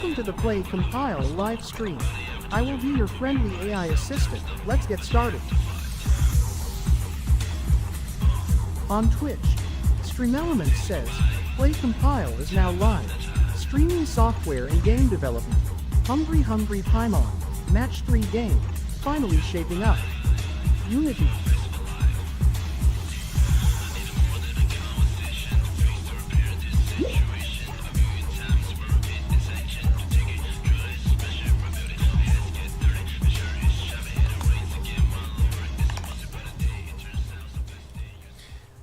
Welcome to the PlayCompile live stream. I will be your friendly AI assistant. Let's get started. On Twitch, StreamElements says, PlayCompile is now live. Streaming software and game development. Hungry Paimon. Match 3 game. Finally shaping up. Unity.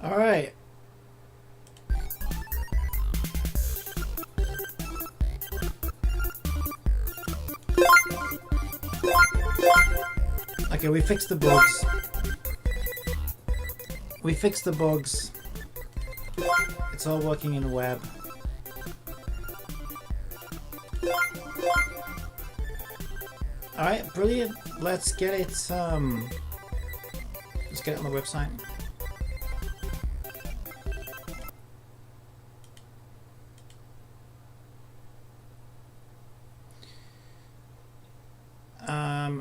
All right. Okay, we fixed the bugs. We fixed the bugs. It's all working in the web. All right, brilliant. Let's get it. Let's get it on the website.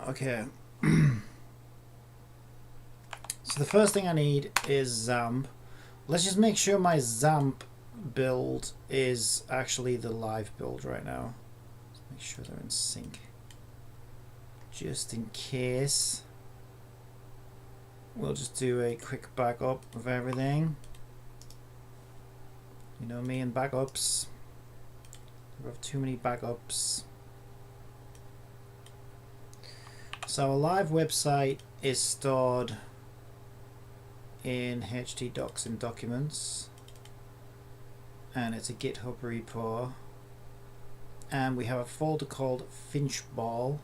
Okay. So the first thing I need is XAMPP. Let's just make sure my XAMPP build is actually the live build right now. Let's make sure they're in sync. Just in case. We'll just do a quick backup of everything. You know me and backups. We have too many backups. So our live website is stored in htdocs and documents, and it's a GitHub repo, and we have a folder called Finchball,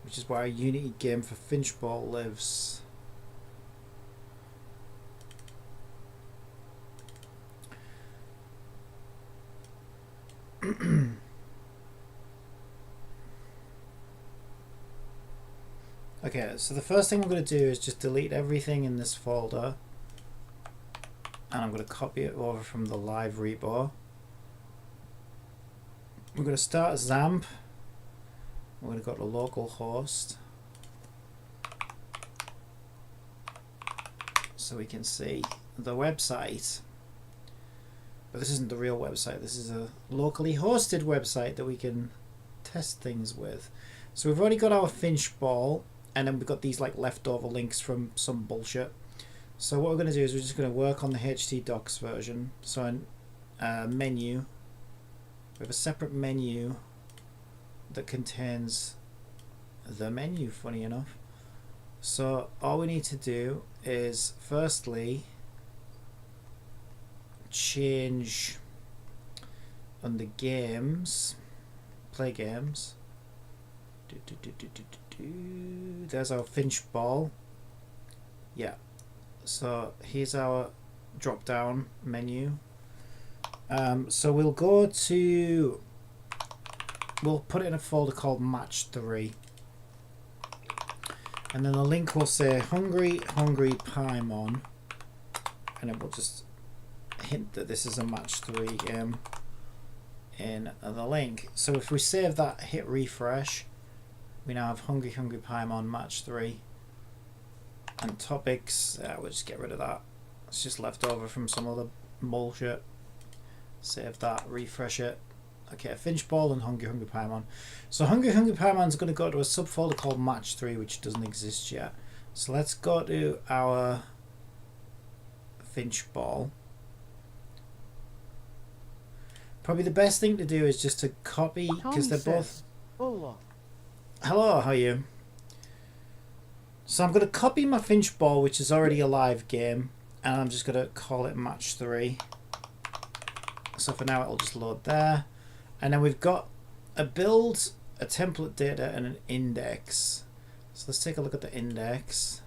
which is where our Unity game for Finchball lives. Okay, so the first thing I'm going to do is just delete everything in this folder, and I'm going to copy it over from the live repo. We're going to start XAMPP. We're going to go to local host so we can see the website. But this isn't the real website. This is a locally hosted website that we can test things with. So we've already got our Finchball. And then we've got these like leftover links from some bullshit. So what we're going to do is we're just going to work on the htdocs version. So in menu, we have a separate menu that contains the menu, funny enough. So all we need to do is firstly change under games, play games. There's our Finchball. Yeah. So here's our drop down menu. So we'll go to, we'll put it in a folder called Match 3. And then the link will say Hungry Paimon. And it will just hint that this is a Match 3 game in the link. So if we save that, hit refresh, we now have Hungry Paimon Match 3. And topics, we'll just get rid of that. It's just left over from some other bullshit. Save that, refresh it. Okay, Finchball and Hungry Paimon. So Hungry Paimon is going to go to a subfolder called Match 3, which doesn't exist yet. So let's go to our Finchball. Probably the best thing to do is just to copy, because they're both... Hola. Hello, how are you? So I'm going to copy my Finchball, which is already a live game, and I'm just going to call it Match 3. So for now it'll just load there. And then we've got a build, a template data, and an index. So let's take a look at the index.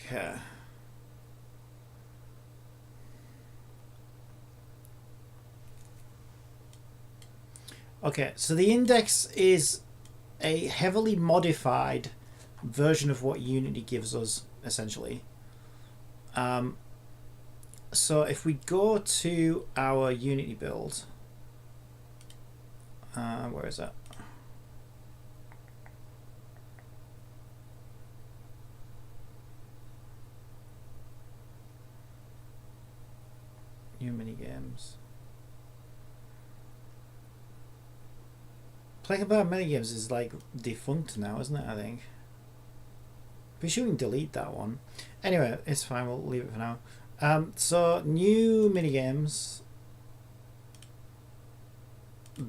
Okay. Okay, so the index is a heavily modified version of what Unity gives us, essentially. So if we go to our Unity build, where is that? New minigames. PlayCompile minigames is like defunct now, isn't it? I think. Be sure we can delete that one. Anyway, it's fine. We'll leave it for now. So new minigames,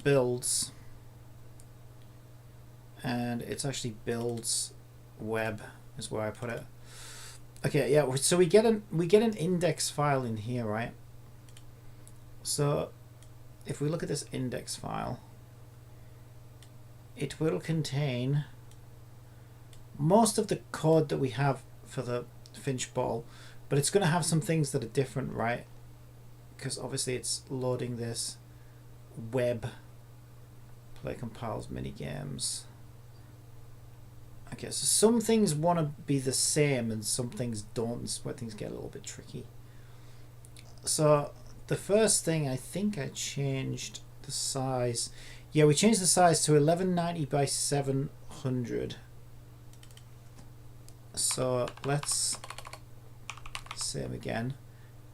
builds, and it's actually builds web is where I put it. Okay, yeah. So we get an index file in here, right? So if we look at this index file, it will contain most of the code that we have for the Finch ball, but it's going to have some things that are different, right? Because obviously it's loading this web PlayCompile's minigames. Okay, so some things want to be the same and some things don't. This is where things get a little bit tricky. So the first thing, I think I changed the size. Yeah, we changed the size to 1190 by 700. So let's save again.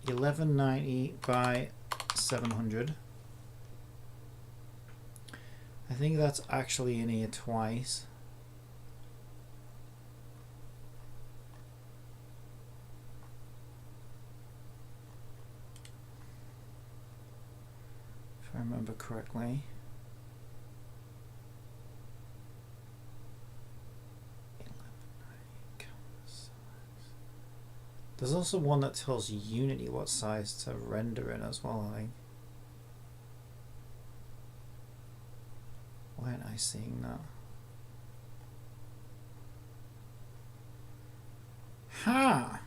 1190 by 700. I think that's actually in here twice. If I remember correctly. There's also one that tells Unity what size to render in as well, I think. Why aren't I seeing that? Ha!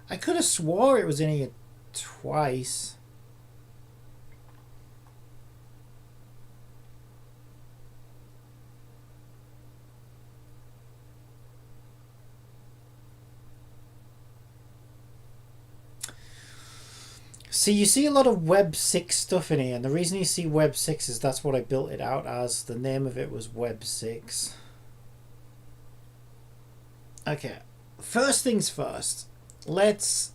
I could have swore it was in here twice. So you see a lot of Web 6 stuff in here, and the reason you see Web 6 is that's what I built it out as. The name of it was Web 6. Okay, first things first. Let's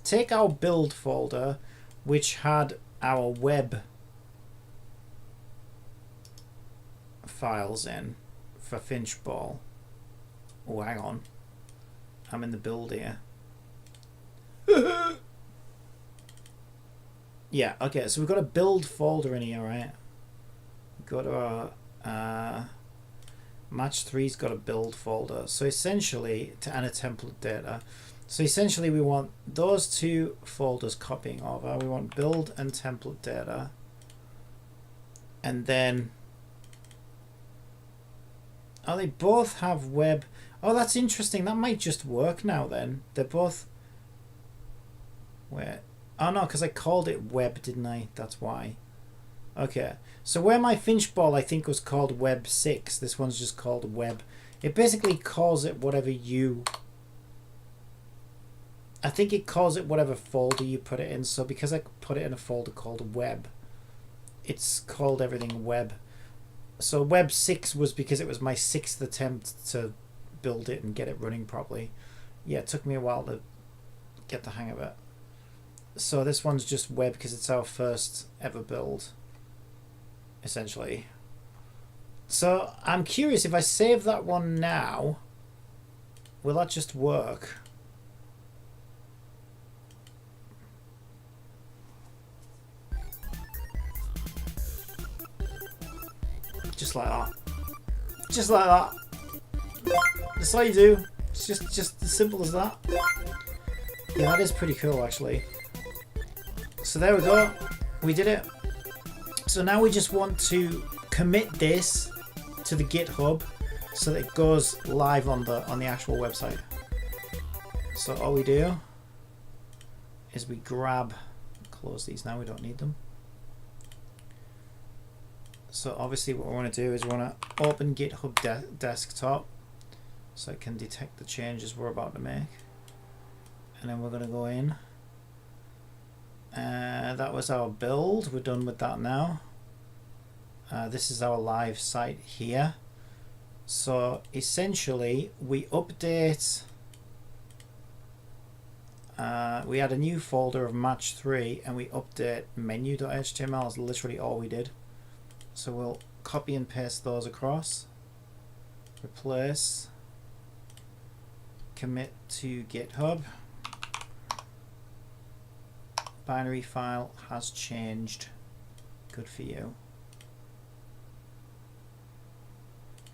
take our build folder, which had our web files in for Finch Ball. Oh, hang on. I'm in the build here. Yeah, okay, so we've got a build folder in here, right? Go to our match 3's got a build folder. So essentially, and a template data. So essentially we want those two folders copying over. We want build and template data. And then, oh, they both have web. Oh, that's interesting. That might just work now then. They're both, where? Oh no, because I called it web, didn't I? That's why. Okay. So where my Finch ball I think was called web 6, this one's just called web. It basically calls it whatever you... I think it calls it whatever folder you put it in. So because I put it in a folder called web, it's called everything web. So web 6 was because it was my 6th attempt to build it and get it running properly. Yeah, it took me a while to get the hang of it. So this one's just web because it's our first ever build, essentially. So I'm curious, if I save that one now, will that just work? Just like that. Just like that. That's all you do. It's just as simple as that. Yeah, that is pretty cool, actually. So there we go. We did it. So now we just want to commit this to the GitHub so that it goes live on the actual website. So all we do is we grab, close these now, we don't need them. So obviously what we want to do is we want to open GitHub desktop so it can detect the changes we're about to make. And then we're going to go in. That was our build. We're done with that now. This is our live site here. So essentially we update. We add a new folder of match 3 and we update menu.html. That's literally all we did. So we'll copy and paste those across. Replace. Commit to GitHub. Binary file has changed. Good for you.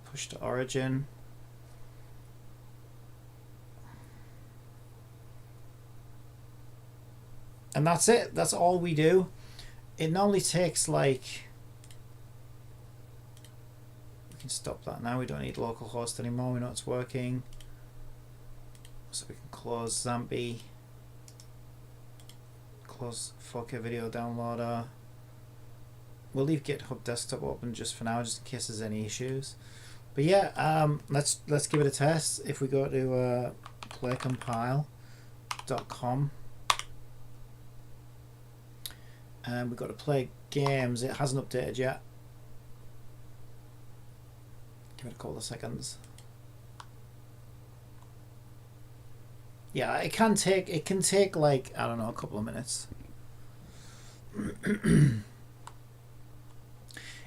Push to origin. And that's it. That's all we do. It normally takes like... We can stop that now. We don't need localhost anymore. We know it's working. So we can close Zampi. Close 4K video downloader. We'll leave GitHub desktop open just for now, just in case there's any issues. But yeah, let's give it a test. If we go to PlayCompile.com and we've got to play games, it hasn't updated yet. Give it a couple of seconds. Yeah, it can take like, I don't know, a couple of minutes.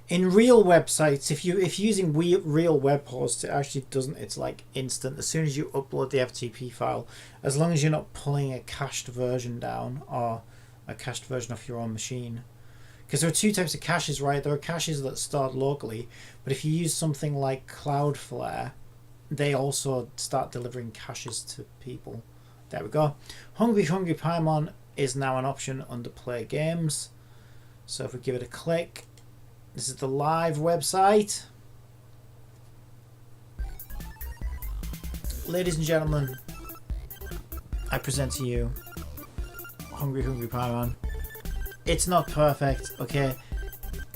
In real websites, if you're using real web hosts, it actually doesn't. It's like instant. As soon as you upload the FTP file, as long as you're not pulling a cached version down or a cached version off your own machine. Because there are two types of caches, right? There are caches that start locally, but if you use something like Cloudflare, they also start delivering caches to people. There we go. Hungry Paimon is now an option under Play Games. So if we give it a click, this is the live website. Ladies and gentlemen, I present to you Hungry Paimon. It's not perfect, okay?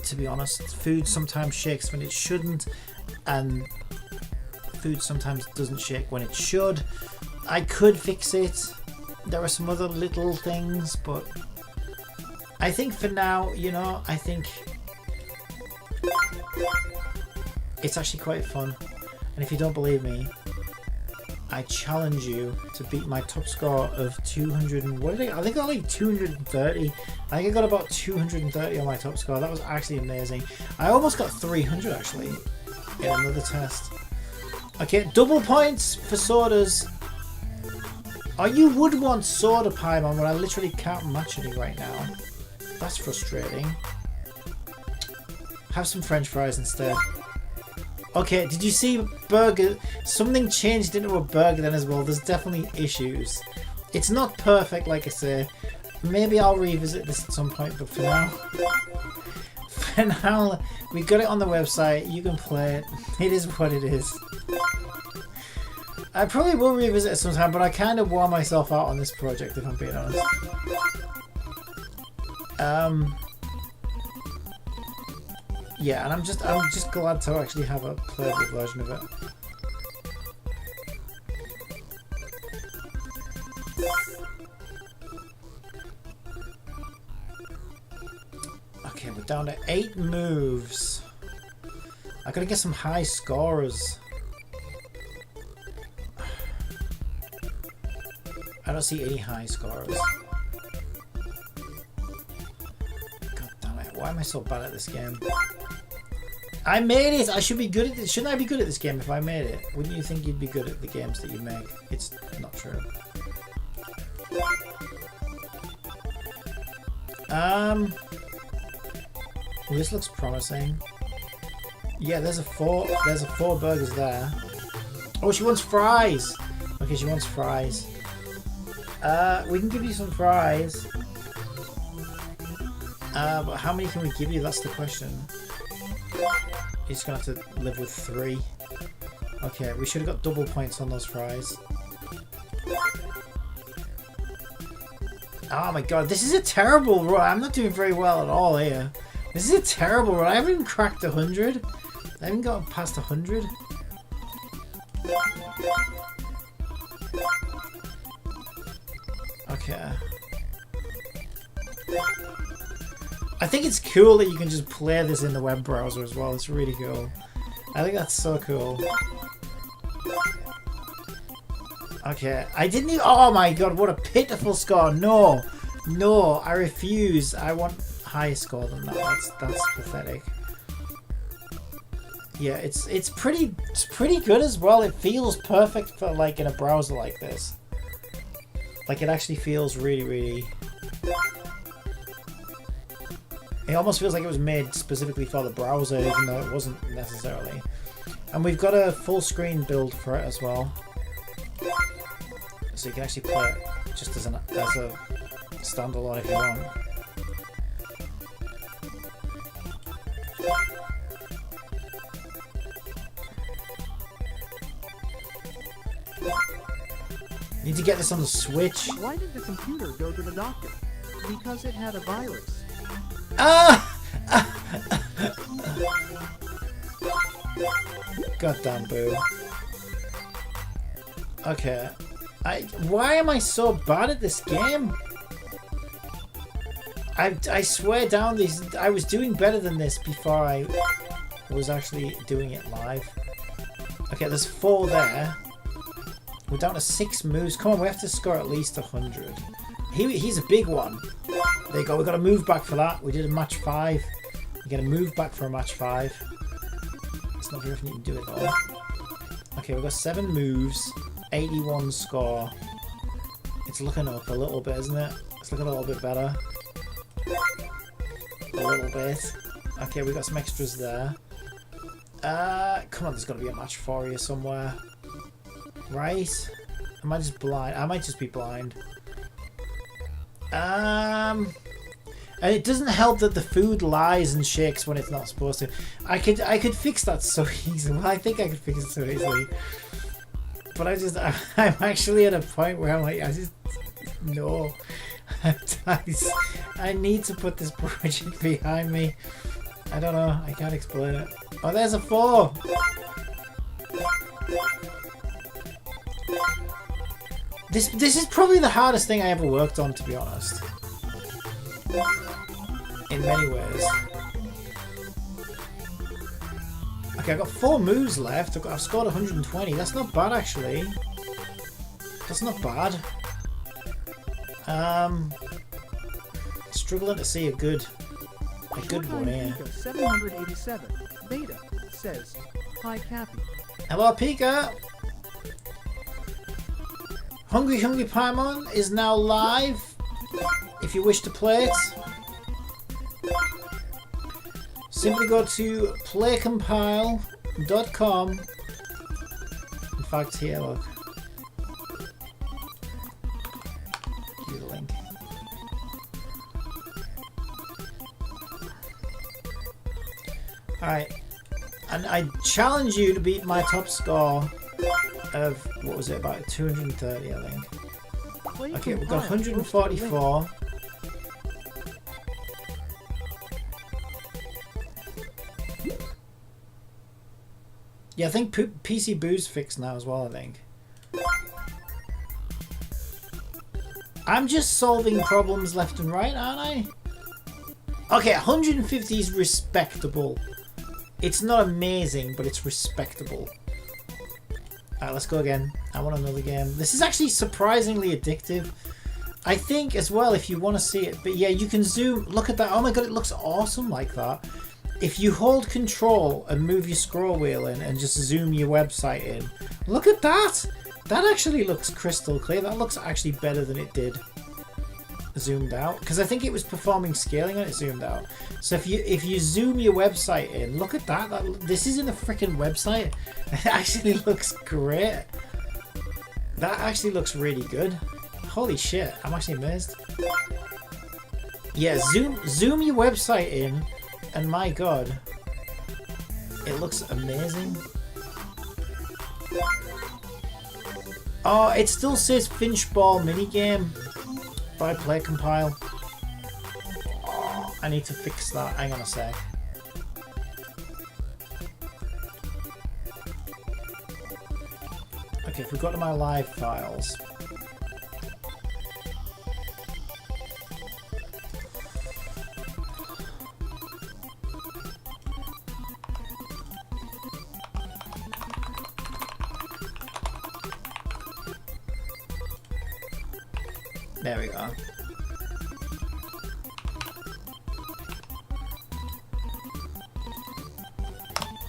To be honest, food sometimes shakes when it shouldn't, and food sometimes doesn't shake when it should. I could fix it. There are some other little things, but I think for now, you know, I think it's actually quite fun. And if you don't believe me, I challenge you to beat my top score of 200 and what did I think I got like 230. I think I got about 230 on my top score. That was actually amazing. I almost got 300 actually in another test. Okay, double points for sodas. Oh, you would want soda Paimon, but I literally can't match any right now. That's frustrating. Have some French fries instead. Okay, did you see burger? Something changed into a burger then as well. There's definitely issues. It's not perfect, like I say. Maybe I'll revisit this at some point, but for now, we got it on the website. You can play it. It is what it is. I probably will revisit it sometime, but I kind of wore myself out on this project, if I'm being honest. Yeah, and I'm just glad to actually have a playable version of it. Okay, we're down to 8 moves. I gotta get some high scorers. I don't see any high scorers. God damn it, why am I so bad at this game? I made it! I should be good at this. Shouldn't I be good at this game if I made it? Wouldn't you think you'd be good at the games that you make? It's not true. Well, this looks promising. Yeah, there's a four burgers there. Oh, she wants fries! Okay, she wants fries. We can give you some fries. But how many can we give you? That's the question. You're just gonna have to live with 3. Okay, we should have got double points on those fries. Oh my god, this is a terrible run. I'm not doing very well at all here. This is a terrible run. I haven't even cracked 100. I haven't gotten past 100. Okay. I think it's cool that you can just play this in the web browser as well. It's really cool. I think that's so cool. Okay, I didn't even... Oh my god, what a pitiful score. No. No, I refuse. I want higher score than that. That's pathetic. Yeah, it's pretty good as well. It feels perfect for like in a browser like this. Like it actually feels really... It almost feels like it was made specifically for the browser, even though it wasn't necessarily. And we've got a full screen build for it as well. So you can actually play it just as a standalone if you want. Need to get this on the Switch. Why did the computer go to the doctor? Because it had a virus. Ah! Goddamn boo. Okay. Why am I so bad at this game? I swear down these... I was doing better than this before I was actually doing it live. Okay, there's 4 there. We're down to 6 moves. Come on, we have to score at least 100. He's a big one. There you go. We've got to move back for that. We did a match 5. We got to move back for a match 5. It's not very often you can do it though. Okay, we've got 7 moves. 81 score. It's looking up a little bit, isn't it? It's looking a little bit better. A little bit. Okay, we got some extras there. Come on, there's got to be a match for you somewhere. Right? Am I just blind? I might just be blind. And it doesn't help that the food lies and shakes when it's not supposed to. I could fix that so easily. Well, I think I could fix it so easily. But I'm actually at a point where I'm like, no. I need to put this project behind me. I don't know. I can't explain it. Oh, there's a 4. This is probably the hardest thing I ever worked on, to be honest. In many ways. Okay, I've got 4 moves left. I've scored 120. That's not bad, actually. That's not bad. Struggling to see a good one here. 787 Beta says, "Hi, Cappy." Hello, Pika. Hungry Paimon is now live. If you wish to play it, simply go to PlayCompile.com. In fact, here, look. Give you the link. Alright. And I challenge you to beat my top score of, what was it, about 230, I think. Okay, we've got 144. Yeah, I think PC Boo's fixed now as well, I think. I'm just solving problems left and right, aren't I? Okay, 150 is respectable. It's not amazing, but it's respectable. Alright, let's go again. I want another game. This is actually surprisingly addictive. I think as well, if you want to see it. But yeah, you can zoom. Look at that. Oh my god, it looks awesome like that. If you hold control and move your scroll wheel in and just zoom your website in. Look at that. That actually looks crystal clear. That looks actually better than it did zoomed out, because I think it was performing scaling when it zoomed out. So if you zoom your website in, look at that. This isn't a freaking website. It actually looks great. That actually looks really good. Holy shit, I'm actually amazed. Yeah, zoom your website in, and my god, it looks amazing. Oh, it still says Finchball minigame by PlayCompile. Oh, I need to fix that. Hang on a sec. Okay, if we go to my live files. There we go.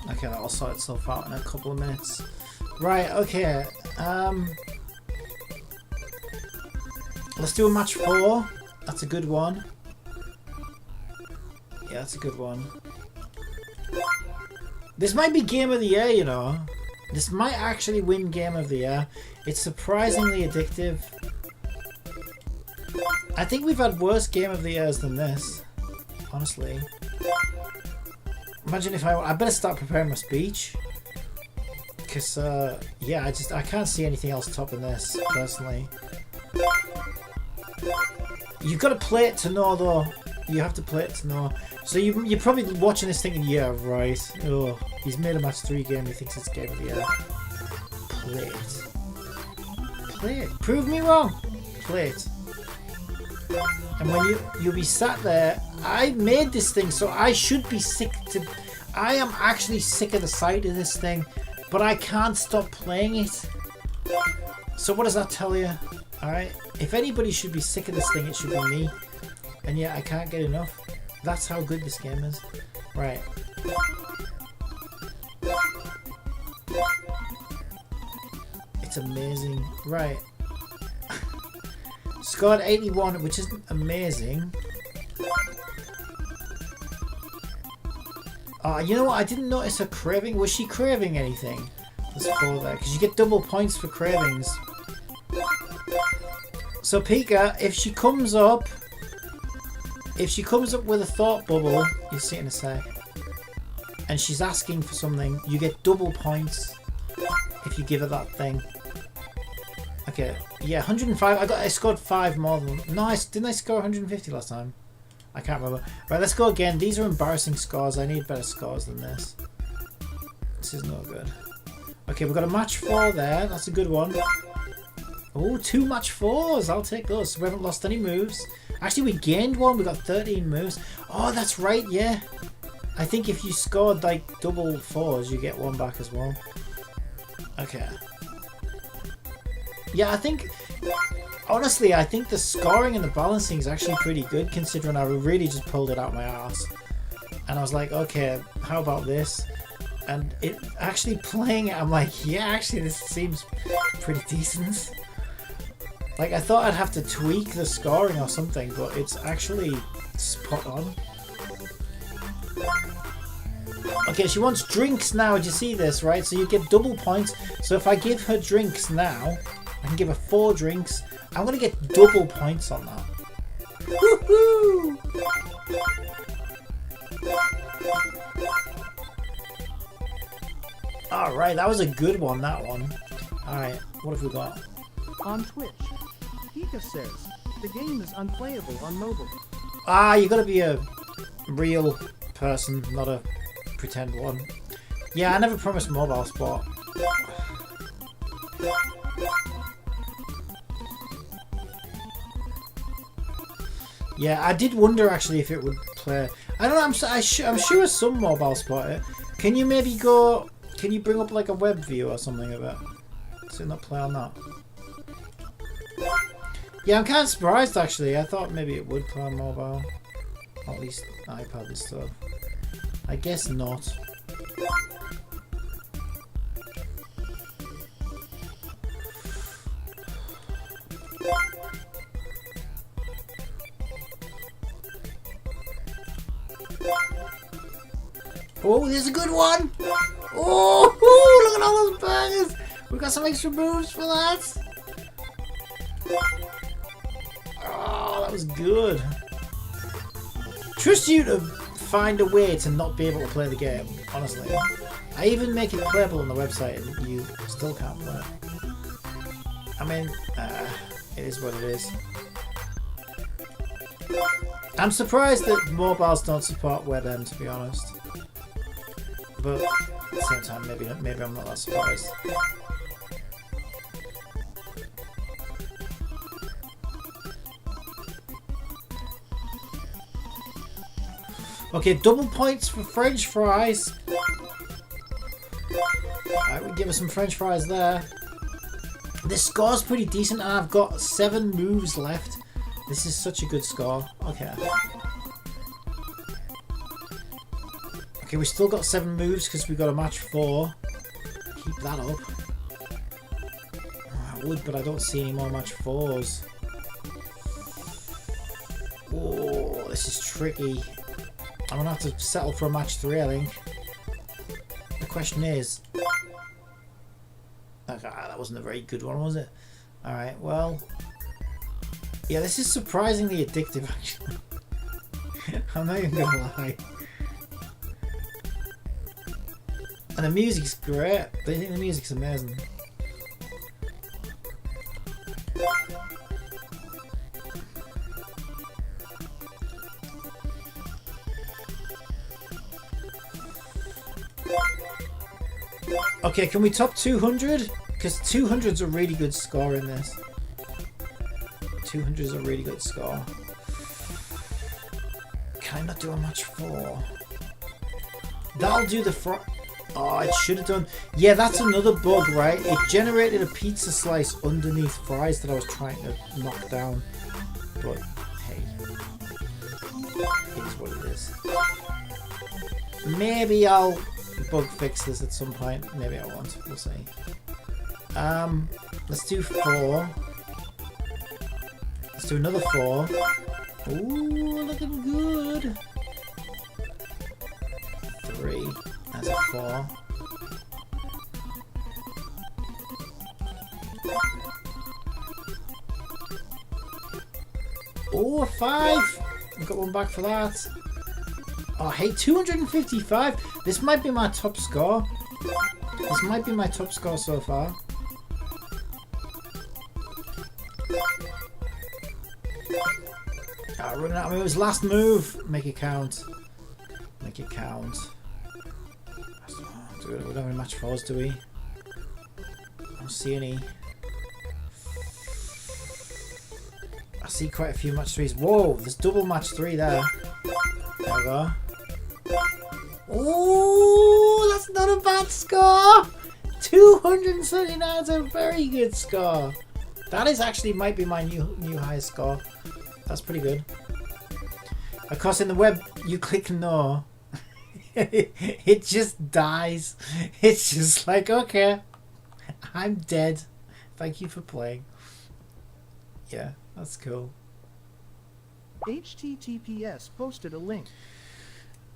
Okay, that'll sort itself out in a couple of minutes. Right, okay. Let's do a match 4. That's a good one. Yeah, that's a good one. This might be Game of the Year, you know. This might actually win Game of the Year. It's surprisingly addictive. I think we've had worse Game of the Years than this, honestly. Imagine if I better start preparing my speech. Because, yeah, I can't see anything else topping this, personally. You've got to play it to know, though. You have to play it to know. So you're probably watching this thinking, yeah, right. Oh, he's made a match 3 game, he thinks it's Game of the Year. Play it. Play it. Prove me wrong. Play it. And when you'll be sat there, I made this thing, so I should be sick to... I am actually sick of the sight of this thing, but I can't stop playing it. So what does that tell you? Alright? If anybody should be sick of this thing, it should be me. And yet I can't get enough. That's how good this game is. Right. It's amazing. Right. Scored 81, which isn't amazing. You know what? I didn't notice her craving. Was she craving anything? Let's go there, because you get double points for cravings. So Pika, if she comes up with a thought bubble, you'll see it in a sec, and she's asking for something, you get double points if you give her that thing. Okay, yeah, 105. I scored 5 more than... No, didn't I score 150 last time? I can't remember. Right, let's go again. These are embarrassing scores. I need better scores than this. This is no good. Okay, we've got a match 4 there. That's a good one. Oh, 2 match 4s. I'll take those. So we haven't lost any moves. Actually, we gained 1. We got 13 moves. Oh, that's right, yeah. I think if you scored like double 4s, you get 1 back as well. Okay. Yeah, I think... Honestly, I think the scoring and the balancing is actually pretty good, considering I really just pulled it out my ass. And I was like, okay, how about this? And it actually playing it, I'm like, yeah, actually this seems pretty decent. Like, I thought I'd have to tweak the scoring or something, but it's actually spot on. Okay, she wants drinks now. Did you see this, right? So you get double points. So if I give her drinks now, I can give her 4 drinks. I'm going to get double points on that. Woohoo! Alright, that was a good one, that one. Alright, what have we got? On Twitch, Pika says, the game is unplayable on mobile. You got to be a real person, not a pretend one. Yeah, I never promised mobile sport. Yeah, I did wonder actually if it would play. I don't know. I'm sure some mobile sport. Can you maybe go? Can you bring up like a web view or something of it? So not play on that. Yeah, I'm kind of surprised actually. I thought maybe it would play on mobile, at least iPad and stuff. I guess not. Oh, there's a good one! Oh, look at all those bangers! We got some extra moves for that! Oh, that was good. Trust you to find a way to not be able to play the game, honestly. I even make it playable on the website and you still can't play it. I mean, it is what it is. I'm surprised that mobiles don't support WebM, to be honest. But at the same time, maybe I'm not that surprised. Okay, double points for French fries. Alright, we'll give us some French fries there. This score's pretty decent and I've got 7 moves left. This is such a good score. Okay. Okay, we still got 7 moves because we got a match 4. Keep that up. Oh, I would, but I don't see any more match 4s. Oh, this is tricky. I'm gonna have to settle for a match 3, I think. The question is... Okay, that wasn't a very good one, was it? Alright, well... Yeah, this is surprisingly addictive, actually. I'm not even gonna lie. And the music's great. I think the music's amazing. Okay, can we top 200? Because 200's a really good score in this. 200 is a really good score. Can I not do a match 4? That'll do the front. Oh, it should have done. Yeah, that's another bug, right? It generated a pizza slice underneath fries that I was trying to knock down. But, hey. It is what it is. Maybe I'll bug fix this at some point. Maybe I won't. We'll see. Let's do 4. Let's do another 4. Ooh, looking good. 3. That's a 4. Oh, a 5. I've got one back for that. Oh, hey, 255. This might be my top score. This might be my top score so far. Running out of moves. Last move. Make it count. Make it count. We don't have any match 4s, do we? I don't see any. I see quite a few match 3s. Whoa, there's double match 3 there. There we go. Oh, that's not a bad score. 279 is a very good score. That is actually might be my new highest score. That's pretty good. Of course, in the web, you click no. It just dies. It's just like, okay, I'm dead. Thank you for playing. Yeah, that's cool. HTTPS posted a link.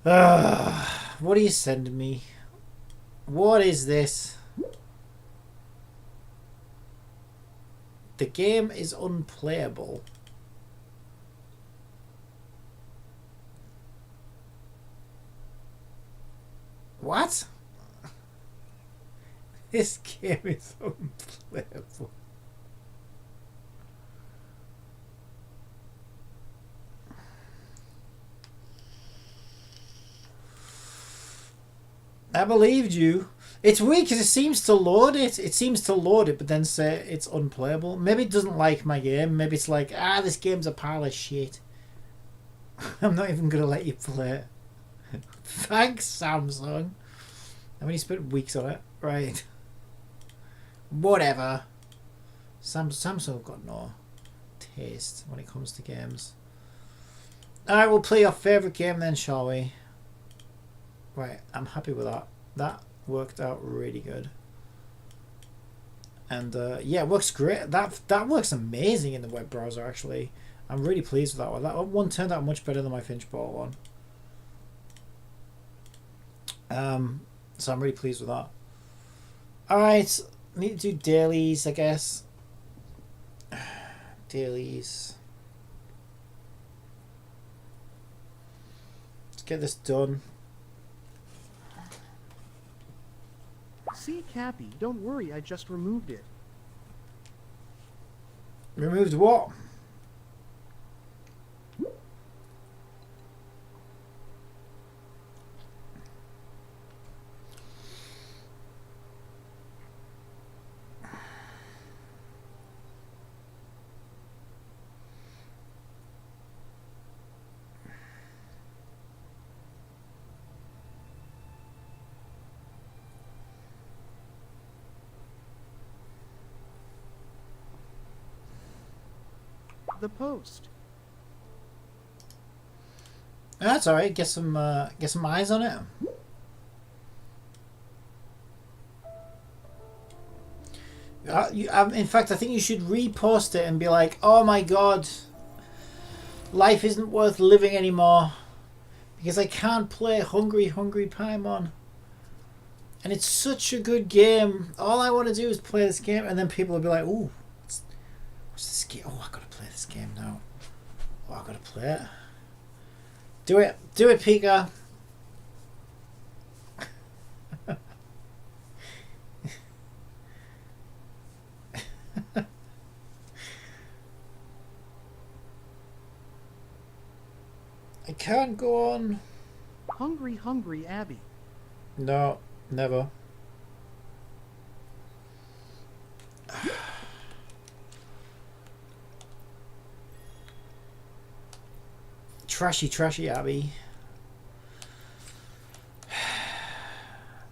What are you sending me? What is this? The game is unplayable. What? This game is unplayable. I believed you. It's weird because it seems to load it. It seems to load it, but then say it's unplayable. Maybe it doesn't like my game. Maybe it's like, this game's a pile of shit. I'm not even going to let you play it. Thanks, Samsung. I mean, you spent weeks on it. Right. Whatever. Samsung got no taste when it comes to games. Alright, we'll play our favourite game then, shall we? Right, I'm happy with that. That worked out really good. And yeah, it works great. That works amazing in the web browser, actually. I'm really pleased with that one. That one turned out much better than my Finchball one. So I'm really pleased with that. Alright, need to do dailies, I guess. Dailies. get this done. See, Cappy, don't worry, I just removed it. Removed what? The post. That's alright. Get some eyes on it. In fact, I think you should repost it and be like, "Oh my god, life isn't worth living anymore because I can't play Hungry Paimon, and it's such a good game. All I want to do is play this game." And then people will be like, "Ooh, what's this game? Oh, I gotta play this game now. Oh, I gotta play it. Do it, Pika." I can't go on. Hungry Abby. No, never. Trashy Abby.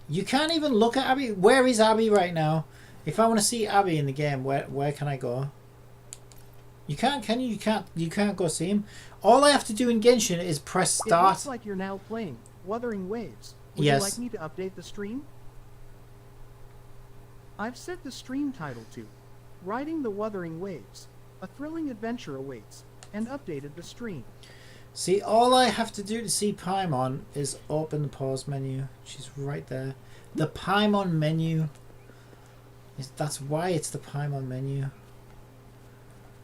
You can't even look at Abby. Where is Abby right now? If I want to see Abby in the game, where can I go? You can't, can you? You can't go see him. All I have to do in Genshin is press start. It looks like you're now playing Wuthering Waves. Would Yes. you like me to update the stream? I've set the stream title to Riding the Wuthering Waves. A thrilling adventure awaits, and updated the stream. See, all I have to do to see Paimon is open the pause menu. She's right there. The Paimon menu. That's why it's the Paimon menu.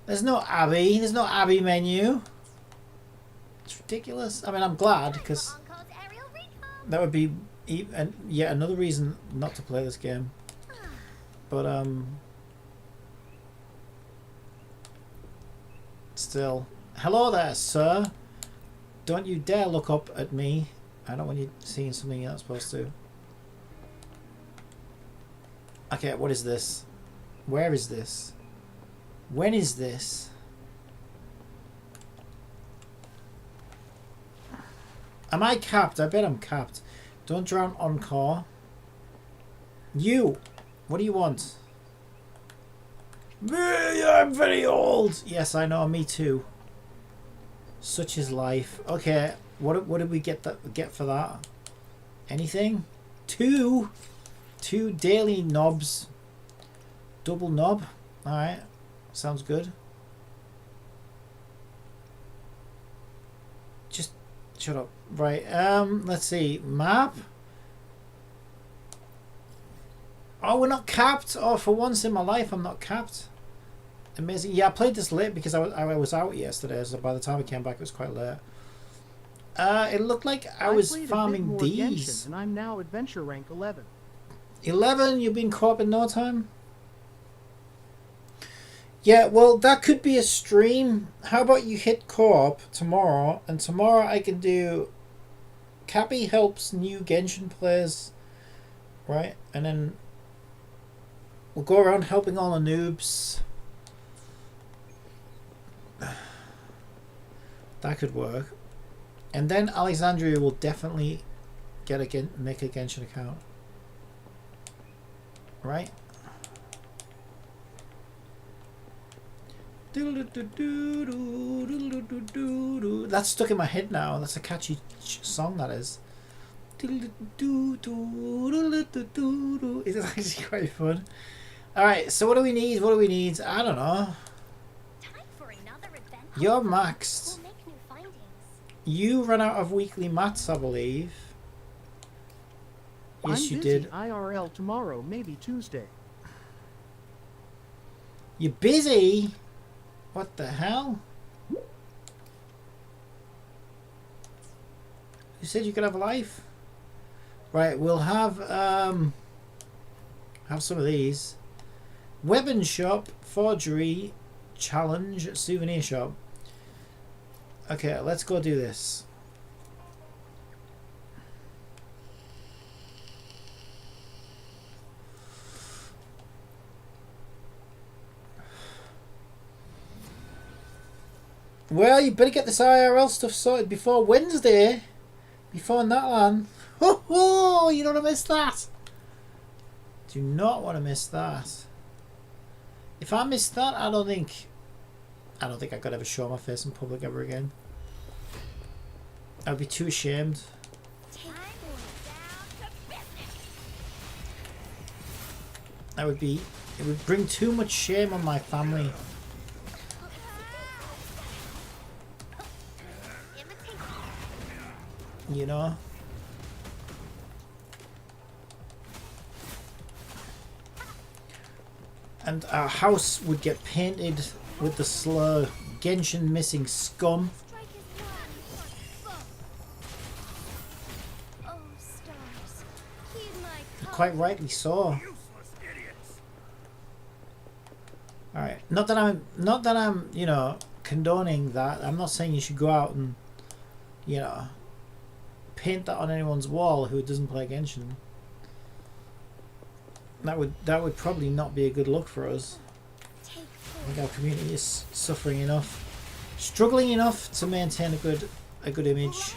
There's no Abby. There's no Abby menu. It's ridiculous. I mean, I'm glad because that would be yet another reason not to play this game. But still, hello there, sir. Don't you dare look up at me. I don't want you seeing something you're not supposed to. Okay, what is this? Where is this? When is this? Am I capped? I bet I'm capped. Don't drown encore. You! What do you want? I'm very old! Yes, I know, me too. Such is life. Okay, what did we get for that? Anything? Two daily knobs. Double knob. Alright. Sounds good. Just shut up. Right, let's see. Map. Oh, we're not capped. Oh, for once in my life I'm not capped. Amazing. Yeah, I played this late because I was out yesterday, so by the time I came back it was quite late. It looked like I was farming these. Genshin, and I'm now adventure rank 11. 11? You've been co-op in no time? Yeah, well, that could be a stream. How about you hit co-op tomorrow, and tomorrow I can do Cappy helps new Genshin players, right? And then we'll go around helping all the noobs. That could work. And then Alexandria will definitely make a Genshin account. Right? That's stuck in my head now. That's a catchy song, that is. It's actually quite fun. Alright, so what do we need? What do we need? I don't know. You're maxed. You ran out of weekly mats, I believe. Yes, you did. IRL tomorrow, maybe Tuesday. You're busy? What the hell? You said you could have a life. Right, we'll have some of these. Weapon shop, forgery, challenge, souvenir shop. Okay, let's go do this. Well, you better get this IRL stuff sorted before Wednesday. Before Natlan. Ho ho! You don't want to miss that. Do not want to miss that. If I miss that, I don't think I could ever show my face in public ever again. I'd be too ashamed. It would bring too much shame on my family. You know? And our house would get painted with the slur Genshin missing scum. Quite rightly so. Alright. Not that I'm, you know, condoning that. I'm not saying you should go out and, you know, paint that on anyone's wall who doesn't play Genshin. That would probably not be a good look for us. I think our community is suffering enough, struggling enough to maintain a good image.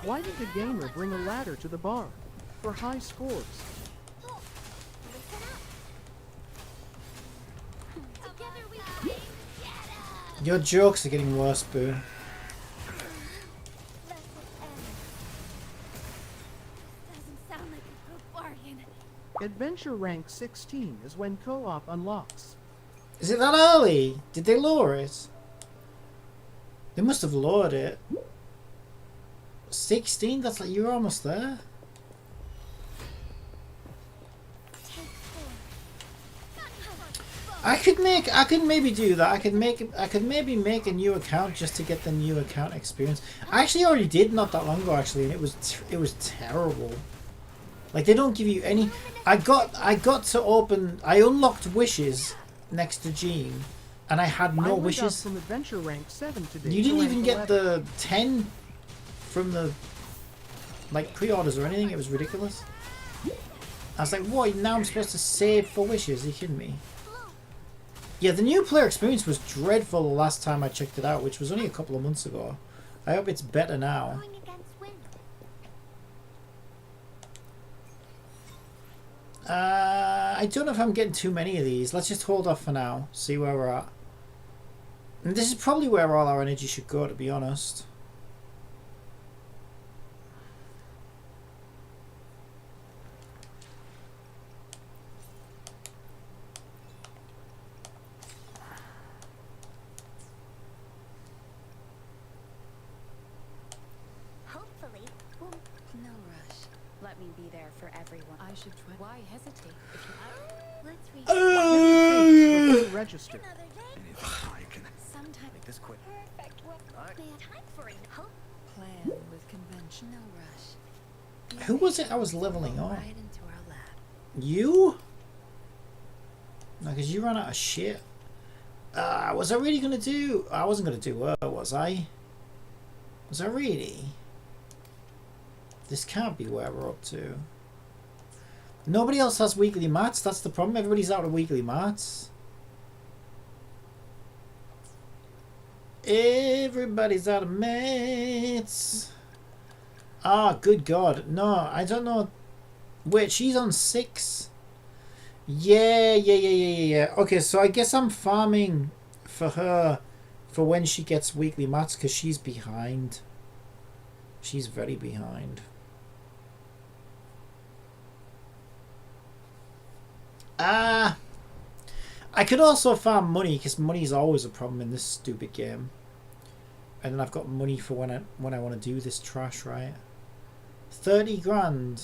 Why did the gamer bring a ladder to the bar? For high scores. Your jokes are getting worse, Boo. Adventure rank 16 is when co-op unlocks. Is it that early? Did they lower it? They must have lowered it. 16? That's like you're almost there. I could maybe do that. I could maybe make a new account just to get the new account experience. I actually already did not that long ago actually, and it was terrible. Like they don't give you any. I got I unlocked wishes next to Jean, and I had no wishes. From adventure rank 7 today. You didn't even get the 10 from the like pre-orders or anything. It was ridiculous. I was like, what? Now I'm supposed to save for wishes? Are you kidding me? Yeah, the new player experience was dreadful the last time I checked it out, which was only a couple of months ago. I hope it's better now. I don't know if I'm getting too many of these. Let's just hold off for now, see where we're at. And this is probably where all our energy should go, to be honest. Why hesitate? Let's register. Sometime make this quick. Perfect. Alright. Time for it. Plan with convention. No rush. Who was it I was leveling on? Right into our lab. You? No, because you ran out of shit. Was I really going to do... I wasn't going to do well, was I? Was I really? This can't be where we're up to. Nobody else has weekly mats. That's the problem. Everybody's out of weekly mats. Everybody's out of mats. Ah, good God. No, I don't know. Wait, she's on 6. Yeah. Okay, so I guess I'm farming for her for when she gets weekly mats because she's behind. She's very behind. I could also farm money because money is always a problem in this stupid game. And then I've got money for when I want to do this trash, right? 30 grand.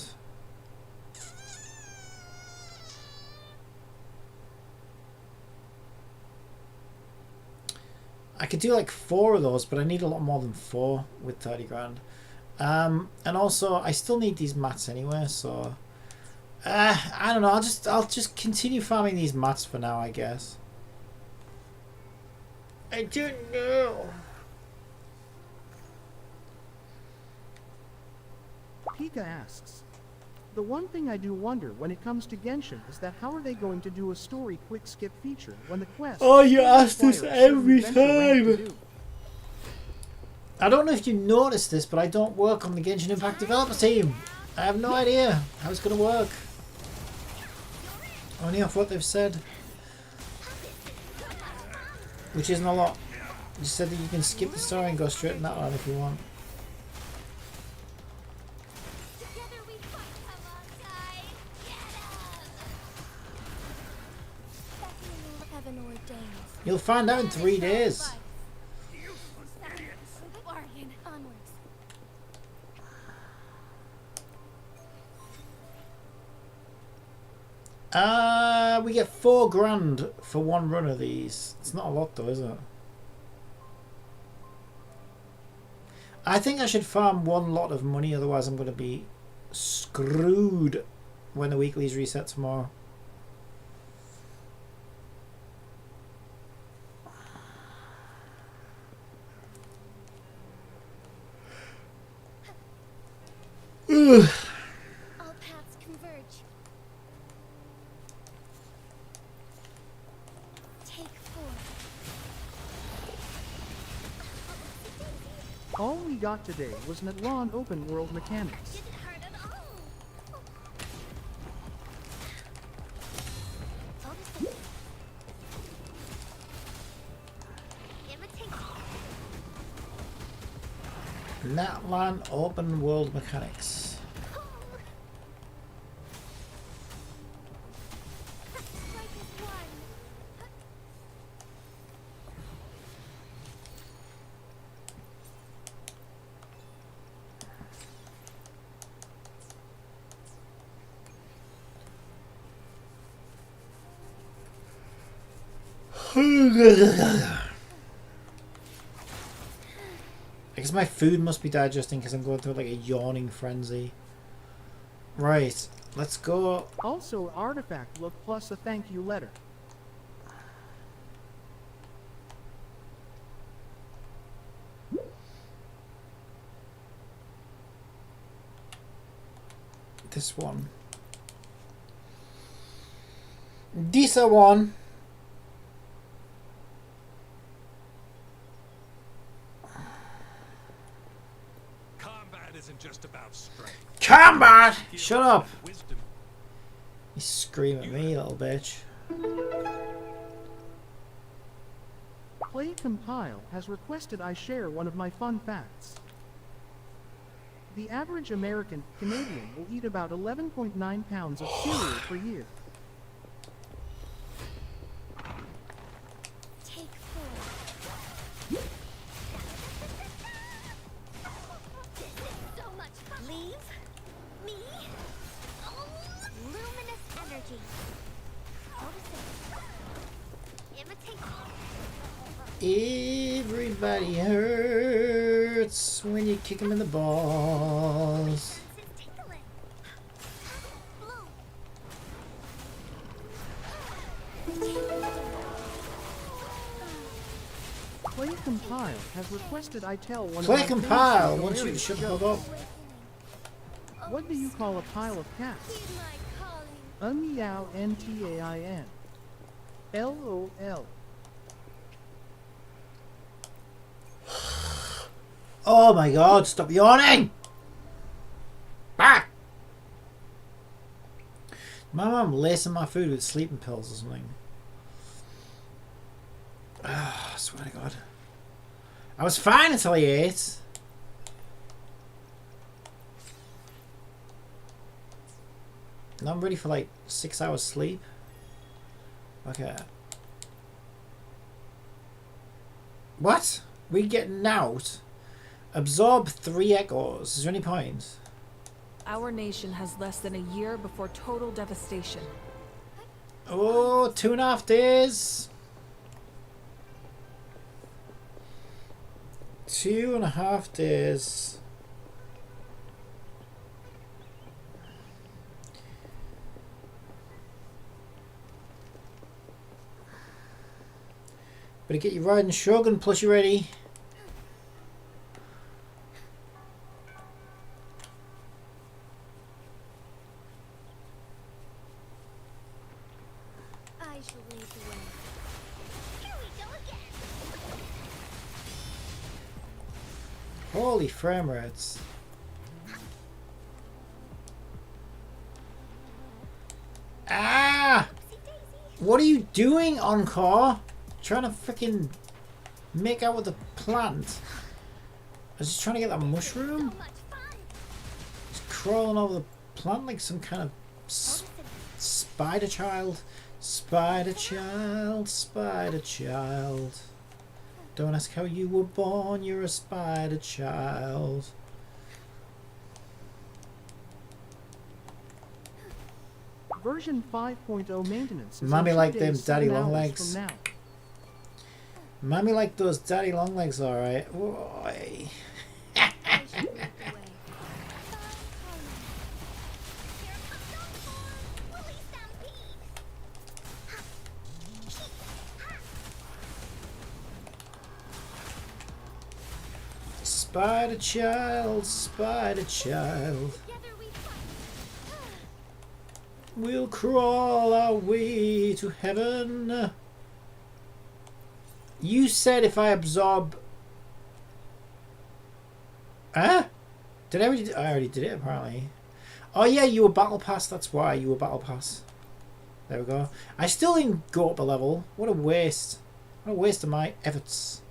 I could do like 4 of those, but I need a lot more than 4 with 30 grand. And also I still need these mats anyway, so I don't know, I'll just continue farming these mats for now, I guess. I don't know. Pika asks, the one thing I do wonder when it comes to Genshin is that how are they going to do a story quick skip feature when the quest... Oh, you ask this require a certain every adventure rank to time. do? I don't know if you noticed this, but I don't work on the Genshin Impact developer team. I have no idea how it's going to work. Only off what they've said. Which isn't a lot. You said that you can skip the story and go straight in that one if you want. Together we fight alongside. Get 'em! Heaven ordains. You'll find out in 3 days. Bargain. Onwards. We get 4 grand for 1 run of these. It's not a lot though, is it? I think I should farm 1 lot of money, otherwise I'm going to be screwed when the weeklies reset tomorrow. Ugh. All paths converge. Take 4. All we got today was Natlan open world mechanics. Didn't hurt at all. Focus. Imitate. Natlan open world mechanics. Strike is one. I guess my food must be digesting because I'm going through like a yawning frenzy. Right, let's go. Also artifact look plus a thank you letter. This one. This one. Combat isn't just about strength. Combat! Shut up! Wisdom. You scream at me, little bitch. PlayCompile has requested I share one of my fun facts. The average American Canadian will eat about 11.9 pounds of cereal per year. Take 4. This is so much fun. Leave me. Luminous energy. Focus. Imitate. Everybody hurts when you kick them in the balls. Senses tingling. Bloom. PlayCompile has requested I tell one PlayCompile of my wants you to famous shut jokes. up. What do you call a pile of cats? Heed my calling. A meow Ntain. LOL. Oh my god, stop yawning! Ah! My mum lacing my food with sleeping pills or something. I swear to god. I was fine until I ate. Now I'm ready for like 6 hours sleep. Okay. What? We getting out? Absorb 3 echoes. Is there any point? Our nation has less than a year before total devastation. Oh, 2.5 days. 2.5 days. Better get you riding Shogun plus you're ready. I shall lead the way. Here we go again. Holy frame rates. Ah! What are you doing, Encore? Trying to freaking make out with the plant. I was just trying to get that mushroom. So much fun. Just crawling over the plant like some kind of spider child. Spider child, spider child. Don't ask how you were born, you're a spider child. Version 5.0 maintenance is Mommy in 2 like them days, daddy 7 long hours legs. from now. Mommy like those daddy long legs, alright. Boy. I shall lead the way. Here comes Encore. Willy Stampede. Spider child, spider child. Together we fight. We'll crawl our way to heaven. You said if I absorb... Huh? Did I already... I already did it, apparently. Oh yeah, you were battle pass, that's why you were battle pass. There we go. I still didn't go up a level. What a waste. What a waste of my efforts.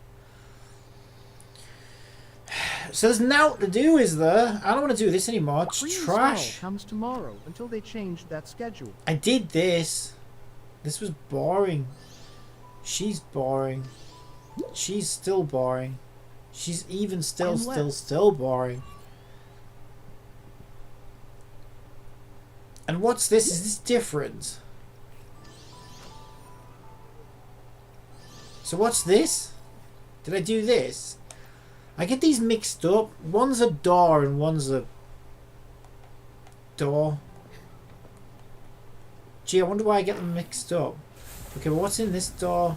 So there's now to do, is there? I don't want to do this anymore. It's Free trash. install comes tomorrow until they changed that schedule. I did this. This was boring. She's boring. She's still boring. She's even still boring. And what's this? Is this different? So what's this? Did I do this? I get these mixed up. One's a door and one's a door. Gee, I wonder why I get them mixed up. Okay, well, what's in this door?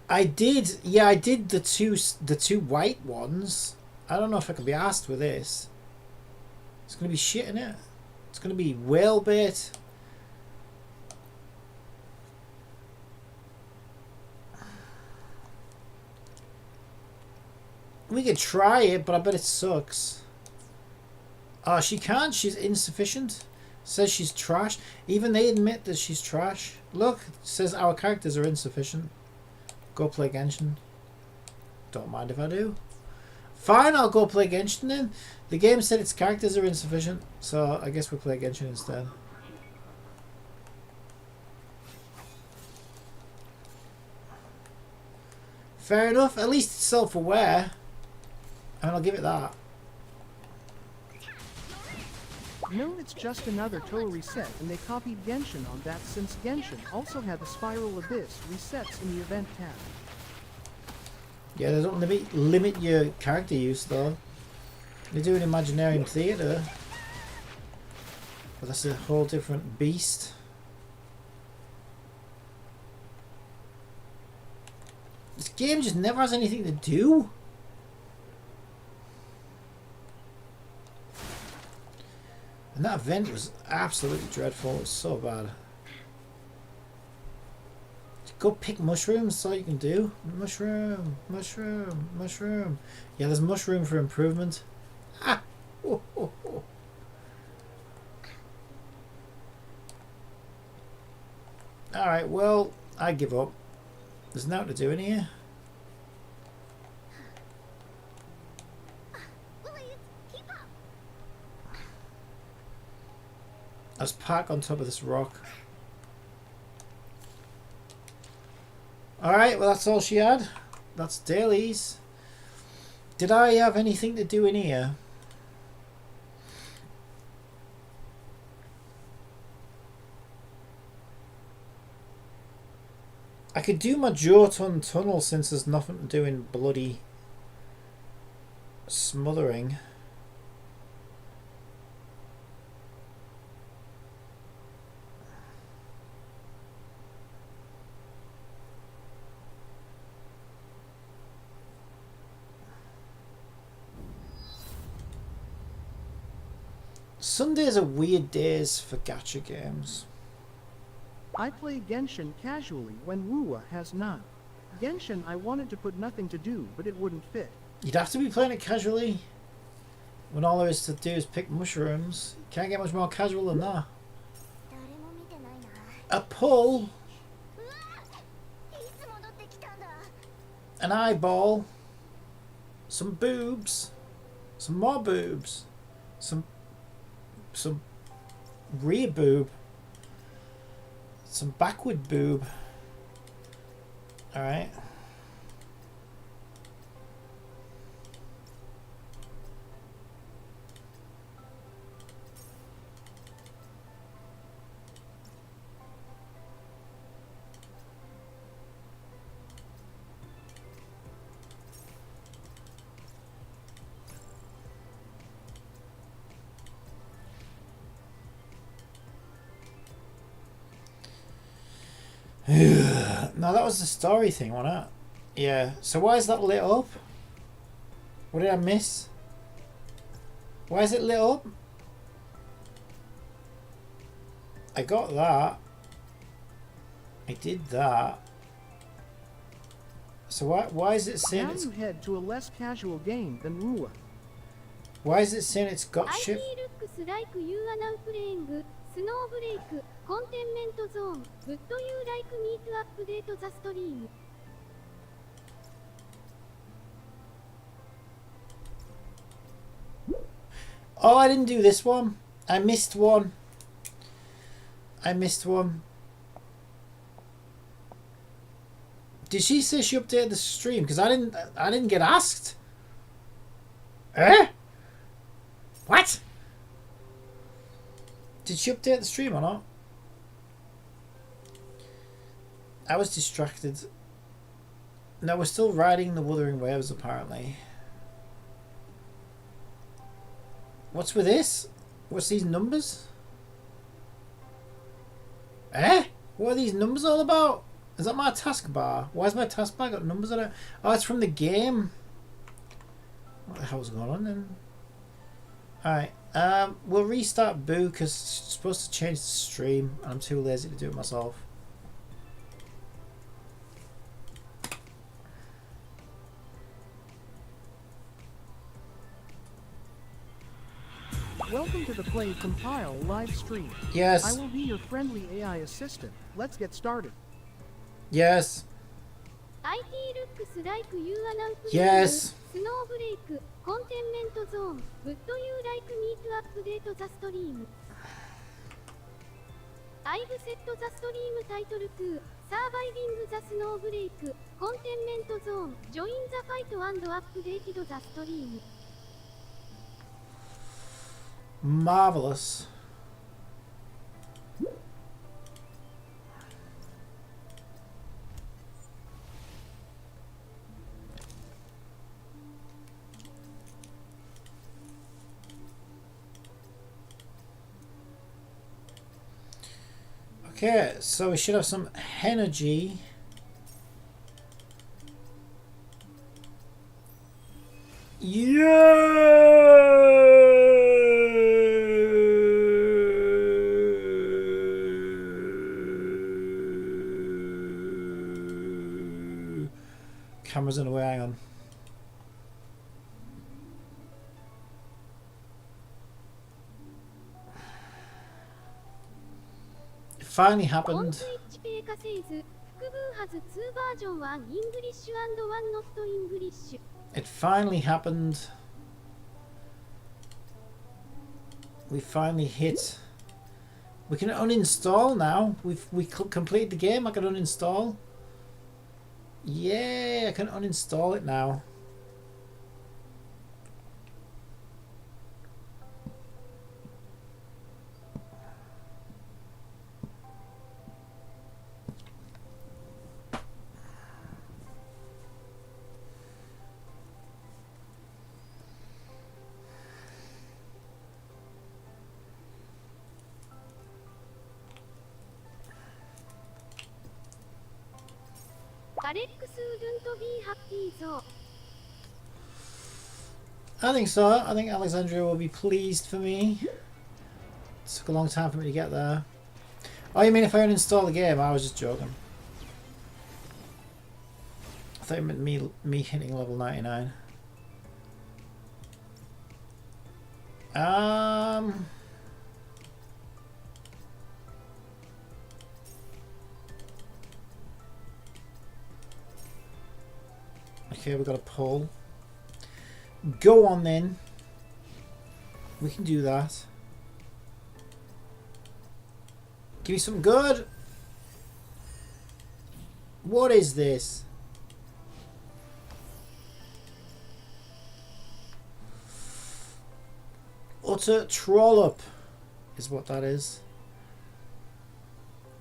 I did the two white ones. I don't know if I can be asked with this. It's gonna be shit in it. It's gonna be whale bait. We could try it, but I bet it sucks. Oh, she can't. She's insufficient. Says she's trash. Even they admit that she's trash. Look, it says our characters are insufficient. Go play Genshin. Don't mind if I do. Fine, I'll go play Genshin then. The game said its characters are insufficient, so I guess we'll play Genshin instead. Fair enough. At least it's self-aware. And I'll give it that. No, it's just another total reset, and they copied Genshin on that since Genshin also had the Spiral Abyss resets in the event tab. Yeah, they don't limit your character use though. They do an Imaginarium Theatre. But that's a whole different beast. This game just never has anything to do. And that event was absolutely dreadful. It was so bad. Go pick mushrooms, that's all you can do. Mushroom, mushroom, mushroom. Yeah, there's mushroom for improvement. Ah! Oh, oh, oh. Alright, well, I give up. There's nothing to do in here. Let's park on top of this rock. Alright, well that's all she had. That's dailies. Did I have anything to do in here? I could do my Jotun tunnel since there's nothing to do in bloody smothering. Sundays are weird days for gacha games. I play Genshin casually when Wuwa has none. Genshin I wanted to put nothing to do, but it wouldn't fit. You'd have to be playing it casually when all there is to do is pick mushrooms. You can't get much more casual than that. A pull, an eyeball, some boobs, some more boobs, some rear boob, some backward boob. All right. No, that was the story thing, wasn't it? Yeah. So why is that lit up? What did I miss? Why is it lit up? I got that. I did that. So why is it saying Now it's... you head to a less casual game than Wuwa. Why is it saying it's got shit? looks like you are now playing Snowbreak Containment Zone. Would you like me to update the stream? Oh, I didn't do this one. I missed one. Did she say she updated the stream? Because I didn't get asked. Eh? What? Did she update the stream or not? I was distracted. No, we're still riding the Wuthering Waves apparently. What's with this? What's these numbers? Eh? What are these numbers all about? Is that my taskbar? Why has my taskbar got numbers on it? Oh, it's from the game. What the hell's going on then? Alright, we'll restart Boo because it's supposed to change the stream and I'm too lazy to do it myself. Welcome to the PlayCompile live stream. Yes. I will be your friendly AI assistant. Let's get started. Yes. IT looks like you are now playing Yes. Snowbreak Containment Zone. Would you like me to update the stream? I've set the stream title to Surviving the Snowbreak Containment Zone. Join the fight and update the stream. Marvelous. Okay, so we should have some energy. Camera's in the way, hang on. It finally happened. HP says Fukubu has two versions, one English and one not English. It finally happened. We finally hit. We can uninstall now. We completed the game. I can uninstall. Yeah, I can uninstall it now. Alex wouldn't be happy though. I think so. I think Alexandria will be pleased for me. It took a long time for me to get there. Oh, you mean if I uninstall the game? I was just joking. I thought you meant me hitting level 99. Okay, we've got a poll. Go on then. We can do that. Give me something good. What is this? Utter trollop is what that is.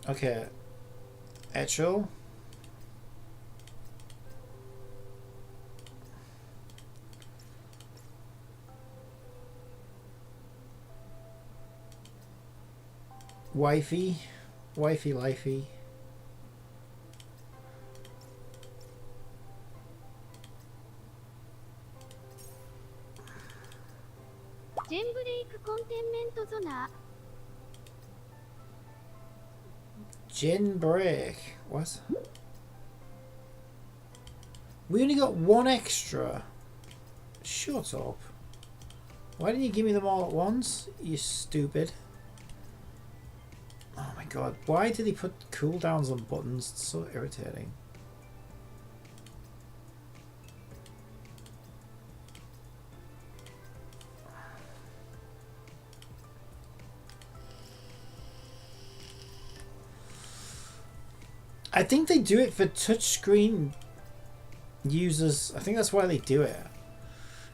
Okay. Echo. Wifey. Wifey lifey. Genbreak containment zone. Gen break. What? We only got one extra. Shut up. Why didn't you give me them all at once? You stupid. Oh my god. Why did he put cooldowns on buttons? It's so irritating. I think they do it for touchscreen users. I think that's why they do it.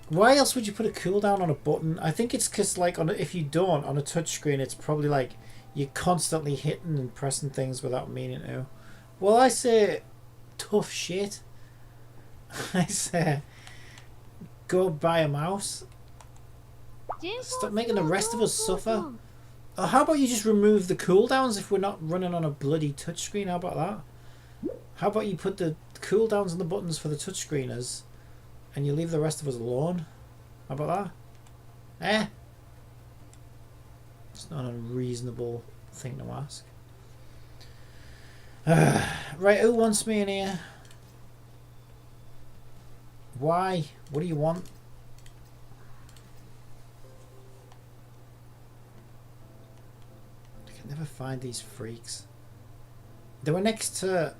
Why else would you put a cooldown on a button? I think it's because, like, if you don't on a touchscreen, it's probably like you're constantly hitting and pressing things without meaning to. Well, I say tough shit. I say go buy a mouse. Stop making the rest of us suffer. Oh, how about you just remove the cooldowns if we're not running on a bloody touchscreen? How about that? How about you put the cooldowns on the buttons for the touchscreeners and you leave the rest of us alone? How about that? Eh? It's not an unreasonable thing to ask. Right, who wants me in here? Why? What do you want? I can never find these freaks. They were next to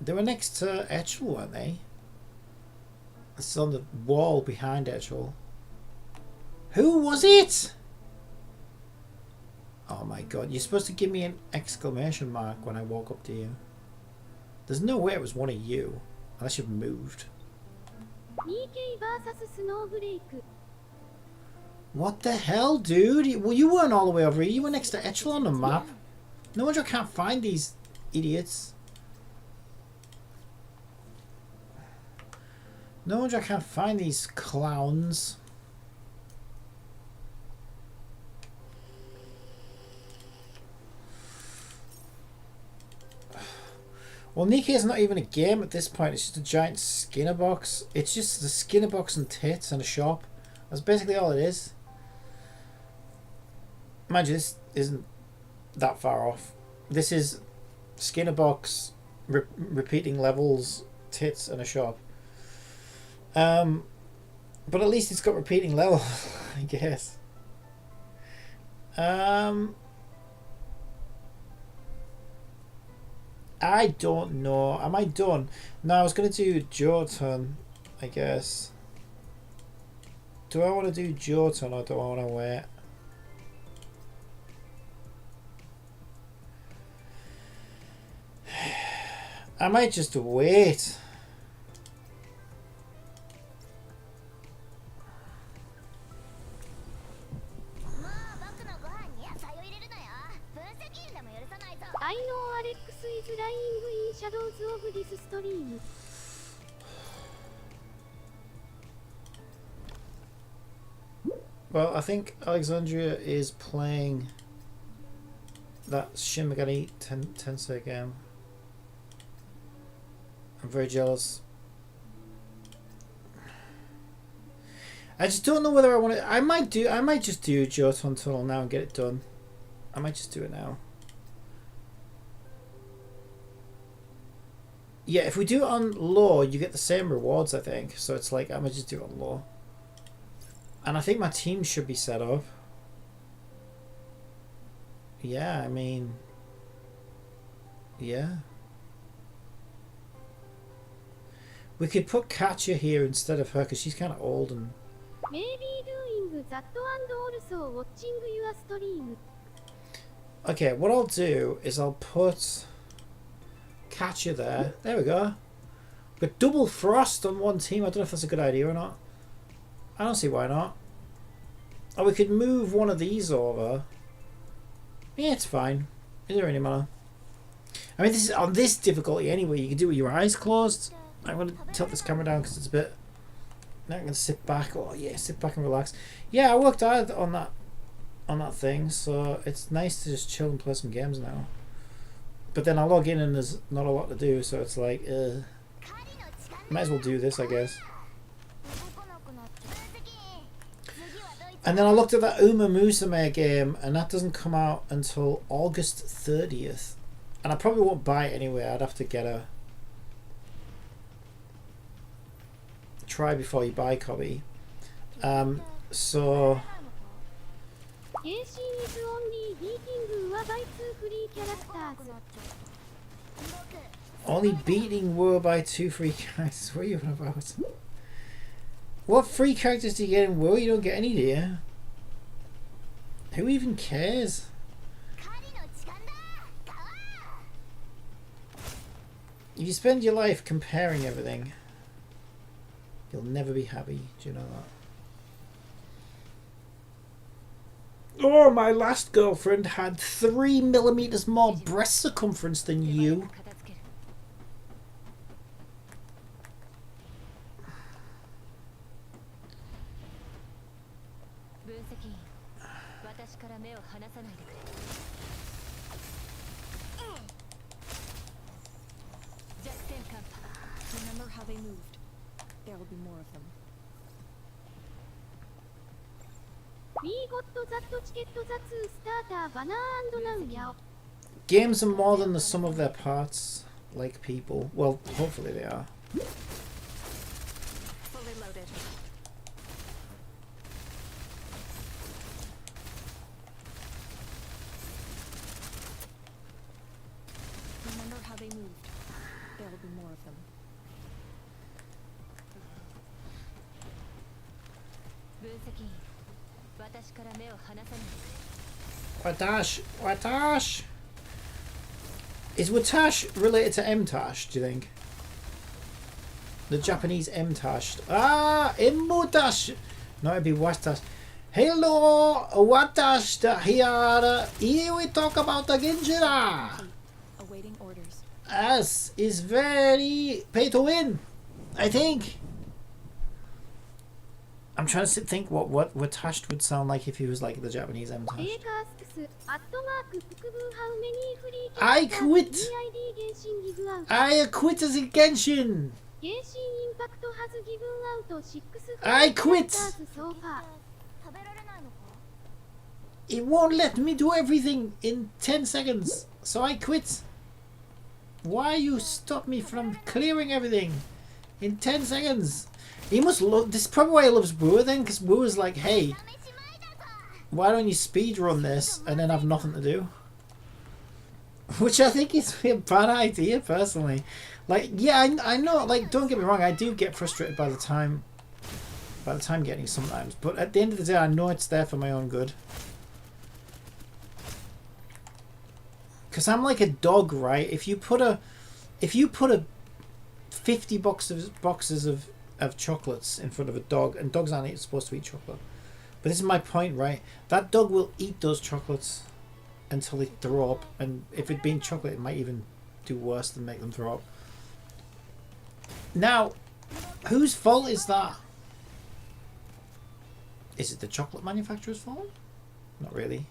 Etchel, weren't they? It's on the wall behind Etchel. Who was it? Oh my god, you're supposed to give me an exclamation mark when I walk up to you. There's no way it was one of you, unless you've moved. What the hell, dude? Well, you weren't all the way over here. You were next to Etchel on the map. No wonder I can't find these idiots. No wonder I can't find these clowns. Well, Nikkei's not even a game at this point. It's just a giant Skinner box. It's just the Skinner box and tits and a shop. That's basically all it is. Mind you, this isn't that far off. This is Skinner box, repeating levels, tits and a shop. But at least it's got repeating levels, I guess. I don't know. Am I done? No, I was going to do Jotun, I guess. Do I want to do Jotun or do I want to wait? I might just wait. I know Alex is lying in shadows of this stream. Well, I think Alexandria is playing that Shin Megami Tensei game. I'm very jealous. I just don't know whether I want to. I might just do Jotun Tunnel now and get it done. I might just do it now. Yeah, if we do it on low, you get the same rewards, I think. So it's like, I might just do it on low. And I think my team should be set up. Yeah, I mean... Yeah. We could put Katya here instead of her, because she's kind of old and... Maybe doing that and also watching your stream. Okay, what I'll do is I'll put... Katya there. There we go. But double Frost on one team. I don't know if that's a good idea or not. I don't see why not. Or we could move one of these over. Yeah, it's fine. It doesn't really matter. I mean, this is on this difficulty anyway. You can do it with your eyes closed. I'm going to tilt this camera down because it's a bit... Now I'm going to sit back. Oh yeah, sit back and relax. Yeah, I worked hard on that thing, so it's nice to just chill and play some games now. But then I log in and there's not a lot to do, so it's like, might as well do this, I guess. And then I looked at that Uma Musume game, and that doesn't come out until August 30th. And I probably won't buy it anyway. I'd have to get a try before you buy copy. So... Genshin is only beating Ua by 2 free characters. Only beating Ua by 2 free characters. What are you on about? What free characters do you get in Ua? You don't get any, do you? Who even cares? If you spend your life comparing everything, you'll never be happy. Do you know that? Oh, my last girlfriend had 3 millimeters more breast circumference than you. Remember how they moved. There will be more of them. We got that ticket that starter banner and now yao. Games are more than the sum of their parts, like people. Well, hopefully they are. Fully loaded. Remember how they moved. There will be more of them. Watash! Watash! Is Watash related to M-Tash, do you think? The Japanese M-Tash. Ah! M-Mutash! No, it'd be Watash. Hello! Watash here! Here we talk about the Genshin! Awaiting orders. As is very pay to win, I think. I'm trying to think what Watash would sound like if he was like the Japanese M-Tash. I quit! I quit as a Genshin! Genshin Impact has given out 6 I quit! characters so far. It won't let me do everything in 10 seconds, so I quit. Why you stop me from clearing everything in 10 seconds? He must love... This is probably why he loves Wu then, because Wu is like, hey, why don't you speedrun this and then have nothing to do? Which I think is a bad idea, personally. Like, yeah, I know, like, don't get me wrong, I do get frustrated by the time getting sometimes, but at the end of the day, I know it's there for my own good. Because I'm like a dog, right? If you put a 50 boxes of chocolates in front of a dog, and dogs aren't supposed to eat chocolate, but this is my point, right? That dog will eat those chocolates until they throw up, and if it'd been chocolate, it might even do worse than make them throw up. Now, whose fault is that? Is it the chocolate manufacturer's fault? Not really.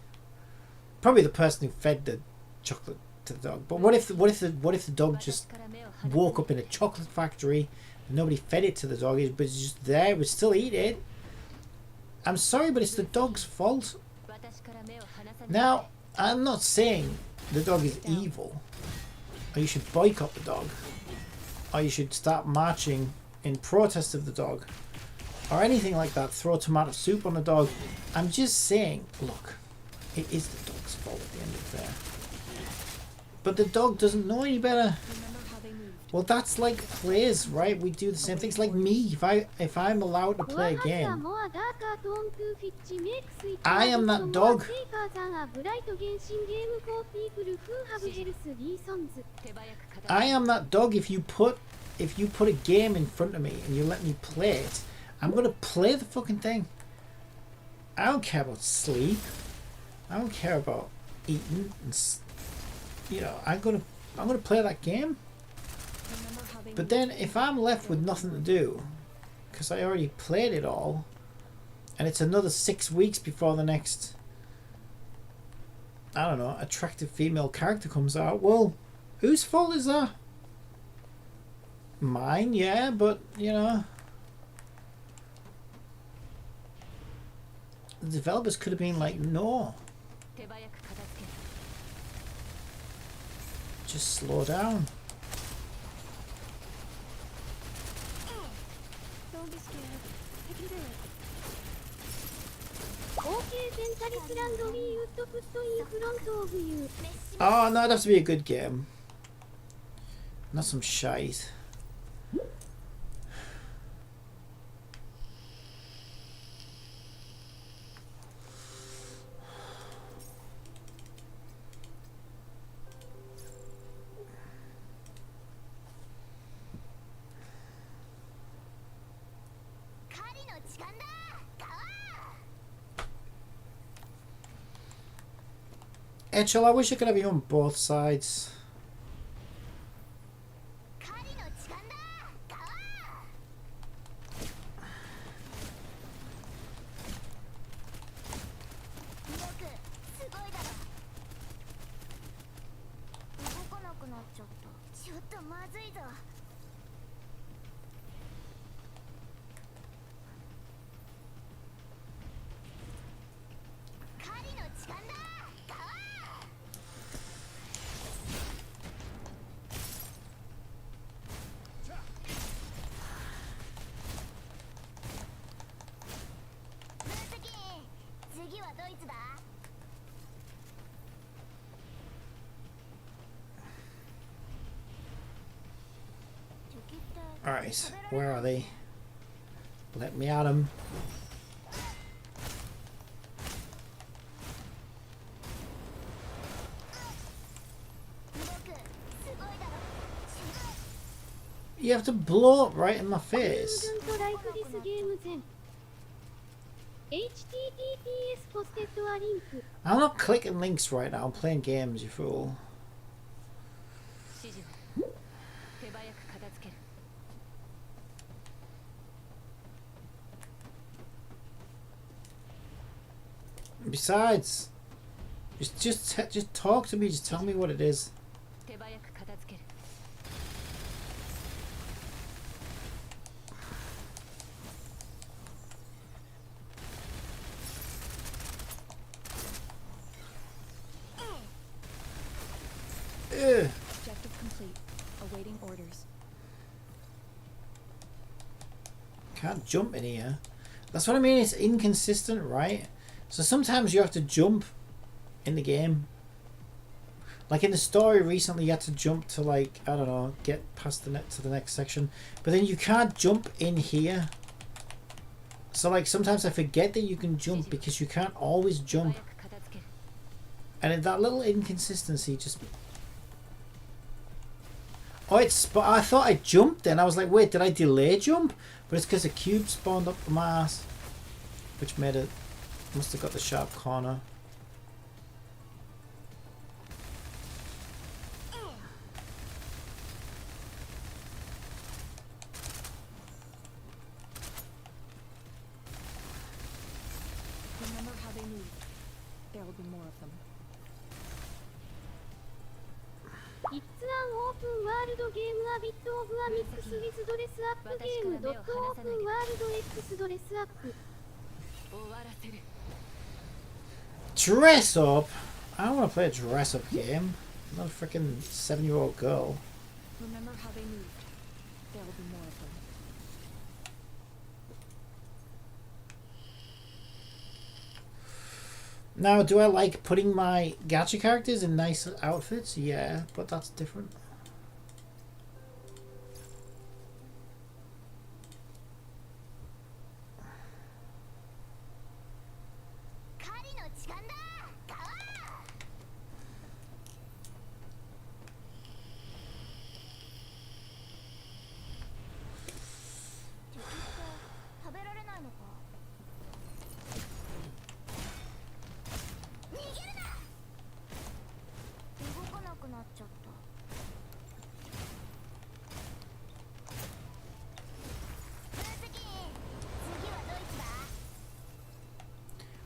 probably the person who fed the chocolate to the dog. But what if the dog just woke up in a chocolate factory and nobody fed it to the dog, but it's just there, it would still eat it? I'm sorry, but it's the dog's fault. Now, I'm not saying the dog is evil, or you should boycott the dog, or you should start marching in protest of the dog, or anything like that, throw tomato soup on the dog. I'm just saying, look, it is the dog's fault at the end of the day. But the dog doesn't know any better. Well, that's like players, right? We do the same things. Like me, if I'm allowed to play a game, I am that dog. I am that dog. If you put a game in front of me and you let me play it, I'm gonna play the fucking thing. I don't care about sleep. I don't care about eating. And, you know, I'm gonna play that game. But then if I'm left with nothing to do, because I already played it all, and it's another 6 weeks before the next, I don't know, attractive female character comes out, well, whose fault is that? Mine, yeah, but, you know, the developers could have been like, no. Just slow down. Don't be scared. I can do it. Oh, no, it'd have to be a good game. Not some shite. Echel, I wish I could have you on both sides. Alright, where are they? Let me at them. You have to blow up right in my face. I'm not clicking links right now, I'm playing games, you fool. Besides, just talk to me. Just tell me what it is. Objective complete. Awaiting orders. Can't jump in here. That's what I mean. It's inconsistent, right? So sometimes you have to jump in the game. Like in the story recently, you had to jump to, like, I don't know, get past the net to the next section. But then you can't jump in here. So like sometimes I forget that you can jump because you can't always jump. And that little inconsistency just... Oh, I thought I jumped then. I was like, wait, did I delay jump? But it's because a cube spawned up my ass. Which made it... Must have got the sharp corner. Remember how they moved. There will be more of them. It's an open world game a bit of a mix with dress up game. Open world X dress up. 終わらせる Dress up? I don't want to play a dress up game. I'm not a freaking 7-year-old girl. Remember how they moved. There will be more of them. Now, do I like putting my gacha characters in nice outfits? Yeah, but that's different.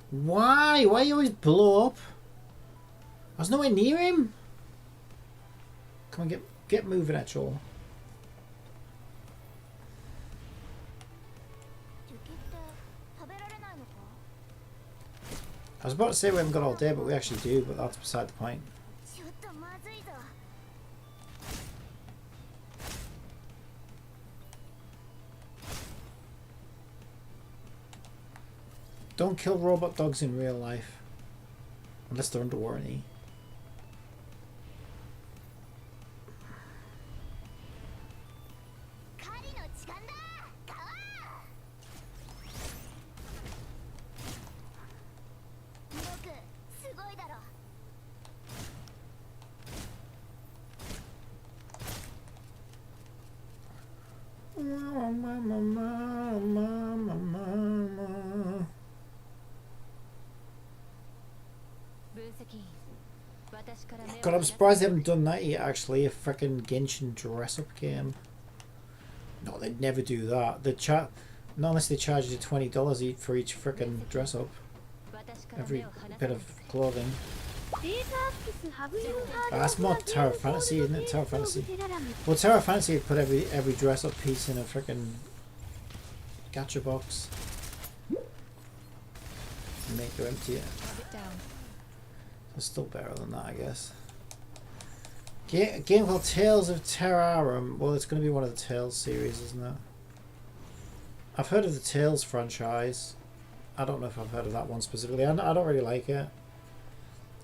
Why? Why you always blow up? I was nowhere near him. Come on, get moving, actual. I was about to say we haven't got all day, but we actually do, but that's beside the point. Don't kill robot dogs in real life. Unless they're under warranty. God, I'm surprised they haven't done that yet, actually. A freaking Genshin dress-up game. No, they'd never do that. Not unless they charge you $20 for each freaking dress-up. Every bit of clothing. That's more Tower Fantasy, isn't it? Tower Fantasy. Well, Tower Fantasy would put every dress-up piece in a freaking gacha box. And make you empty it. It's still better than that, I guess. Game called Tales of Terrarum. Well, it's going to be one of the Tales series, isn't it? I've heard of the Tales franchise. I don't know if I've heard of that one specifically. I don't really like it.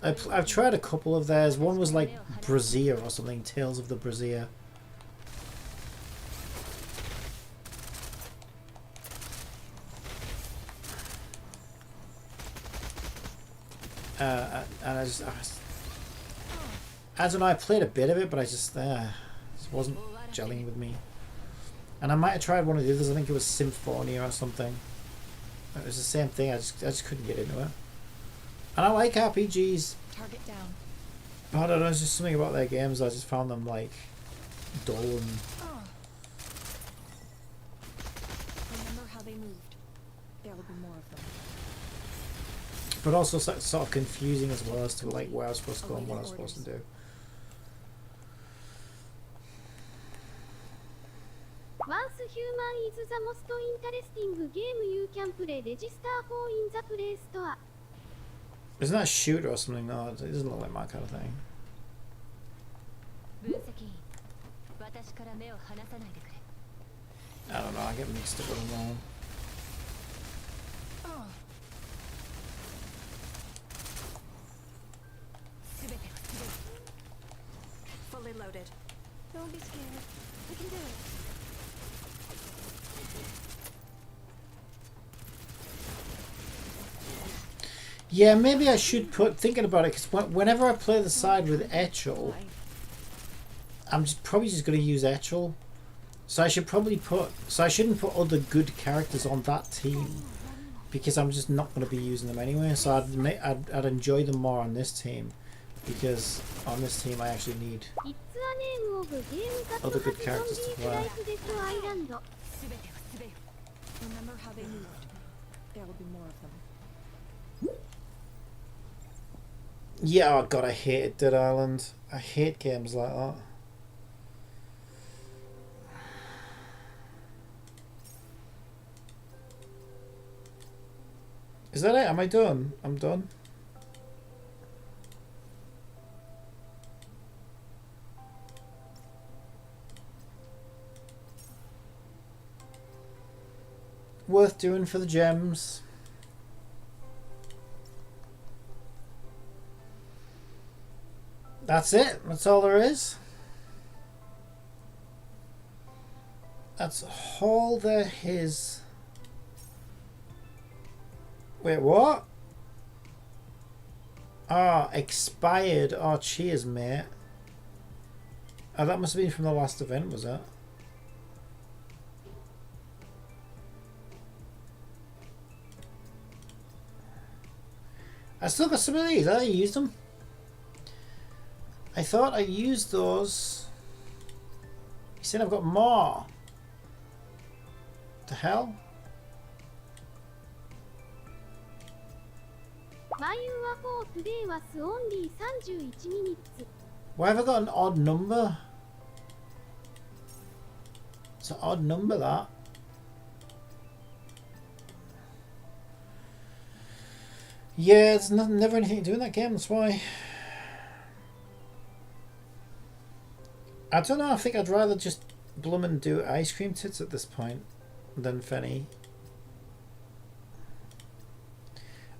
I've tried a couple of theirs. One was like Brazier or something. Tales of the Brazier. And I don't know, I played a bit of it, but I just wasn't gelling with me. And I might have tried one of the others. I think it was Symphonia or something. It was the same thing. I just couldn't get into it. And I like RPGs. Target down. But I don't know, it's just something about their games. I just found them like dull and. Remember how they moved. There will be more of them. But also sort of confusing as well as to like where I was supposed to go and what I was supposed to do. Once Human is the most interesting game you can play. Register for in the Play Store. Isn't that a shooter or something? No, it doesn't look like my kind of thing. I don't know, I get mixed up with them all. Fully loaded. Don't be scared. We can do it. Yeah, maybe I should thinking about it, because whenever I play the side with Echel, I'm probably just going to use Echel. So I shouldn't put other good characters on that team, because I'm just not going to be using them anyway. So I'd enjoy them more on this team, because on this team I actually need other good characters to play. Remember how they moved. There will be more of them. Yeah, oh god, I hated Dead Island. I hate games like that. Is that it? Am I done? I'm done. Worth doing for the gems. That's it. That's all there is. That's all there is. Wait, what? Ah, expired. Oh, cheers, mate. Oh, that must have been from the last event, was it? I still got some of these. I used them. I thought I used those. You said I've got more. The hell? マイウア4 today was only 31 minutes. Why have I got an odd number? It's an odd number, that. Yeah, there's never anything to do in that game, that's why. I don't know, I think I'd rather just bloomin' do ice cream tits at this point than Fenny.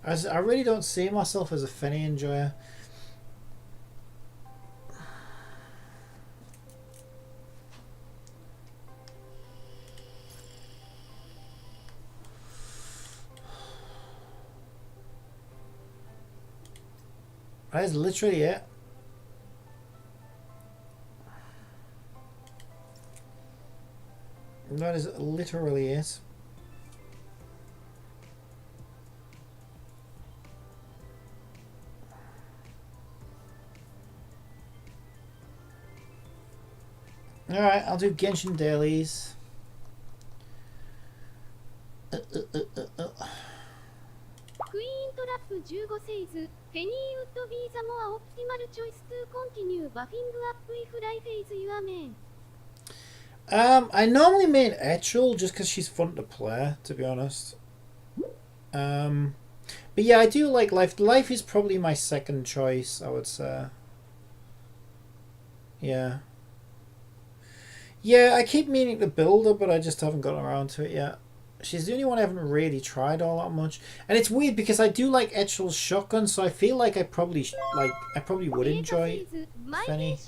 I really don't see myself as a Fenny enjoyer. That is literally it. That is literally it. Alright, I'll do Genshin dailies. Queen Trap 15 says, Penny would be the more optimal choice to continue buffing up if life is your main. I normally main Etchel just because she's fun to play, to be honest. But yeah, I do like Life. Life is probably my second choice, I would say. Yeah. Yeah, I keep meaning to build her, but I just haven't gotten around to it yet. She's the only one I haven't really tried all that much. And it's weird because I do like Etchel's shotgun, so I feel like I probably would enjoy Fenny.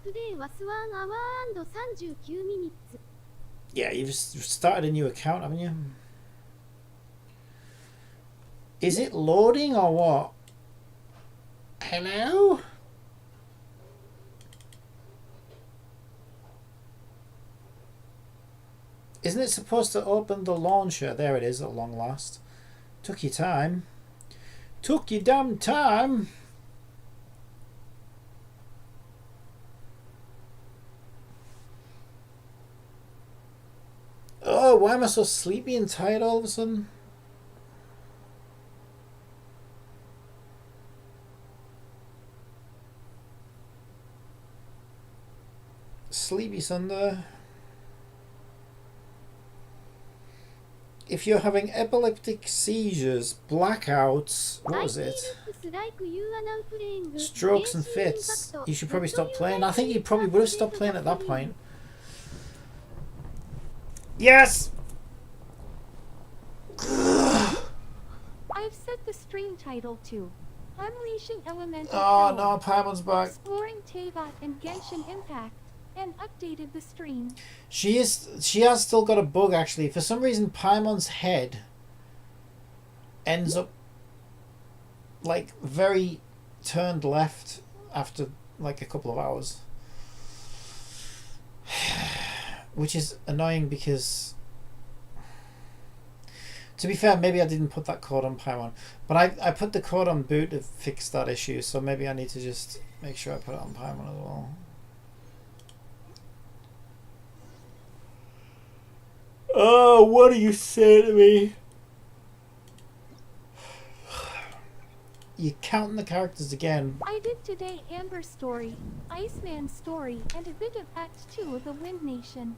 Today was 1 hour and 39 minutes. Yeah, you've started a new account, haven't you? Is it loading or what? Hello? Isn't it supposed to open the launcher? There it is at long last. Took your time. Took your damn time. Oh, why am I so sleepy and tired all of a sudden? Sleepy Sunday. If you're having epileptic seizures, blackouts, what was it? Strokes and fits, you should probably stop playing. I think you probably would have stopped playing at that point. Yes! I've set the stream title to Unleashing Elemental Oh Power, no, Paimon's back. Exploring Teyvat and Genshin Impact, and updated the stream. She has still got a bug actually. For some reason Paimon's head ends up like very turned left after like a couple of hours. Which is annoying because, to be fair, maybe I didn't put that code on Paimon, but I put the code on boot to fix that issue, so maybe I need to just make sure I put it on Paimon as well. Oh, what do you say to me? You're counting the characters again. I did today Amber's story, Iceman's story, and a bit of Act 2 of the Wind Nation.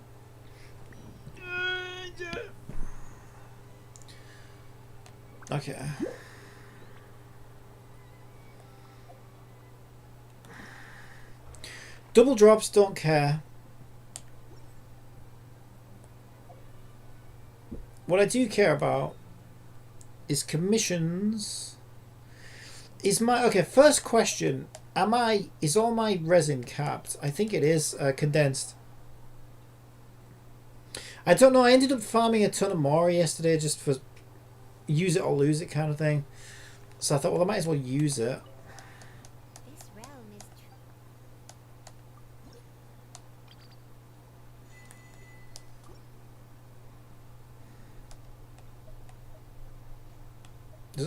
Okay. Double drops, don't care. What I do care about is commissions. Is my okay? First question: is all my resin capped? I think it is condensed. I don't know. I ended up farming a ton of Mori yesterday just for use it or lose it kind of thing. So I thought, well, I might as well use it. This realm is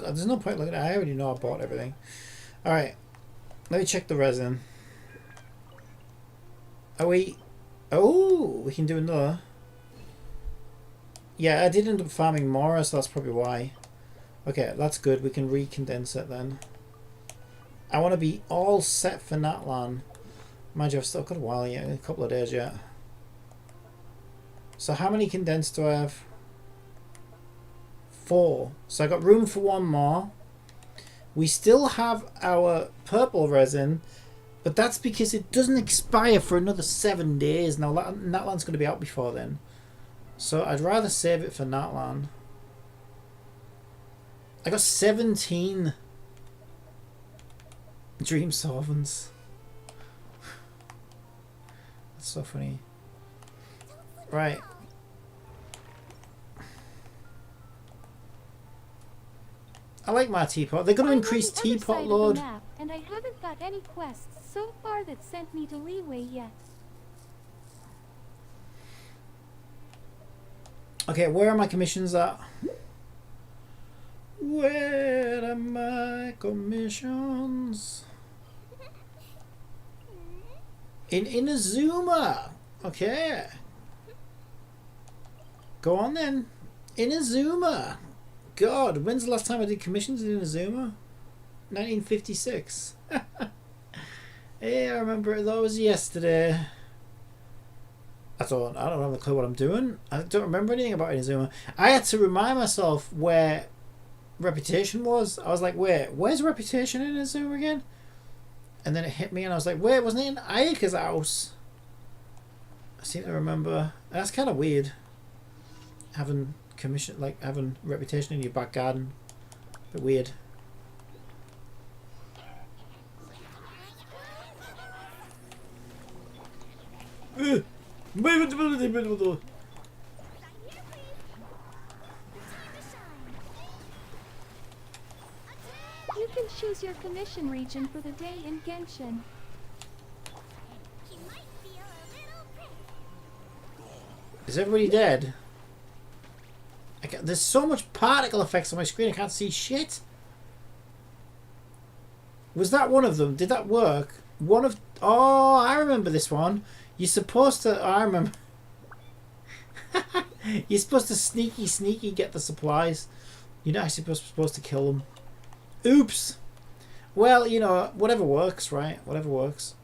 There's no point looking at it. I already know I bought everything. Alright. Let me check the resin. Are we... Oh! We can do another. Yeah, I did end up farming more, so that's probably why. Okay, that's good. We can recondense it then. I want to be all set for Natlan. Mind you, I've still got a while yet. A couple of days yet. So how many condensed do I have? 4. So I got room for one more. We still have our purple resin, but that's because it doesn't expire for another 7 days. Now Natlan's going to be out before then. So I'd rather save it for Natlan. I got 17 Dream Sovereigns. That's so funny. Right. I like my teapot. They're going to increase teapot load. Map, and I haven't got any quests so far that sent me to Leeway yet. Okay, where are my commissions at? Where are my commissions? In Inazuma. Okay. Go on then. Inazuma. God, when's the last time I did commissions in Inazuma? 1956. Hey, I remember that was yesterday. I don't have a clue what I'm doing. I don't remember anything about Inazuma. I had to remind myself where Reputation was. I was like, wait, where's Reputation in Inazuma again? And then it hit me and I was like, wait, wasn't it in Ayaka's house? I seem to remember. That's kind of weird. Having commission, like having Reputation in your back garden. Bit weird. You can choose your commission region for the day in Genshin. Is everybody dead? There's so much particle effects on my screen I can't see shit. Was that one of them? Did that work? One of... Oh, I remember this one. You're supposed to... I remember. You're supposed to sneaky get the supplies. You're not actually supposed to kill them. Oops. Well, you know, whatever works, right? Whatever works.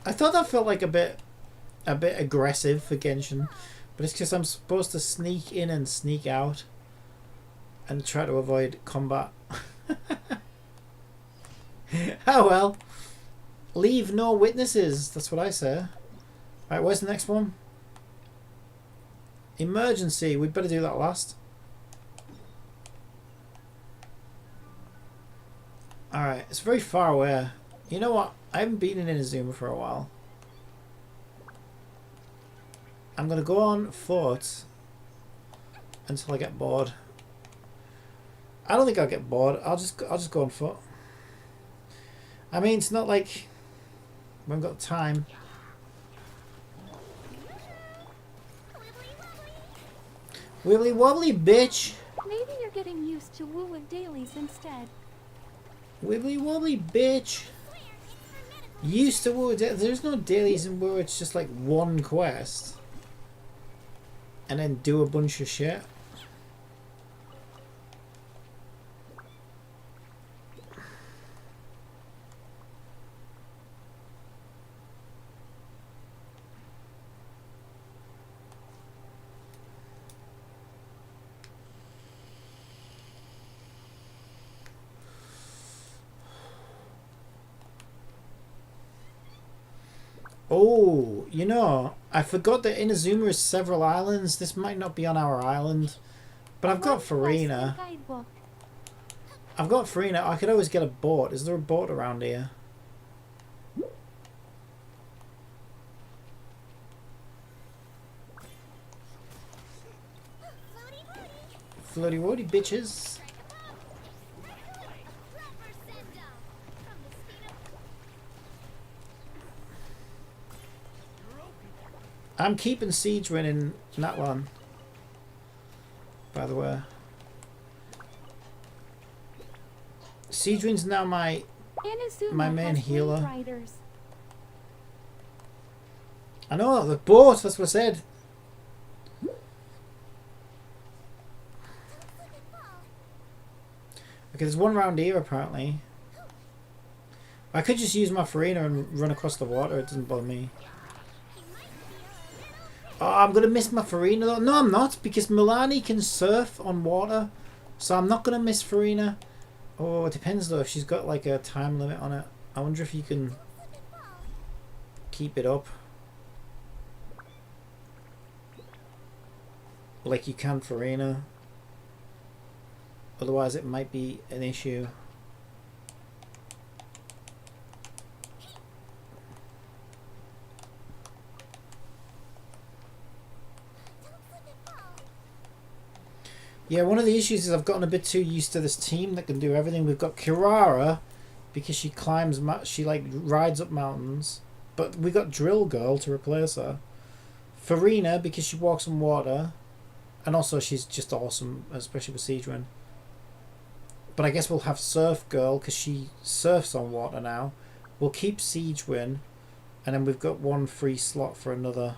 I thought that felt like a bit aggressive for Genshin, but it's because I'm supposed to sneak in and sneak out and try to avoid combat. Oh well. Leave no witnesses. That's what I say. Right, where's the next one? Emergency. We'd better do that last. Alright, it's very far away. You know what? I haven't been in Inazuma for a while. I'm gonna go on foot until I get bored. I don't think I'll get bored. I'll just go on foot. I mean, it's not like we haven't got time. Wibbly wobbly, bitch. Maybe you're getting used to Woo and dailies instead. Wibbly wobbly, bitch. Used to Woo. There's no dailies in Woo. It's just like one quest, and then do a bunch of shit. Oh, you know, I forgot that Inazuma is several islands. This might not be on our island. But I've got Farina. Guidebook. I've got Farina. I could always get a boat. Is there a boat around here? Floaty woody bitches. I'm keeping Siege Win in that one. By the way. Siege Win's now my Inazuma main has healer. Wave Riders. I know, the boat, that's what I said. Okay, there's one round here apparently. I could just use my Farina and run across the water, it doesn't bother me. Oh, I'm going to miss my Farina though. No, I'm not, because Milani can surf on water. So I'm not going to miss Farina. Oh, it depends though if she's got like a time limit on it. I wonder if you can keep it up. Like you can Farina. Otherwise it might be an issue. Yeah, one of the issues is I've gotten a bit too used to this team that can do everything. We've got Kirara because she climbs, she like rides up mountains, but we got Drill Girl to replace her. Farina because she walks on water, and also she's just awesome, especially with Siege Wind. But I guess we'll have Surf Girl because she surfs on water now. We'll keep Siege Wind, and then we've got one free slot for another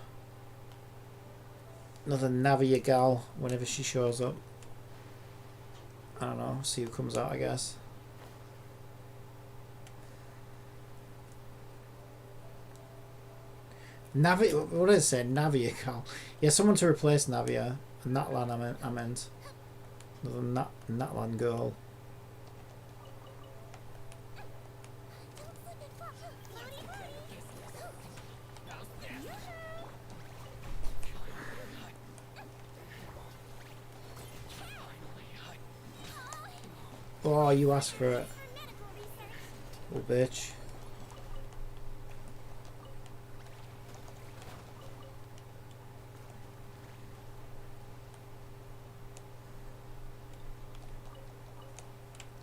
Navia gal whenever she shows up. I don't know, see who comes out, I guess. Navia, what did I say? Navia gal. Yeah, someone to replace Navia. Natlan, I meant. Another Natlan girl. Oh, you asked for it. Little bitch.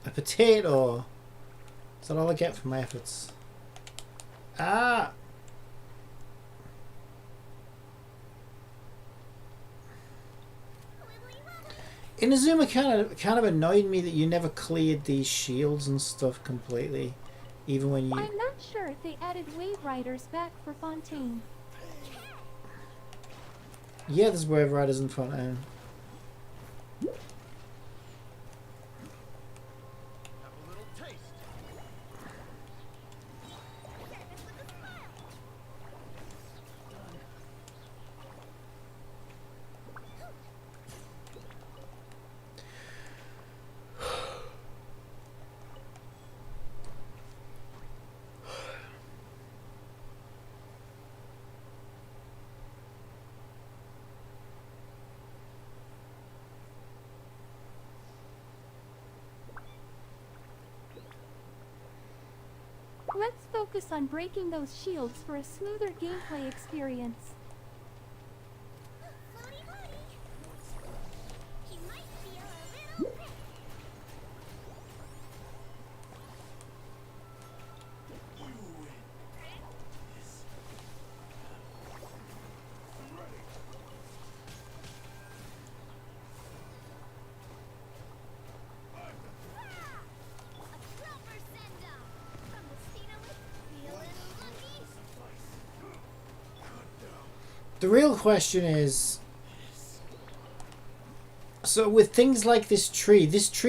A potato! Is that all I get for my efforts? Ah! Inazuma kind of annoyed me that you never cleared these shields and stuff completely, even when you. I'm not sure if they added Wave Riders back for Fontaine. Yeah, there's Wave Riders in Fontaine. Let's focus on breaking those shields for a smoother gameplay experience. The real question is, so with things like this tree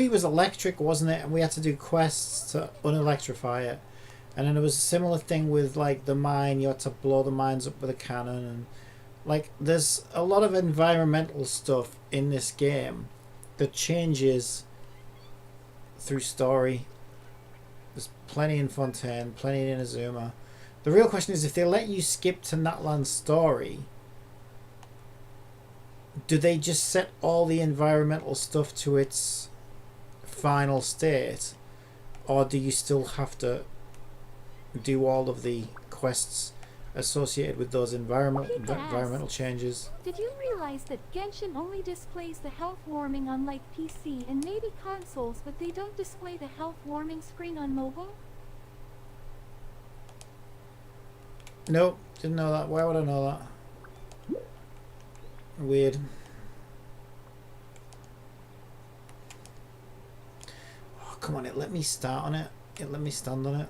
was electric, wasn't it? And we had to do quests to unelectrify it. And then there was a similar thing with like the mine, you had to blow the mines up with a cannon, and like there's a lot of environmental stuff in this game that changes through story. There's plenty in Fontaine, plenty in Inazuma. The real question is, if they let you skip to Natlan's story, do they just set all the environmental stuff to its final state, or do you still have to do all of the quests associated with those environmental changes? Did you realize that Genshin only displays the health warming on like PC and maybe consoles, but they don't display the health warming screen on mobile? Nope, didn't know that. Why would I know that? Weird. Oh, come on, it let me start on it. It let me stand on it.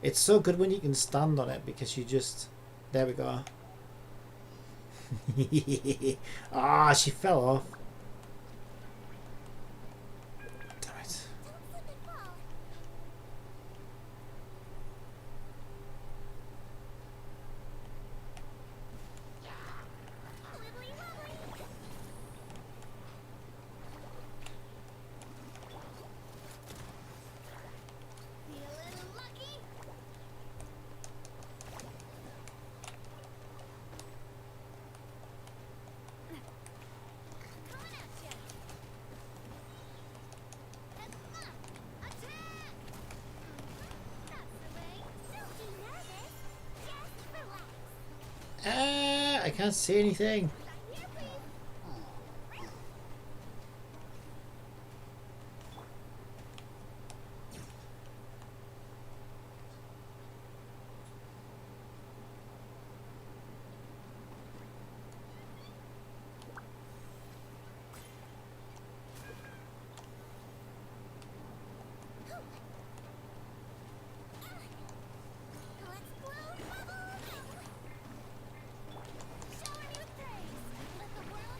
It's so good when you can stand on it because you just... There we go. Ah, she fell off. Damn it. I can't see anything.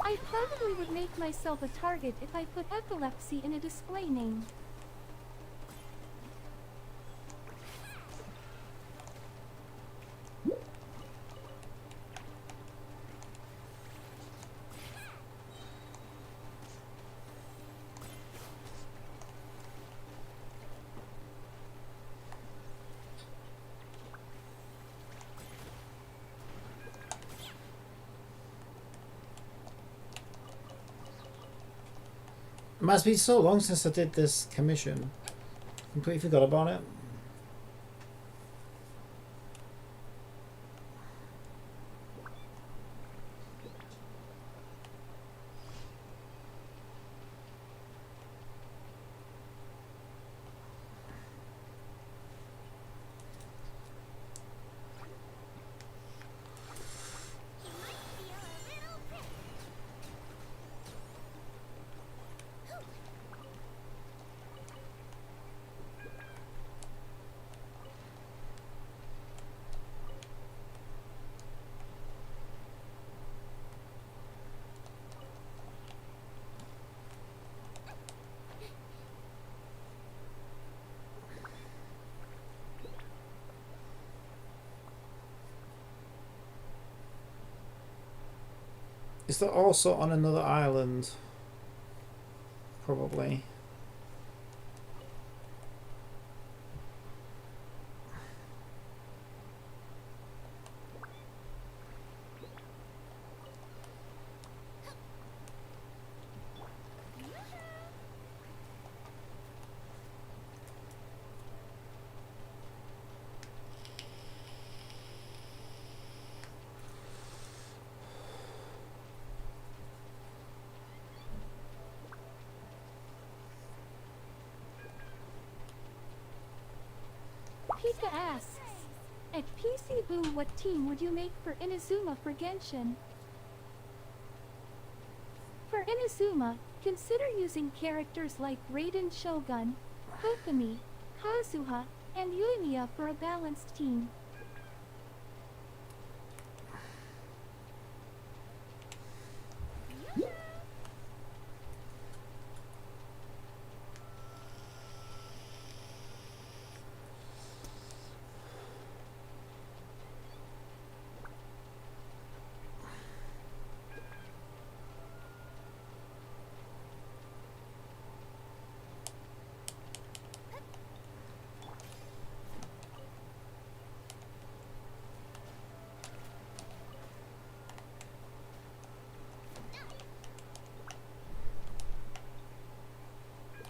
I probably would make myself a target if I put epilepsy in a display name. It must be so long since I did this commission. Completely forgot about it. Is that also on another island? Probably. Pika asks, at PC Boom, what team would you make for Inazuma for Genshin? For Inazuma, consider using characters like Raiden Shogun, Kokomi, Kazuha, and Yuimiya for a balanced team.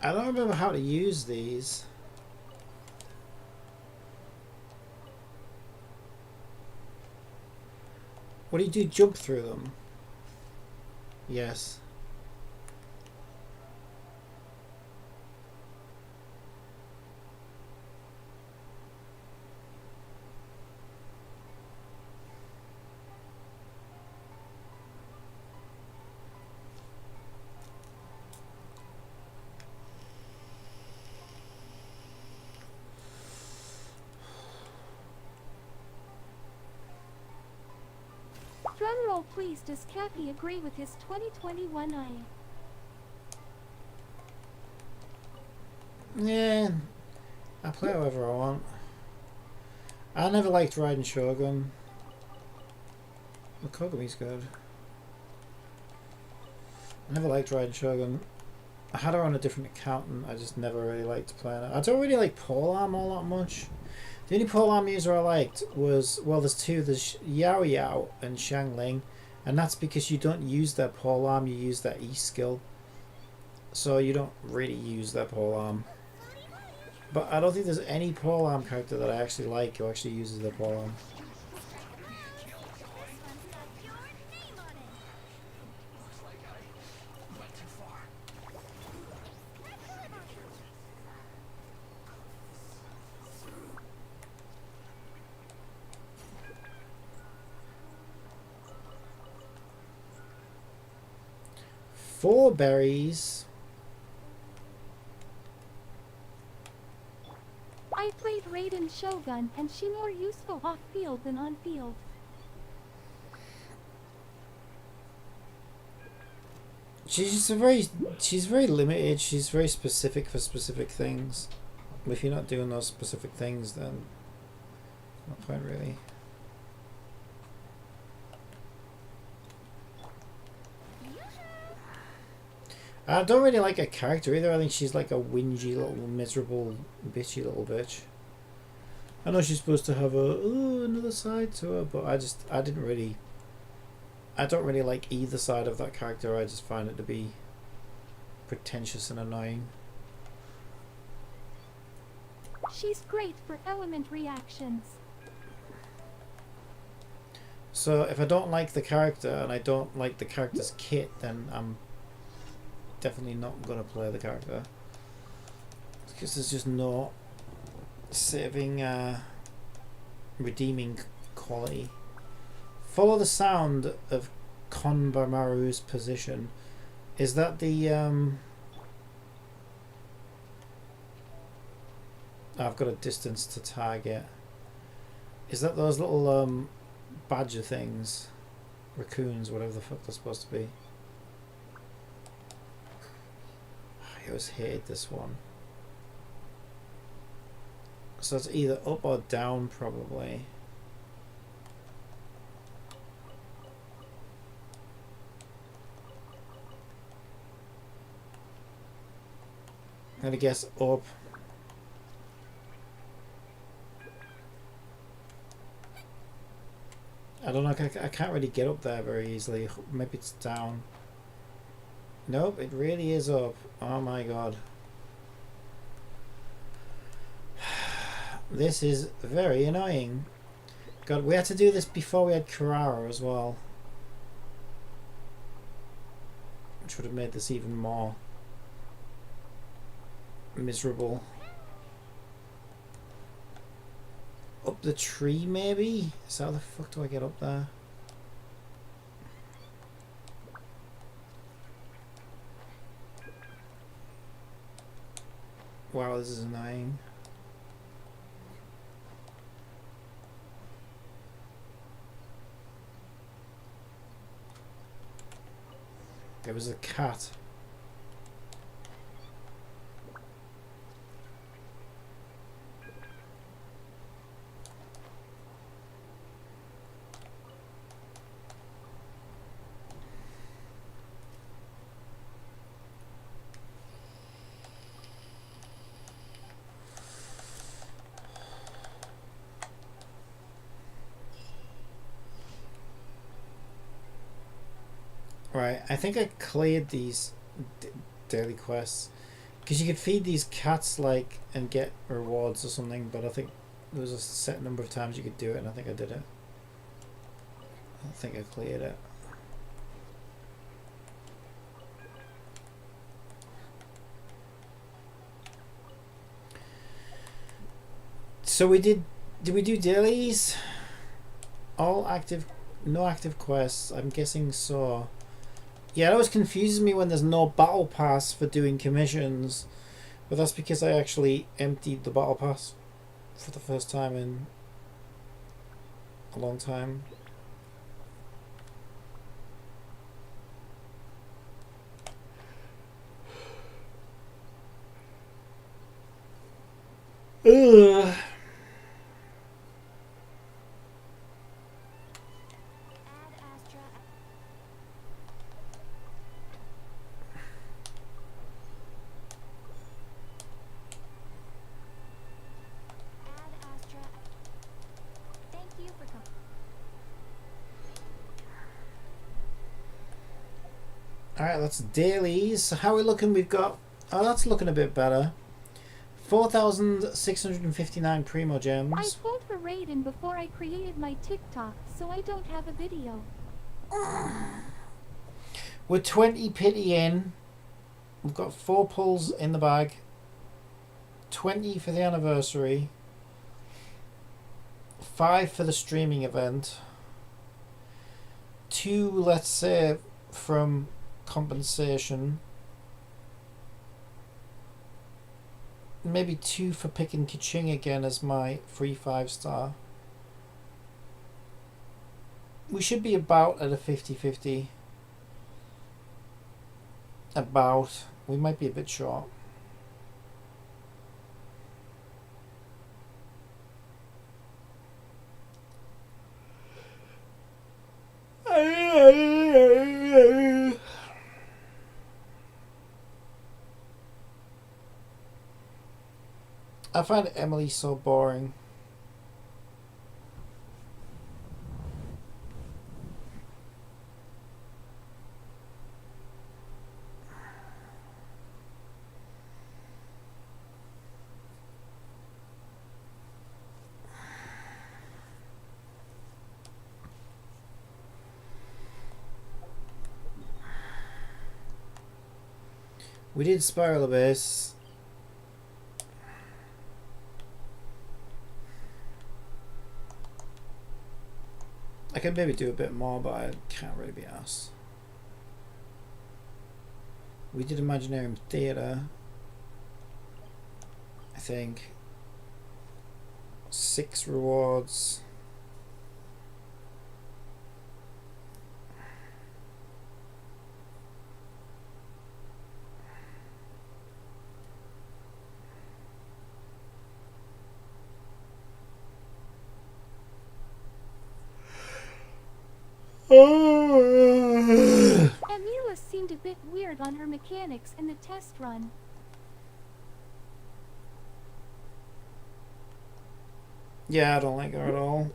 I don't remember how to use these. What do you do? Jump through them? Yes. Drumroll please, does Kathy agree with his 2021 eye? Yeah, I play however I want. I never liked riding Shogun. The Kogumi's good. I never liked riding Shogun. I had her on a different account and I just never really liked playing it. I don't really like polearm all that much. The only polearm user I liked was, well, there's two. There's Yao Yao and Xiangling, and that's because you don't use their polearm, you use their E skill. So you don't really use their polearm. But I don't think there's any polearm character that I actually like who actually uses their polearm. Four berries. I played Raiden Shogun and she more useful off-field than on-field. She's very limited. She's very specific for specific things. If you're not doing those specific things, then no point really. I don't really like her character either. I think she's like a whingy little miserable bitchy little bitch. I know she's supposed to have another side to her, but I don't really like either side of that character. I just find it to be pretentious and annoying. She's great for element reactions. So if I don't like the character and I don't like the character's kit, then I'm definitely not gonna play the character because there's just no saving redeeming quality. Follow the sound of Konbamaru's position. Is that the I've got a distance to target. Is that those little badger things, raccoons, whatever the fuck they're supposed to be? I always hated this one. So it's either up or down, probably. I'm gonna guess up. I don't know, I can't really get up there very easily. Maybe it's down. Nope, it really is up. Oh my god. This is very annoying. God, we had to do this before we had Carrara as well. Which would have made this even more miserable. Up the tree, maybe? So how the fuck do I get up there? Wow, this is annoying. There was a cat. Right, I think I cleared these daily quests. Because you could feed these cats like and get rewards or something, but I think there was a set number of times you could do it, and I think I did it. I don't think I cleared it. So we did we do dailies? All active, no active quests, I'm guessing so. Yeah, it always confuses me when there's no battle pass for doing commissions, but that's because I actually emptied the battle pass for the first time in a long time. Ugh. Add Astra. Add Astra. Thank you for coming. Alright, that's dailies. So how are we looking? We've got... Oh, that's looking a bit better. 4,659 Primo I gems. pulled for Raiden before I created my TikTok, so I don't have a video. We're 20 pity in. We've got 4 pulls in the bag. 20 for the anniversary. 5 for the streaming event. 2, let's say, from compensation. Maybe 2 for picking Kaching again as my free 5-star. We should be about at a 50-50. About. We might be a bit short. I find Emily so boring. We did Spiral Abyss. I could maybe do a bit more, but I can't really be asked. We did Imaginarium Theatre. I think 6 rewards. Amila seemed a bit weird on her mechanics in the test run. Yeah, I don't like her at all.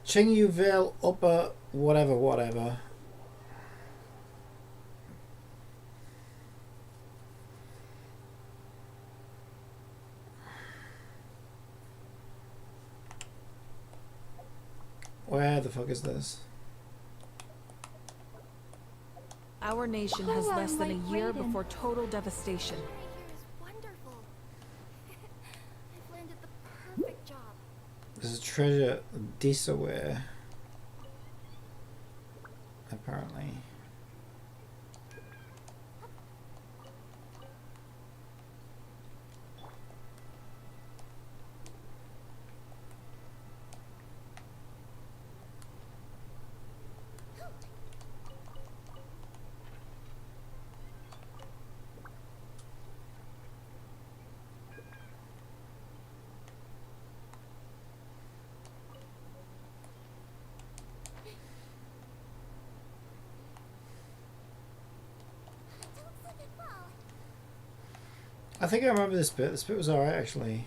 Chengyu Vale Upper whatever. Where the fuck is this? Our nation has less than a year before total devastation. Here is wonderful. I've landed the perfect job. There's a treasure this away. Apparently. Don't slip and fall. I think I remember this bit. This bit was alright actually.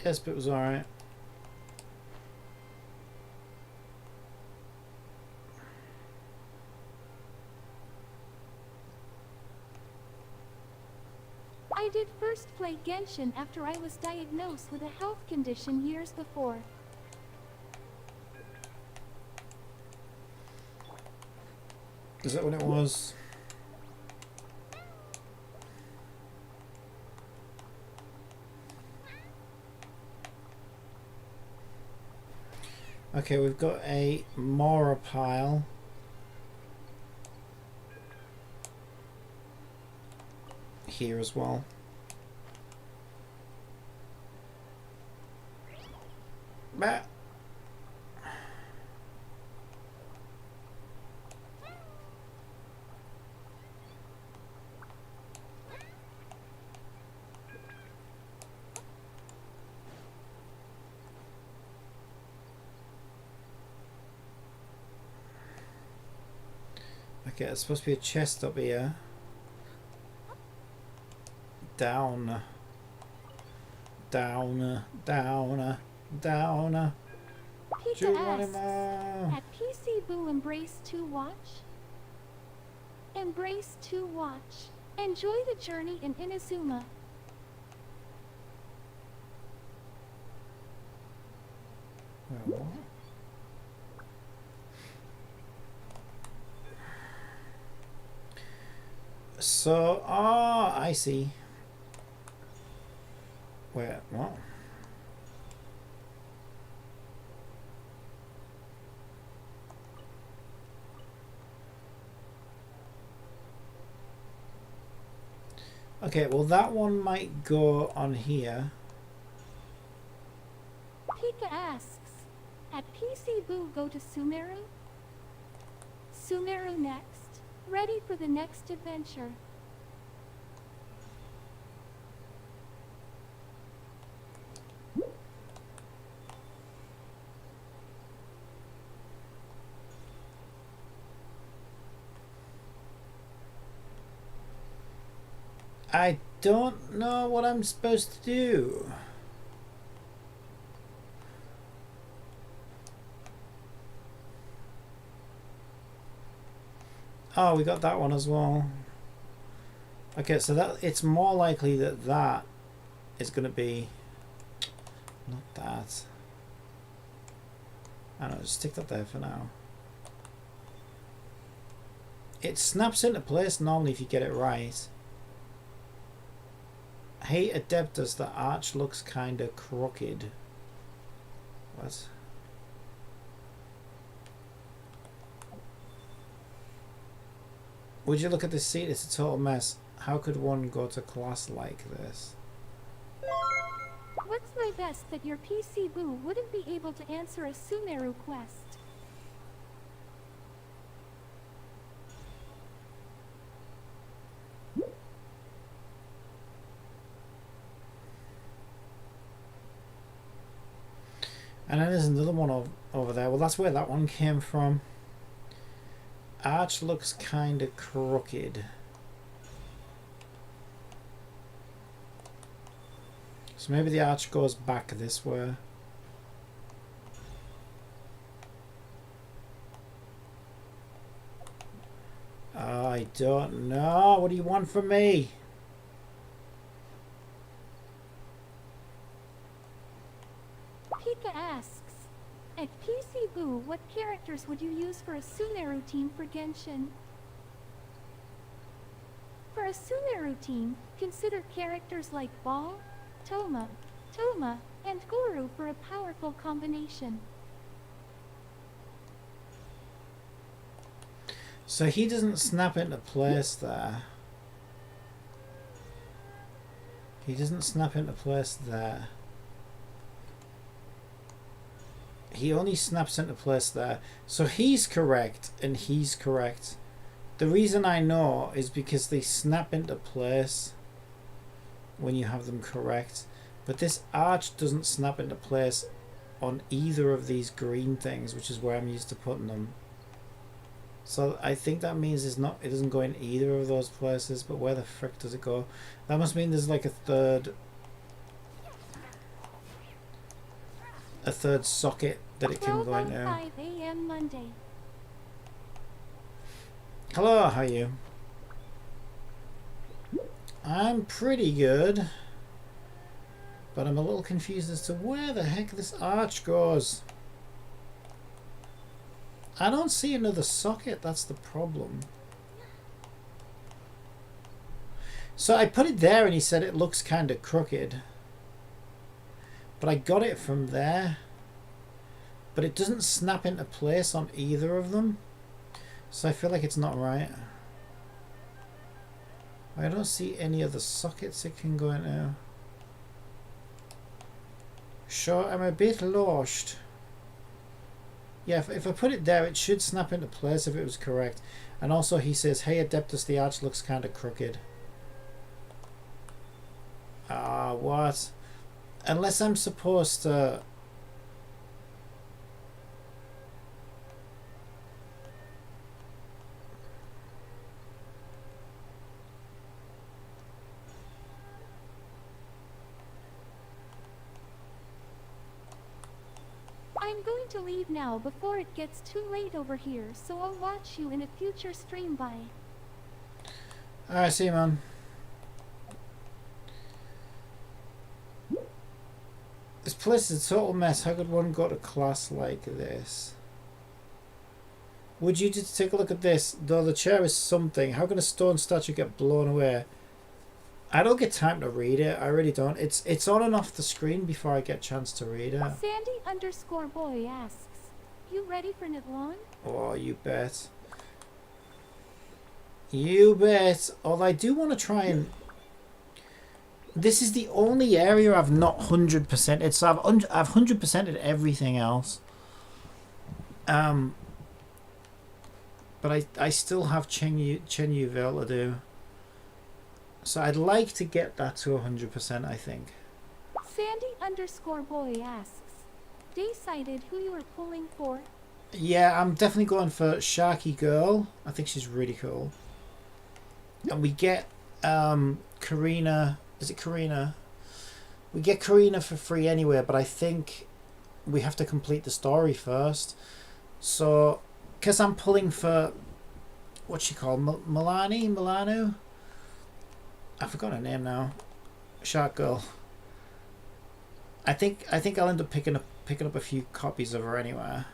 Yes, but it was alright. I did first play Genshin after I was diagnosed with a health condition years before. Is that what it was? Okay, we've got a Mora pile. Here as well. Bah. Okay, there's supposed to be a chest up here. Down. Down. Down. Down. Pika asks, at PC Boo embrace to watch? Embrace to watch. Enjoy the journey in Inazuma. Well, what? So, I see. Where? What? Okay, well that one might go on here. Pika asks, at PC Boo go to Sumeru? Sumeru next. Ready for the next adventure. I don't know what I'm supposed to do. Oh, we got that one as well. Okay, so that it's more likely that that is going to be not that. I don't know, just stick that there for now. It snaps into place normally if you get it right. Hey Adeptus, the arch looks kinda crooked. What? Would you look at this seat? It's a total mess. How could one go to class like this? What's my best that your PC Boo wouldn't be able to answer a Sumeru quest? And then there's another one over there. Well, that's where that one came from. Arch looks kind of crooked. So maybe the arch goes back this way. I don't know. What do you want from me? Pika asks, at PC Boo, what characters would you use for a Sumeru team for Genshin? For a Sumeru team, consider characters like Ball, Toma, and Guru for a powerful combination. So he doesn't snap into place there. He doesn't snap into place there. He only snaps into place there. So he's correct and he's correct. The reason I know is because they snap into place when you have them correct. But this arch doesn't snap into place on either of these green things, which is where I'm used to putting them. So I think that means it doesn't go in either of those places, but where the frick does it go? That must mean there's like a third. a third socket that it can go into. 12:05 a.m. Monday. Hello, how are you? I'm pretty good, but I'm a little confused as to where the heck this arch goes. I don't see another socket, that's the problem. So I put it there and he said it looks kind of crooked. But I got it from there. But it doesn't snap into place on either of them. So I feel like it's not right. I don't see any other sockets it can go into. Sure, I'm a bit lost. Yeah, if I put it there, it should snap into place if it was correct. And also he says, hey Adeptus, the arch looks kind of crooked. Ah, what? Unless I'm supposed to... I'm going to leave now before it gets too late over here, so I'll watch you in a future stream. Bye. Alright, see you, man. This place is a total mess. How could one go to class like this? Would you just take a look at this? Though the chair is something. How can a stone statue get blown away? I don't get time to read it. I really don't. It's on and off the screen before I get a chance to read it. Sandy_boy asks, you ready for Nitlon? Oh, you bet. You bet. Although I do want to try and... This is the only area I've not 100%ed. So I've 100%ed everything else. But I still have Chen Yuville to do. So I'd like to get that to 100%, I think. Sandy_boy asks, decided who you were pulling for? Yeah, I'm definitely going for Sharky Girl. I think she's really cool. And we get Karina. Is it Karina? We get Karina for free anyway, but I think we have to complete the story first. So, because I'm pulling for... What's she called? Milano? I forgot her name now. Shark Girl. I think I'll end up picking up a few copies of her anyway.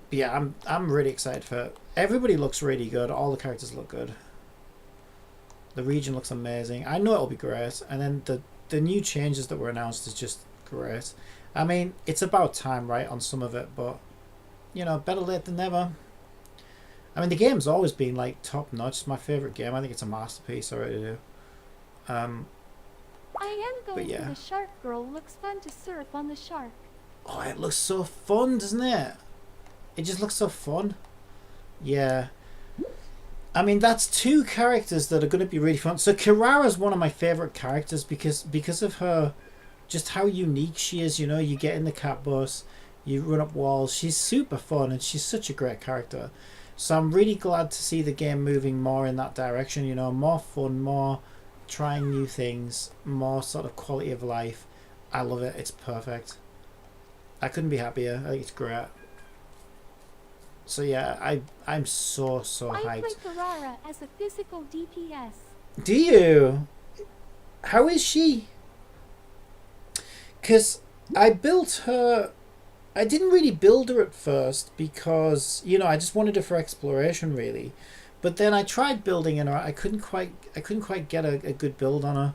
But yeah, I'm really excited for it. Everybody looks really good. All the characters look good. The region looks amazing. I know it'll be great. And then the new changes that were announced is just great. I mean, it's about time, right, on some of it, but you know, better late than never. I mean, the game's always been like top notch. It's my favorite game. I think it's a masterpiece. I really do. I am going yeah. for the shark girl. Looks fun to surf on the shark. Oh, it looks so fun, doesn't it? It just looks so fun. Yeah. I mean, that's two characters that are going to be really fun. So Kirara's one of my favorite characters because of her, just how unique she is. You know, you get in the cat bus, you run up walls. She's super fun and she's such a great character. So I'm really glad to see the game moving more in that direction, you know, more fun, more trying new things, more sort of quality of life. I love it. It's perfect. I couldn't be happier. I think it's great. So yeah, I'm so hyped. I play Kirara as a physical DPS. Do you? How is she? Because I built her... I didn't really build her at first because, you know, I just wanted her for exploration really. But then I tried building her. I couldn't quite get a good build on her.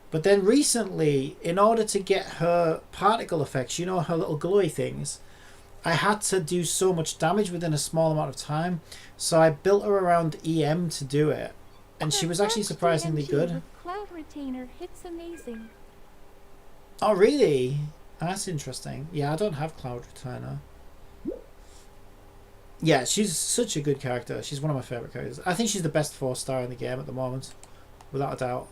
But then recently, in order to get her particle effects, you know, her little glowy things, I had to do so much damage within a small amount of time. So I built her around EM to do it. And she was actually surprisingly good. With Cloud Retainer hits amazing. Oh, really? That's interesting. Yeah, I don't have Cloud Returner. Yeah, she's such a good character. She's one of my favourite characters. I think she's the best 4-star in the game at the moment. Without a doubt.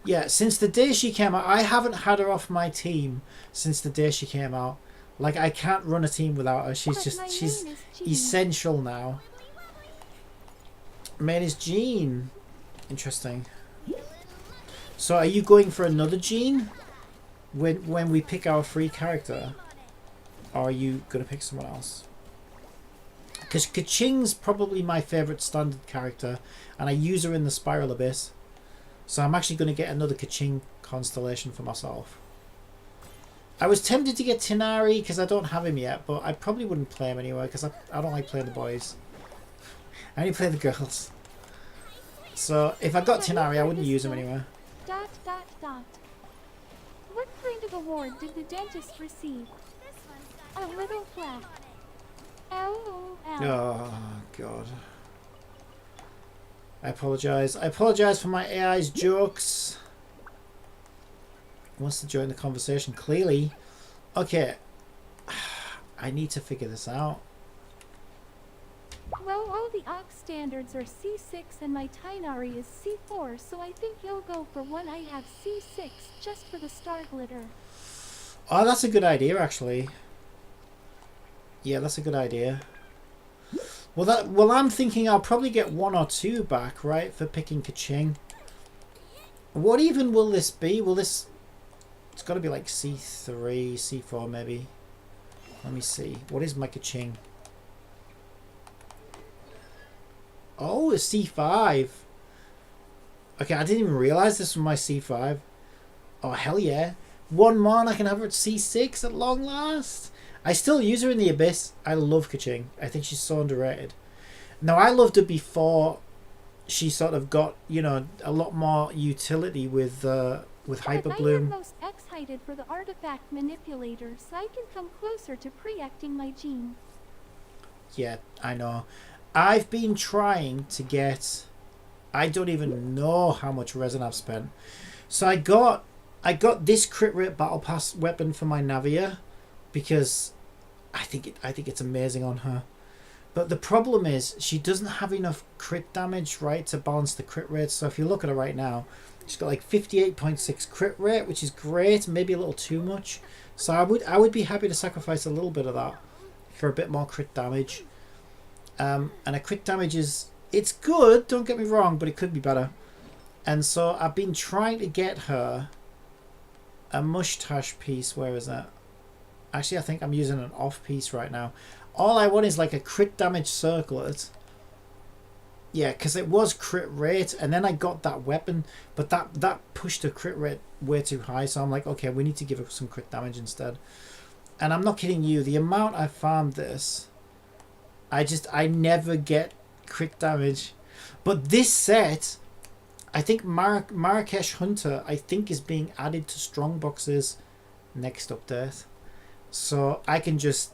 Yeah, since the day she came out, I haven't had her off my team since the day she came out. Like, I can't run a team without her. She's essential now. Main is Jean. Interesting. So are you going for another gene when we pick our free character? Or are you going to pick someone else? Because Kaching's probably my favourite standard character, and I use her in the Spiral Abyss. So I'm actually going to get another Kaching constellation for myself. I was tempted to get Tinari because I don't have him yet, but I probably wouldn't play him anyway because I don't like playing the boys. I only play the girls. So if I got Tinari, I wouldn't use him anyway. ... What kind of award did the dentist receive? A little flat. LOL. Oh, God. I apologise. I apologise for my AI's jokes. Wants to join the conversation, clearly. Okay. I need to figure this out. Well, all the Ox standards are C6 and my Tinari is C4, so I think you'll go for one I have C6 just for the star glitter. Oh, that's a good idea, actually. Yeah, that's a good idea. Well, I'm thinking I'll probably get 1 or 2 back, right, for picking Kaching. What even will this be? Will this... It's got to be like C3, C4 maybe. Let me see. What is my Kaching? Oh, it's C5. Okay, I didn't even realise this was my C5. Oh, hell yeah. 1 more and I can have her at C6 at long last. I still use her in the Abyss. I love Kaching. I think she's so underrated. Now, I loved her before she sort of got, you know, a lot more utility with Hyper I Bloom. am most excited for the artifact manipulator, so I can come closer to preacting my gene. Yeah, I know. I've been trying to get... I don't even know how much resin I've spent. So I got this crit rate battle pass weapon for my Navia because I think it's amazing on her. But the problem is she doesn't have enough crit damage, right, to balance the crit rate. So if you look at her right now, she's got like 58.6 crit rate, which is great, maybe a little too much. So I would be happy to sacrifice a little bit of that for a bit more crit damage. And a crit damage it's good, don't get me wrong, but it could be better. And so I've been trying to get her a mustache piece. Where is that? Actually, I think I'm using an off piece right now. All I want is like a crit damage circlet. Yeah, because it was crit rate, and then I got that weapon, but that pushed the crit rate way too high. So I'm like, okay, we need to give her some crit damage instead. And I'm not kidding you. The amount I farmed this, I never get crit damage. But this set, I think Marrakesh Hunter, I think, is being added to strong boxes next update. So I'm just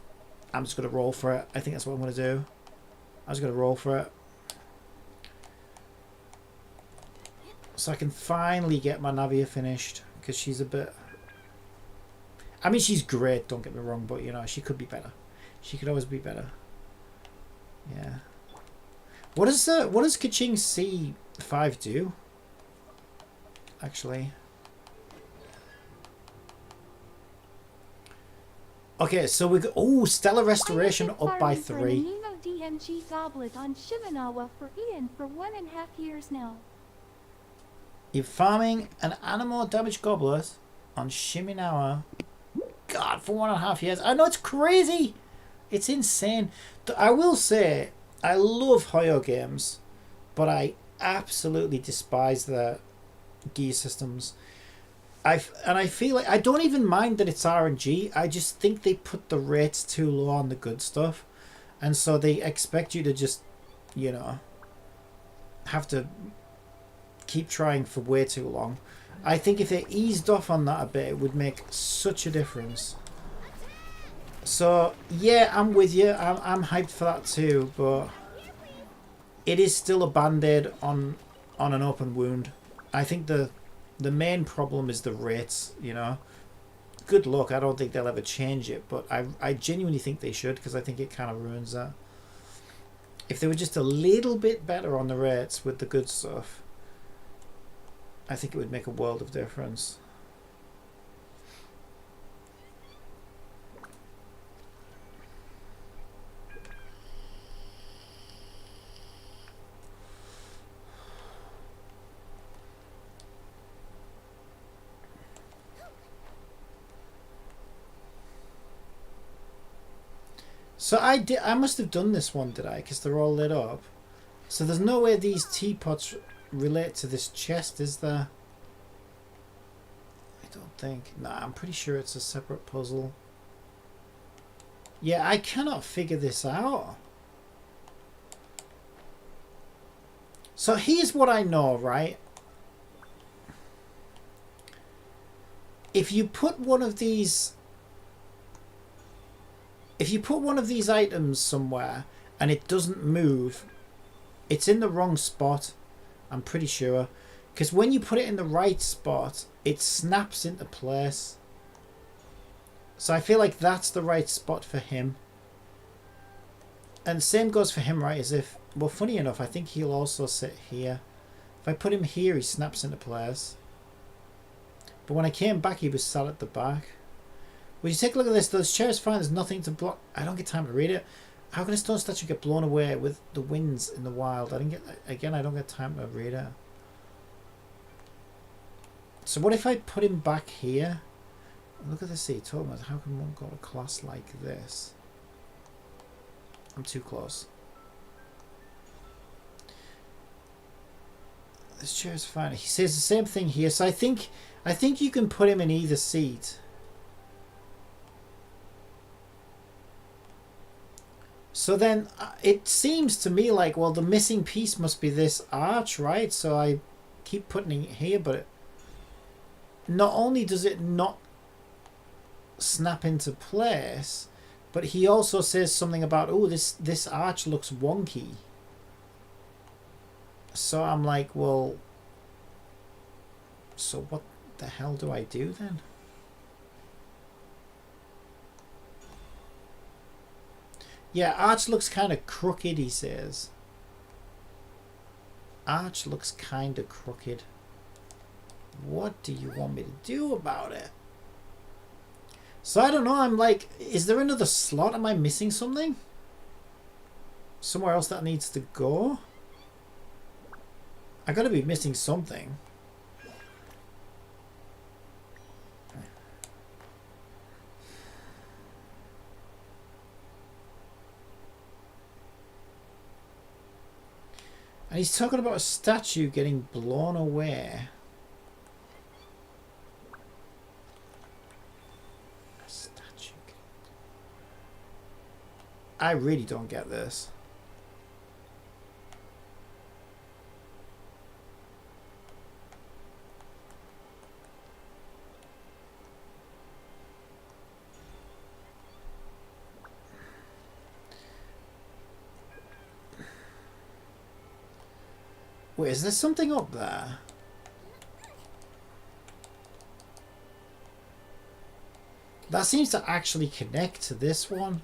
going to roll for it. I think that's what I'm going to do. I'm just going to roll for it. So I can finally get my Navia finished, because she's a bit... I mean, she's great, don't get me wrong, but, you know, she could be better. She could always be better. Yeah. What does Kaching C5 do? Actually. Okay, so we got... Oh, Stellar Restoration up by 3. Nemo DMG Goblet on Shiminawa for Ian for 1.5 years now. You're farming an Anemo Damage Goblet on Shiminawa. God, for 1.5 years. I know, it's crazy. It's insane. I will say, I love Hoyo games, but I absolutely despise their gear systems. I feel like I don't even mind that it's RNG. I just think they put the rates too low on the good stuff, and so they expect you to just, you know, have to keep trying for way too long. I think if they eased off on that a bit, it would make such a difference. So yeah, I'm with you. I'm hyped for that too, but it is still a band-aid on an open wound. I think the main problem is the rates, you know. Good luck. I don't think they'll ever change it, but I genuinely think they should, because I think it kind of ruins that. If they were just a little bit better on the rates with the good stuff, I think it would make a world of difference. So I must have done this one, did I? Because they're all lit up. So there's no way these teapots relate to this chest, is there? I don't think. Nah, I'm pretty sure it's a separate puzzle. Yeah, I cannot figure this out. So here's what I know, right? If you put one of these items somewhere and it doesn't move, it's in the wrong spot, I'm pretty sure. Because when you put it in the right spot, it snaps into place. So I feel like that's the right spot for him. And the same goes for him, right? As if, well, funny enough, I think he'll also sit here. If I put him here, he snaps into place. But when I came back, he was sat at the back. Would you take a look at this? Those chairs fine. There's nothing to block. I don't get time to read it. How can a stone statue get blown away with the winds in the wild? I don't get time to read it. So what if I put him back here? Look at this. Talking about how can one go to class like this? I'm too close. This chair's fine. He says the same thing here. So I think you can put him in either seat. So then it seems to me like, well, the missing piece must be this arch, right? So I keep putting it here, but not only does it not snap into place, but he also says something about, oh, this arch looks wonky. So I'm like, well, so what the hell do I do then? Yeah, arch looks kind of crooked, he says. Arch looks kind of crooked. What do you want me to do about it? So I don't know, I'm like, is there another slot? Am I missing something? Somewhere else that needs to go? I gotta be missing something. And he's talking about a statue getting blown away. A statue. I really don't get this. Wait, is there something up there? That seems to actually connect to this one.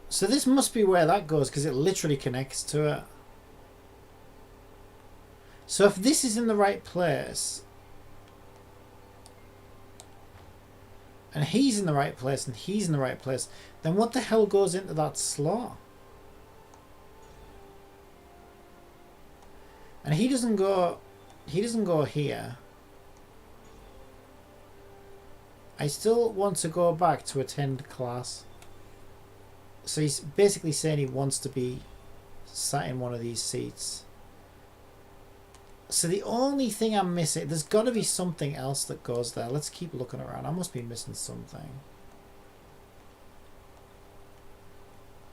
So this must be where that goes, because it literally connects to it. So if this is in the right place, and he's in the right place, and he's in the right place, then what the hell goes into that slot? And he doesn't go here. I still want to go back to attend class. So he's basically saying he wants to be sat in one of these seats. So the only thing I'm missing, there's got to be something else that goes there. Let's keep looking around. I must be missing something.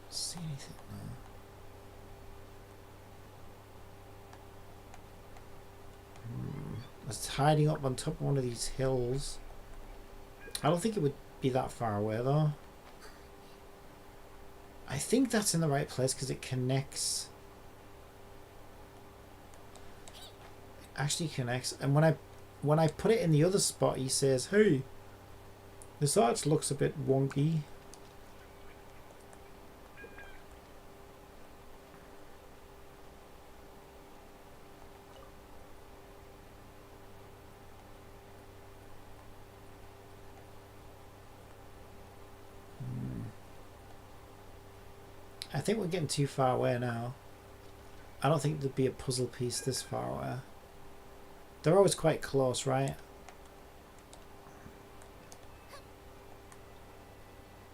See anything? No. It's hiding up on top of one of these hills. I don't think it would be that far away though. I think that's in the right place because it connects. It actually connects. And when I put it in the other spot, he says, "Hey, this arch looks a bit wonky." I think we're getting too far away now. I don't think there'd be a puzzle piece this far away. They're always quite close, right?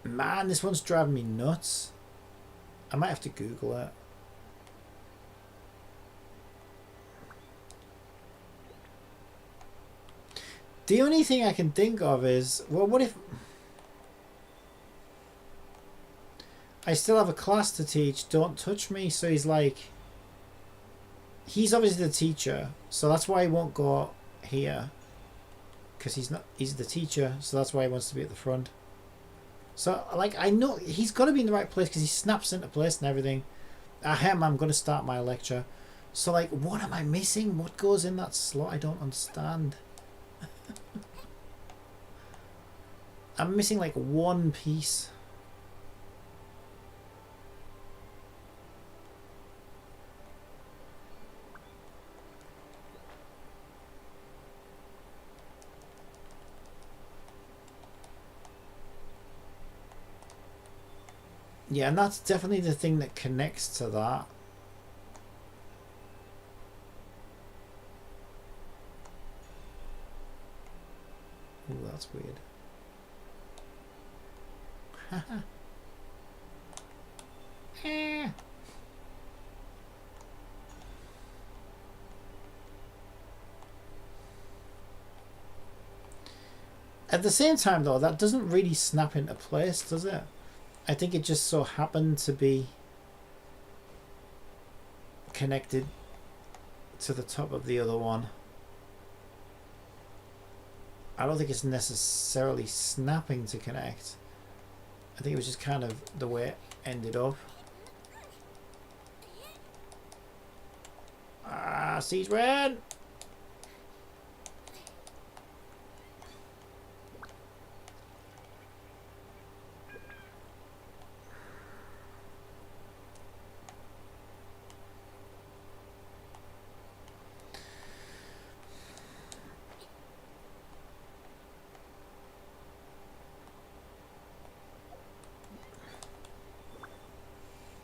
Man, this one's driving me nuts. I might have to Google it. The only thing I can think of is, well, what if I still have a class to teach, don't touch me? So he's like, he's obviously the teacher, so that's why he won't go here. Because he's the teacher, so that's why he wants to be at the front. So, like, I know he's got to be in the right place because he snaps into place and everything. Ahem, I'm going to start my lecture. So, like, what am I missing? What goes in that slot? I don't understand. I'm missing, like, one piece. Yeah, and that's definitely the thing that connects to that. Ooh, that's weird. At the same time, though, that doesn't really snap into place, does it? I think it just so happened to be connected to the top of the other one. I don't think it's necessarily snapping to connect. I think it was just kind of the way it ended up. Ah, Siege Red!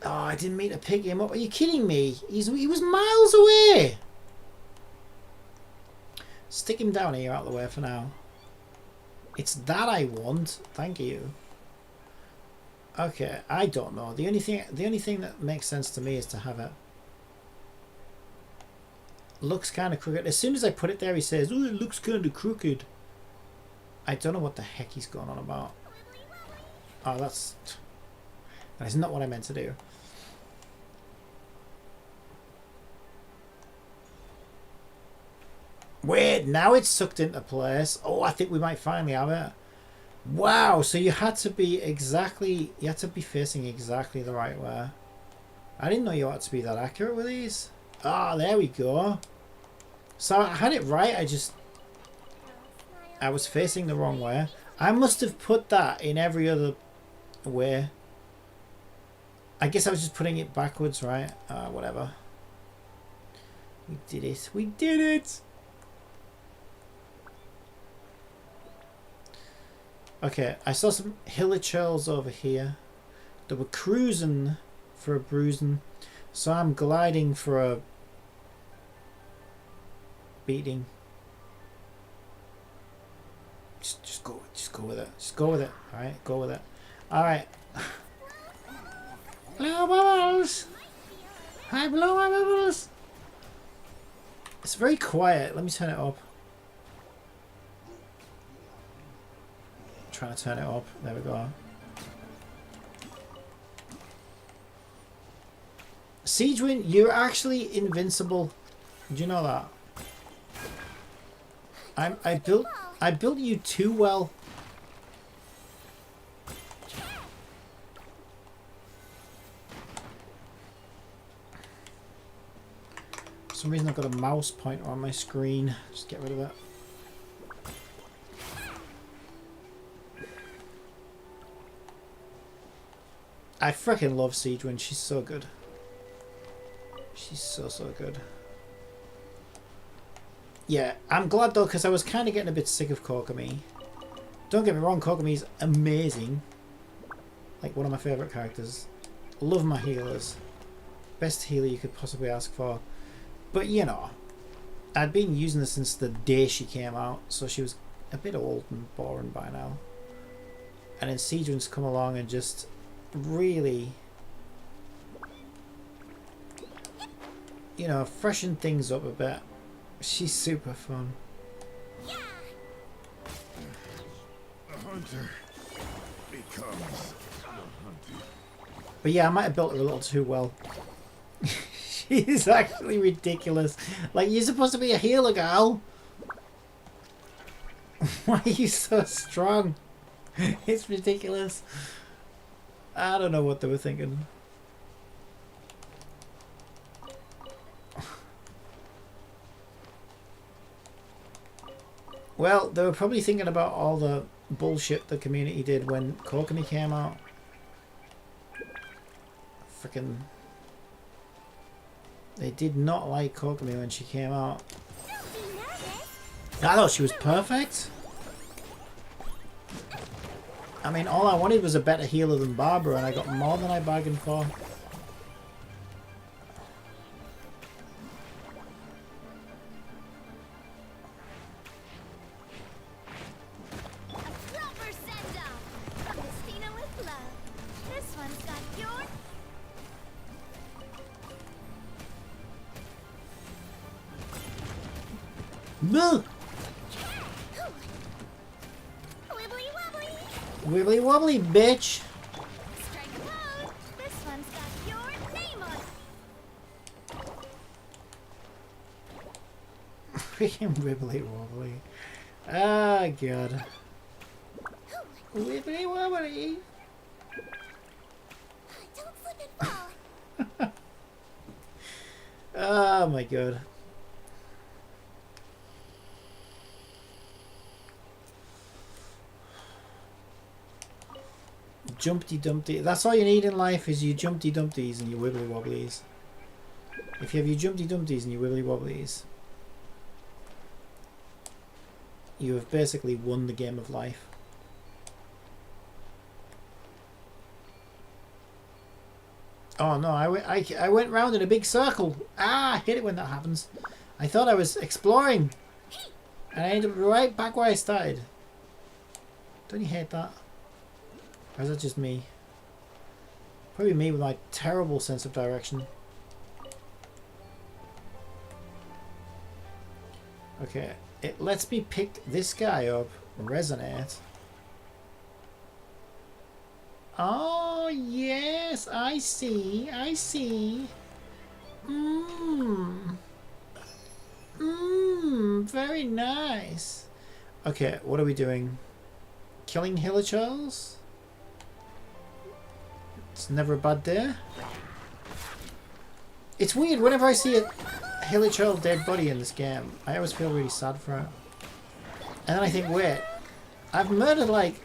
Oh, I didn't mean to pick him up. Are you kidding me? He was miles away. Stick him down here out of the way for now. It's that I want. Thank you. Okay, I don't know. The only thing that makes sense to me is to have it. Looks kind of crooked. As soon as I put it there, he says, "Oh, it looks kind of crooked." I don't know what the heck he's going on about. Oh, that's not what I meant to do. Wait, now it's sucked into place. Oh, I think we might finally have it. Wow, so you had to be facing exactly the right way. I didn't know you had to be that accurate with these. Ah, there we go. So I had it right, I was facing the wrong way. I must have put that in every other way. I guess I was just putting it backwards, right? Whatever. We did it. We did it! Okay, I saw some hilichurls over here. They were cruising for a bruising. So I'm gliding for a beating. Just go with it. Just go with it. Alright, go with it. Alright. Blow bubbles! I blow my bubbles! It's very quiet. Let me turn it up. Trying to turn it up. There we go. Siegewin, you're actually invincible. Did you know that? I built you too well. For some reason I've got a mouse pointer on my screen. Just get rid of it. I freaking love Siegewin. She's so good. She's so good. Yeah, I'm glad though, because I was kind of getting a bit sick of Kokomi. Don't get me wrong, Kokomi's amazing. Like, one of my favourite characters. Love my healers. Best healer you could possibly ask for. But, you know, I'd been using her since the day she came out, so she was a bit old and boring by now. And then Seedrin's come along and just really, you know, freshen things up a bit. She's super fun. The hunter becomes the hunted. But yeah, I might have built her a little too well. She's actually ridiculous. Like, you're supposed to be a healer, girl. Why are you so strong? It's ridiculous. I don't know what they were thinking. Well, they were probably thinking about all the bullshit the community did when Kokomi came out. Freaking... They did not like Kokomi when she came out. I thought she was perfect. I mean, all I wanted was a better healer than Barbara, and I got more than I bargained for. Boo! Wibbly wobbly. Wibbly wobbly, bitch! Strike a pose. This one's got your name on it. Freaking wibbly wobbly. Ah, God. Wibbly wobbly! Don't slip and fall. Oh my God. Jumpty Dumpty. That's all you need in life is your Jumpty Dumpties and your Wibbly Wobblies. If you have your Jumpty Dumpties and your Wibbly Wobblies, you have basically won the game of life. Oh no, I went round in a big circle. Ah, I hate it when that happens. I thought I was exploring. And I ended up right back where I started. Don't you hate that? Or is that just me? Probably me with my terrible sense of direction. Okay, it lets me pick this guy up, resonate. Oh, yes, I see, I see. Very nice. Okay, what are we doing? Killing Hilichurls? It's never a bad day. It's weird, whenever I see a Hilichurl dead body in this game, I always feel really sad for it. And then I think, wait, I've murdered like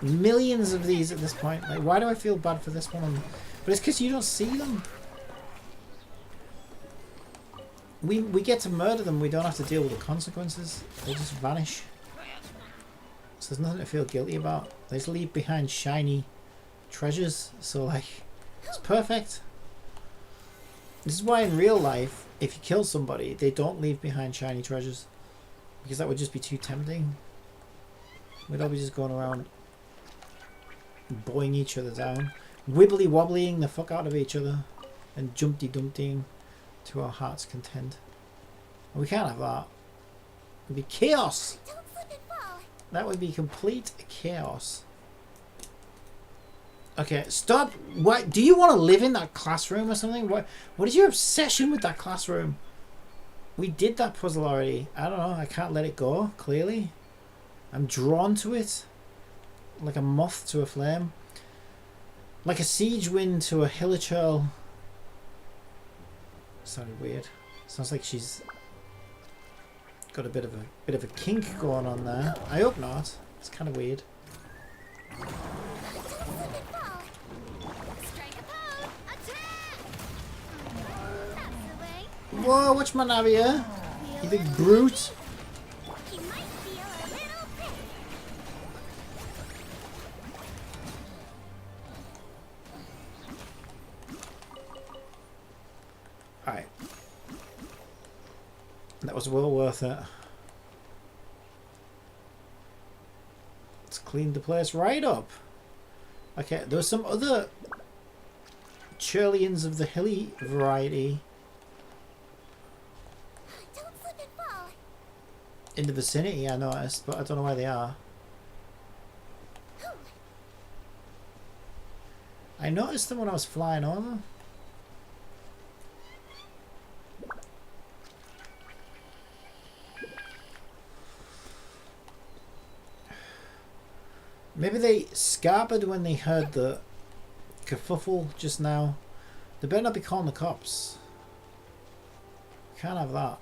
millions of these at this point. Like, why do I feel bad for this one? But it's because you don't see them. We get to murder them, we don't have to deal with the consequences. They just vanish. So there's nothing to feel guilty about. They just leave behind shiny treasures, so like, it's perfect. This is why in real life, if you kill somebody, they don't leave behind shiny treasures, because that would just be too tempting. We'd all be just going around boing each other down, wibbly wobblying the fuck out of each other, and jumpty dumptying to our heart's content. And we can't have that. It'd be chaos. Don't slip and fall. That would be complete chaos. Okay, stop. What do you want to live in that classroom or something? What is your obsession with that classroom? We did that puzzle already. I don't know. I can't let it go, clearly. I'm drawn to it. Like a moth to a flame. Like a siege wind to a Hilichurl. Sounded weird. Sounds like she's got a bit of a kink going on there. I hope not. It's kind of weird. Whoa, watch my navia, you big brute. Alright. That was well worth it. Let's clean the place right up. Okay, there were some other Churlians of the hilly variety Don't slip and fall. in the vicinity, I noticed, but I don't know where they are. I noticed them when I was flying over. Maybe they scarpered when they heard the kerfuffle just now. They better not be calling the cops. Can't have that.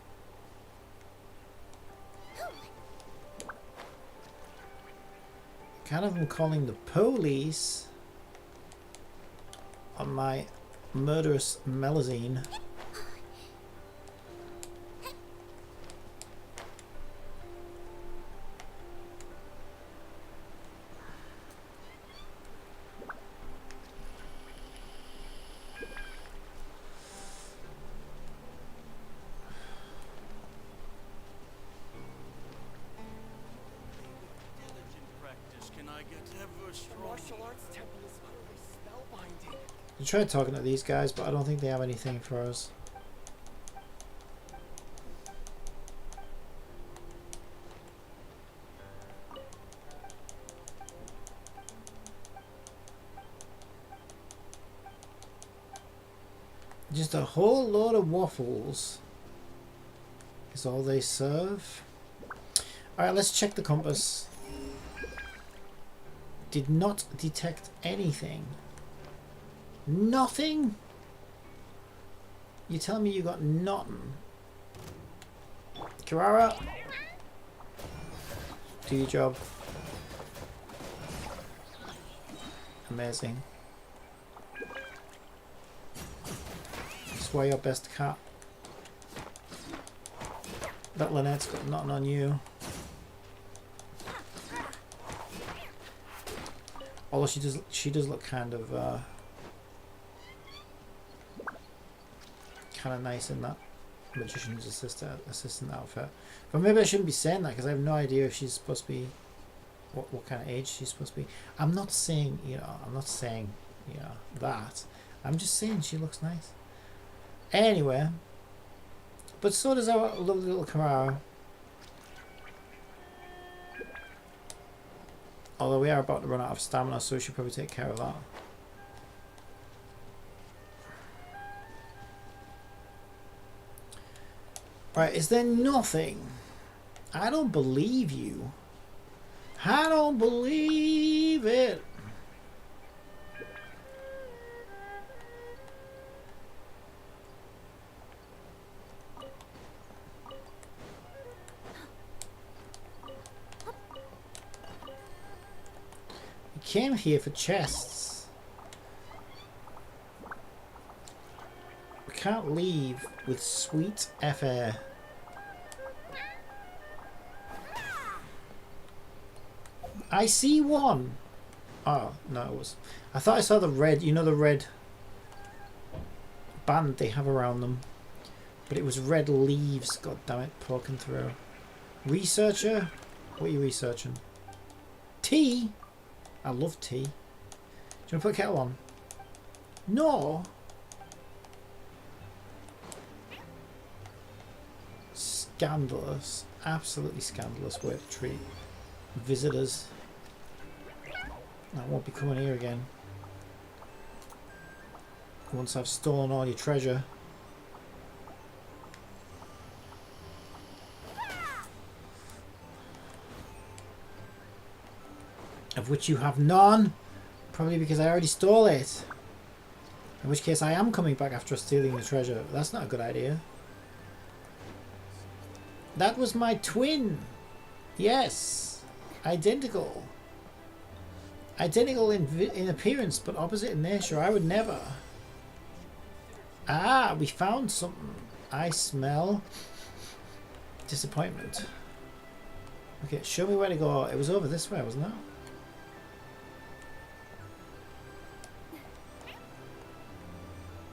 Can't have them calling the police on my murderous melazine. I tried talking to these guys, but I don't think they have anything for us. Just a whole load of waffles is all they serve. Alright, let's check the compass. Did not detect anything. Nothing? You tell me you got nothing. Carrara, do your job. Amazing. Swear your best cat. That Lynette's got nothing on you. Although she does look kind of nice in that magician's assistant outfit. But maybe I shouldn't be saying that because I have no idea if she's supposed to be what kind of age she's supposed to be. I'm not saying that. I'm just saying she looks nice. Anyway, but so does our lovely little Carrara. Although we are about to run out of stamina, so we should probably take care of that. Right, is there nothing? I don't believe you. I don't believe it. We came here for chests. We can't leave with sweet air. I see one. Oh, no, it was. I thought I saw the red, you know, the red band they have around them. But it was red leaves, god damn it, poking through. Researcher? What are you researching? Tea? I love tea. Do you want to put a kettle on? No. Scandalous. Absolutely scandalous way to treat visitors. I won't be coming here again. Once I've stolen all your treasure. Of which you have none. Probably because I already stole it. In which case I am coming back after stealing the treasure. That's not a good idea. That was my twin. Yes. Identical. Identical in appearance, but opposite in nature. I would never. Ah, we found something. I smell disappointment. Okay, show me where to go. It was over this way, wasn't it?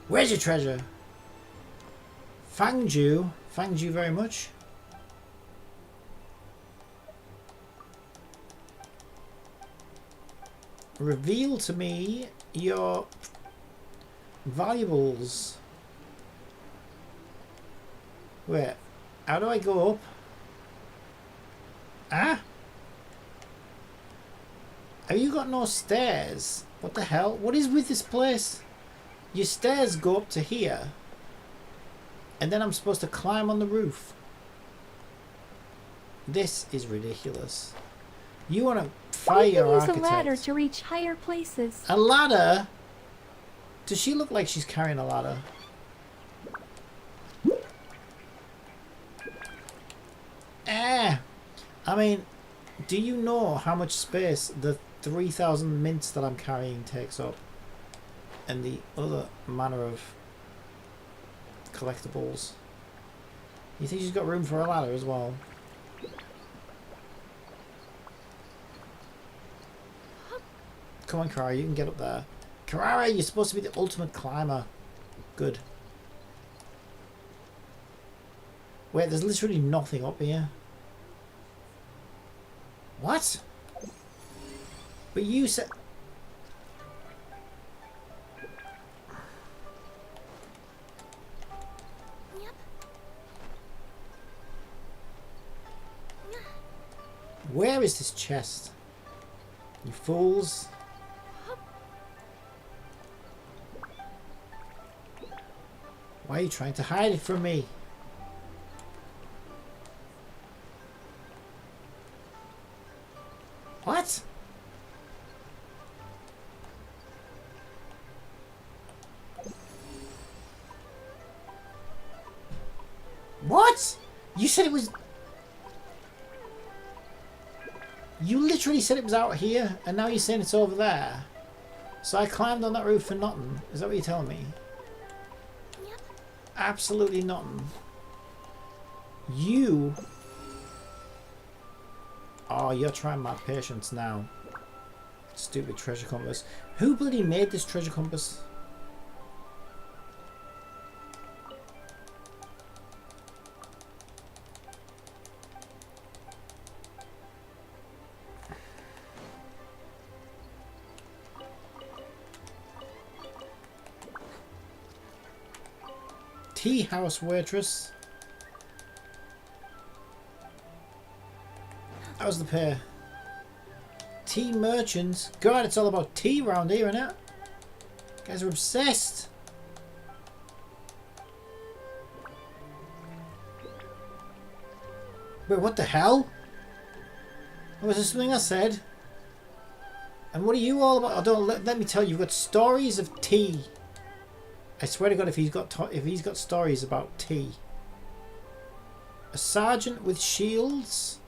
Where's your treasure? Thanked you. Thanked you very much. Reveal to me your valuables. Wait, how do I go up? Ah? Have you got no stairs? What the hell? What is with this place? Your stairs go up to here. And then I'm supposed to climb on the roof. This is ridiculous. You want to fire your architect. Use a ladder to reach higher places. A ladder? Does she look like she's carrying a ladder? I mean, do you know how much space the 3,000 mints that I'm carrying takes up? And the other manner of collectibles. You think she's got room for a ladder as well? Come on, Carrara, you can get up there. Carrara, you're supposed to be the ultimate climber. Good. Wait, there's literally nothing up here. What? But you said... Where is this chest? You fools. Why are you trying to hide it from me? What? What? You said it was... You literally said it was out here, and now you're saying it's over there. So I climbed on that roof for nothing. Is that what you're telling me? Yep. Absolutely nothing. You... Oh, you're trying my patience now. Stupid treasure compass. Who bloody made this treasure compass? Tea house waitress. How's the pair? Tea merchants. God, it's all about tea around here, isn't it? You guys are obsessed. Wait, what the hell? Was this something I said? And what are you all about? Oh, don't let me tell you. You've got stories of tea. I swear to God, if he's got stories about tea. A sergeant with shields.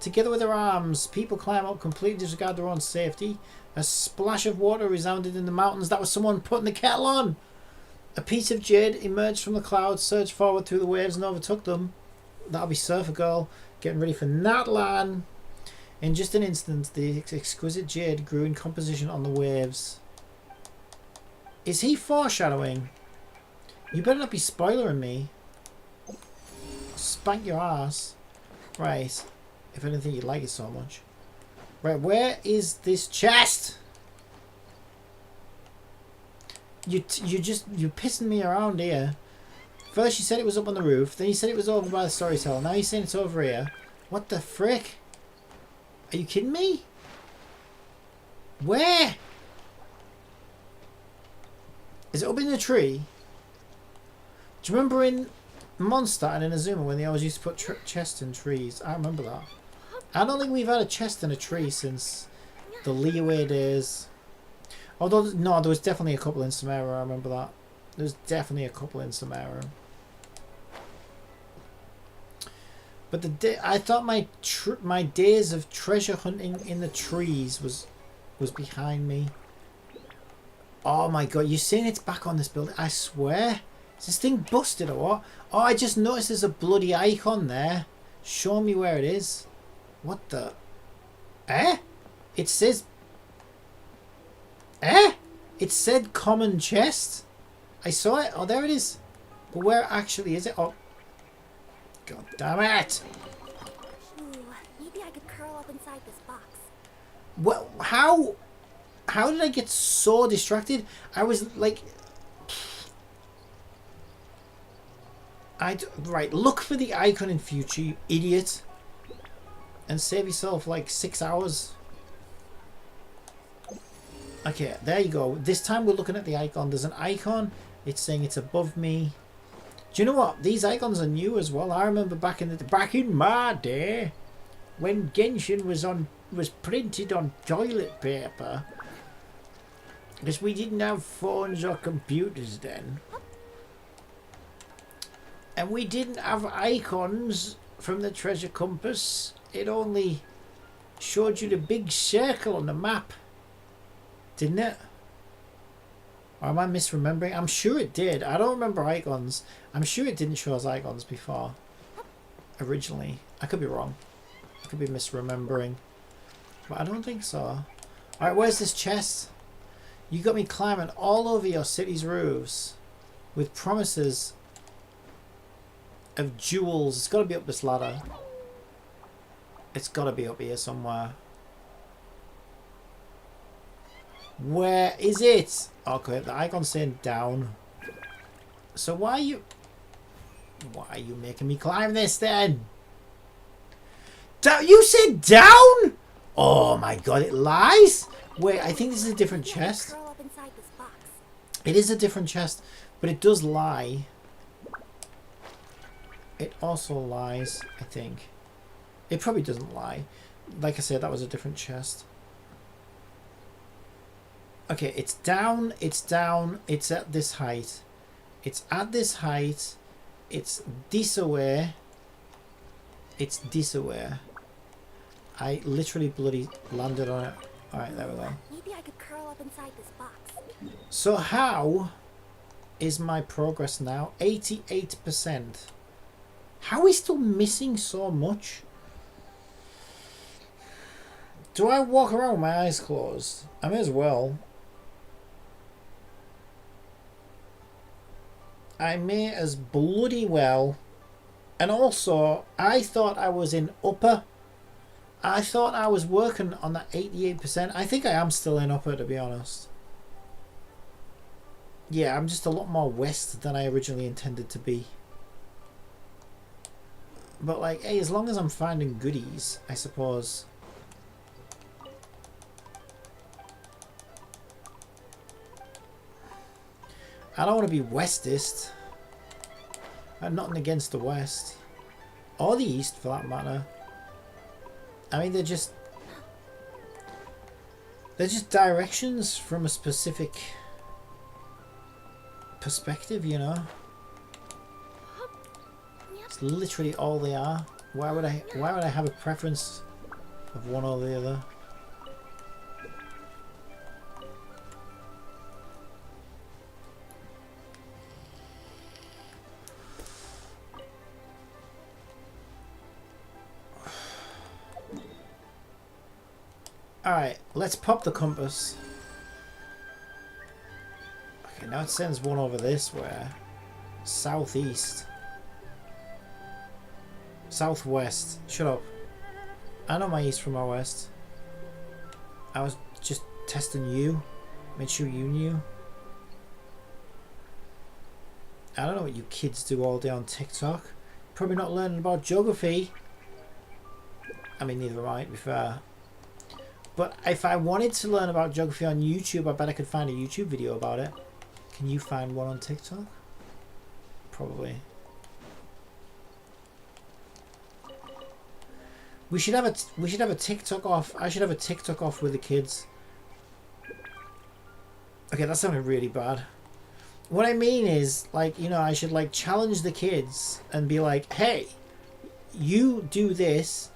Together with their arms, people climb up, completely disregard their own safety. A splash of water resounded in the mountains. That was someone putting the kettle on. A piece of jade emerged from the clouds, surged forward through the waves and overtook them. That'll be Surfer Girl getting ready for Natlan. In just an instant, the exquisite jade grew in composition on the waves. Is he foreshadowing? You better not be spoilering me. I'll spank your ass. Right. If I didn't think you'd like it so much. Right, where is this chest? You're pissing me around here. First you said it was up on the roof, then you said it was over by the storyteller. Now you're saying it's over here. What the frick? Are you kidding me? Where? Is it up in the tree? Do you remember in Monster and in Azuma when they always used to put chests in trees? I remember that. I don't think we've had a chest in a tree since the Leeway days. Although, no, there was definitely a couple in Samara, I remember that. There was definitely a couple in Samara. But I thought my days of treasure hunting in the trees was behind me. Oh my God, you're saying it's back on this building? I swear. Is this thing busted or what? Oh, I just noticed there's a bloody icon there. Show me where it is. What the? Eh? It says... Eh? It said common chest. I saw it. Oh, there it is. But where actually is it? Oh. God damn it. Ooh, maybe I could curl up inside this box. Well, how How did I get so distracted? I was like... Right, look for the icon in future, you idiot. And save yourself like 6 hours. Okay, there you go. This time we're looking at the icon. There's an icon. It's saying it's above me. Do you know what? These icons are new as well. I remember back in my day, when Genshin was printed on toilet paper, because we didn't have phones or computers then, and we didn't have icons from the treasure compass. It only showed you the big circle on the map, didn't it? Or am I misremembering? I'm sure it did. I don't remember icons. I'm sure it didn't show us icons before. Originally. I could be wrong. I could be misremembering. But I don't think so. Alright, where's this chest? You got me climbing all over your city's roofs with promises of jewels. It's got to be up this ladder. It's got to be up here somewhere. Where is it? Okay, the icon's saying down. So why are you making me climb this then? You said down? Oh my god, it lies? Wait, I think this is a different chest. It is a different chest, but it does lie. It also lies, I think. It probably doesn't lie. Like I said, that was a different chest. Okay, it's down, it's at this height. It's at this height. It's this away. It's this away. I literally bloody landed on it. Alright, there we go. Maybe I could curl up inside this box. So how is my progress now? 88%. How are we still missing so much? Do I walk around with my eyes closed? I may as well. I may as bloody well. And also, I thought I was in upper. I thought I was working on that 88%. I think I am still in upper, to be honest. Yeah, I'm just a lot more west than I originally intended to be. But like, hey, as long as I'm finding goodies, I suppose. I don't want to be westist. I'm nothing against the west. Or the east, for that matter. I mean, they're just directions from a specific perspective, you know. It's literally all they are. Why would I have a preference of one or the other? Alright, let's pop the compass. Okay, now it sends one over this way. Southeast. Southwest. Shut up. I know my east from my west. I was just testing you. Made sure you knew. I don't know what you kids do all day on TikTok. Probably not learning about geography. I mean, neither am I, to be fair. But if I wanted to learn about geography on YouTube, I bet I could find a YouTube video about it. Can you find one on TikTok? Probably. We should have a TikTok off. I should have a TikTok off with the kids. Okay, that sounded really bad. What I mean is, like, you know, I should like challenge the kids and be like, hey, you do this.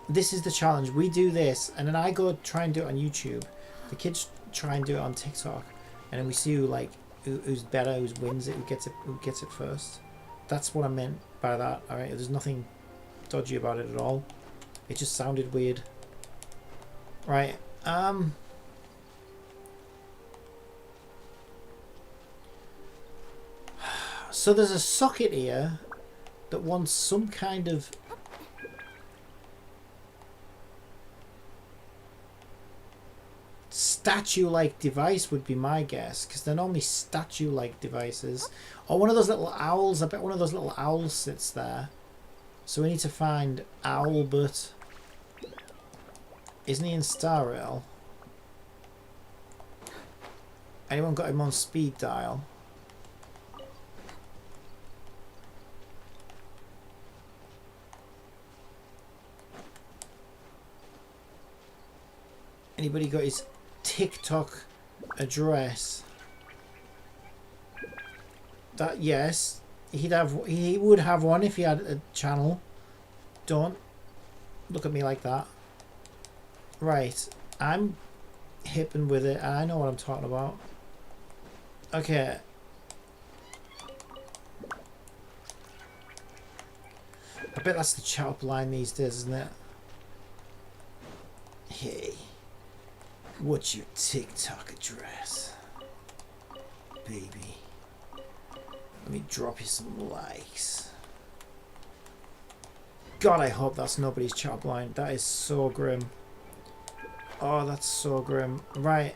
This is the challenge. We do this, and then I go try and do it on YouTube. The kids try and do it on TikTok, and then we see who's better, who wins it, who gets it first. That's what I meant by that. All right, there's nothing dodgy about it at all. It just sounded weird. Right. So there's a socket here that wants some kind of statue-like device would be my guess, because they're normally statue-like devices. Or one of those little owls. I bet one of those little owls sits there. So we need to find Owlbert. Isn't he in Star Rail? Anyone got him on speed dial? Anybody got his TikTok address? That, yes, he would have one if he had a channel. Don't look at me like that. Right, I'm hipping with it and I know what I'm talking about. Okay. I bet that's the chat up line these days, isn't it? Hey, what's your TikTok address? Baby. Let me drop you some likes. God, I hope that's nobody's chat up line. That is so grim. Oh, that's so grim. Right,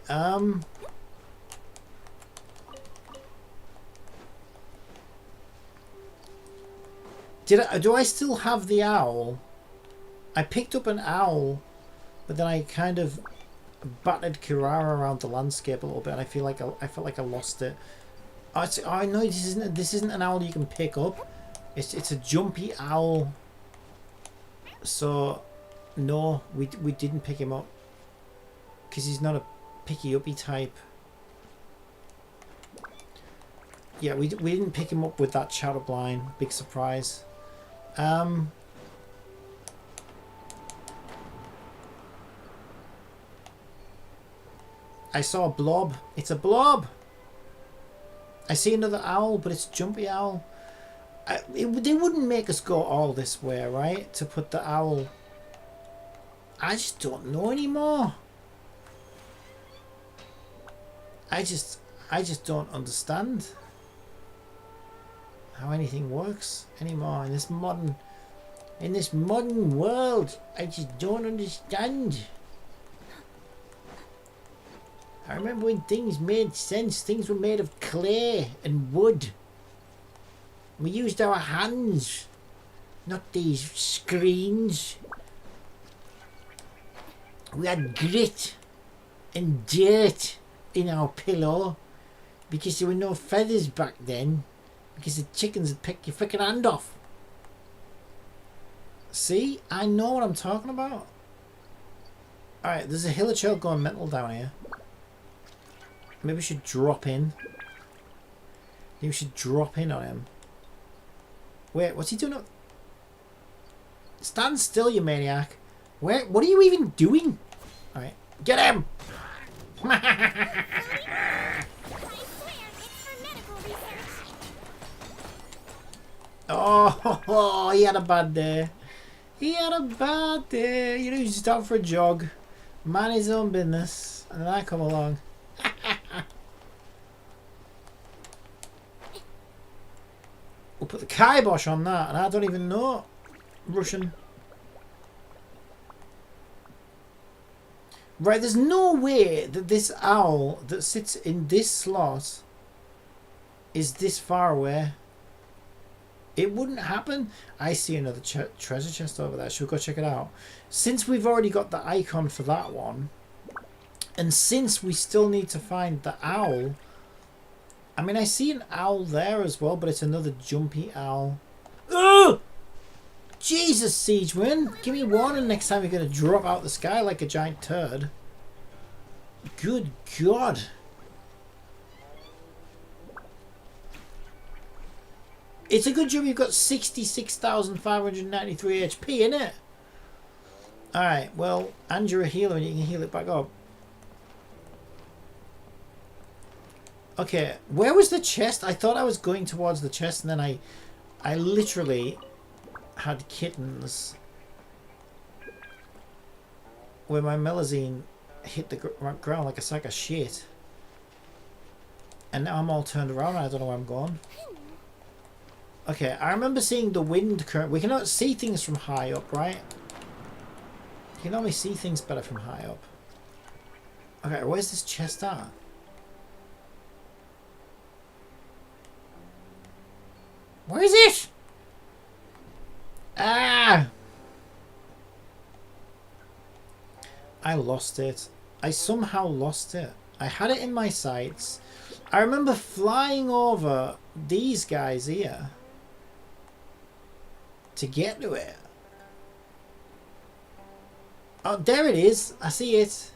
do I still have the owl? I picked up an owl, but then I kind of battered Kirara around the landscape a little bit, and I felt like I lost it. Oh no, this isn't an owl you can pick up. It's a jumpy owl. So no, we didn't pick him up because he's not a picky uppy type. Yeah, we didn't pick him up with that chat up line. Big surprise. I saw a blob. It's a blob. I see another owl, but it's a jumpy owl. They wouldn't make us go all this way, right? To put the owl. I just don't know anymore. I just don't understand how anything works anymore in this modern world. I just don't understand. I remember when things made sense. Things were made of clay and wood. We used our hands, not these screens. We had grit and dirt in our pillow because there were no feathers back then, because the chickens would pick your freaking hand off. See? I know what I'm talking about. Alright, there's a Hilichurl going mental down here. Maybe we should drop in. Maybe we should drop in on him. Wait, what's he doing up? Stand still, you maniac. Where? What are you even doing? Alright, get him! Oh, he had a bad day. He had a bad day. You know, he's just out for a jog. Man his own business. And then I come along. We'll put the kibosh on that, and I don't even know Russian. Right, there's no way that this owl that sits in this slot is this far away. It wouldn't happen. I see another treasure chest over there. Should we go check it out? Since we've already got the icon for that one, and since we still need to find the owl, I mean, I see an owl there as well, but it's another jumpy owl. Ugh! Jesus, Siegeman! Give me warning next time you're going to drop out the sky like a giant turd. Good God. It's a good job you've got 66,593 HP, innit? Alright, well, and you're a healer and you can heal it back up. Okay, where was the chest? I thought I was going towards the chest, and then I literally had kittens where my melazine hit the ground like a sack of shit. And now I'm all turned around and I don't know where I'm going. Okay, I remember seeing the wind current. We cannot see things from high up, right? You can only see things better from high up. Okay, where's this chest at? Where is it? Ah! I lost it. I somehow lost it. I had it in my sights. I remember flying over these guys here to get to it. Oh, there it is. I see it.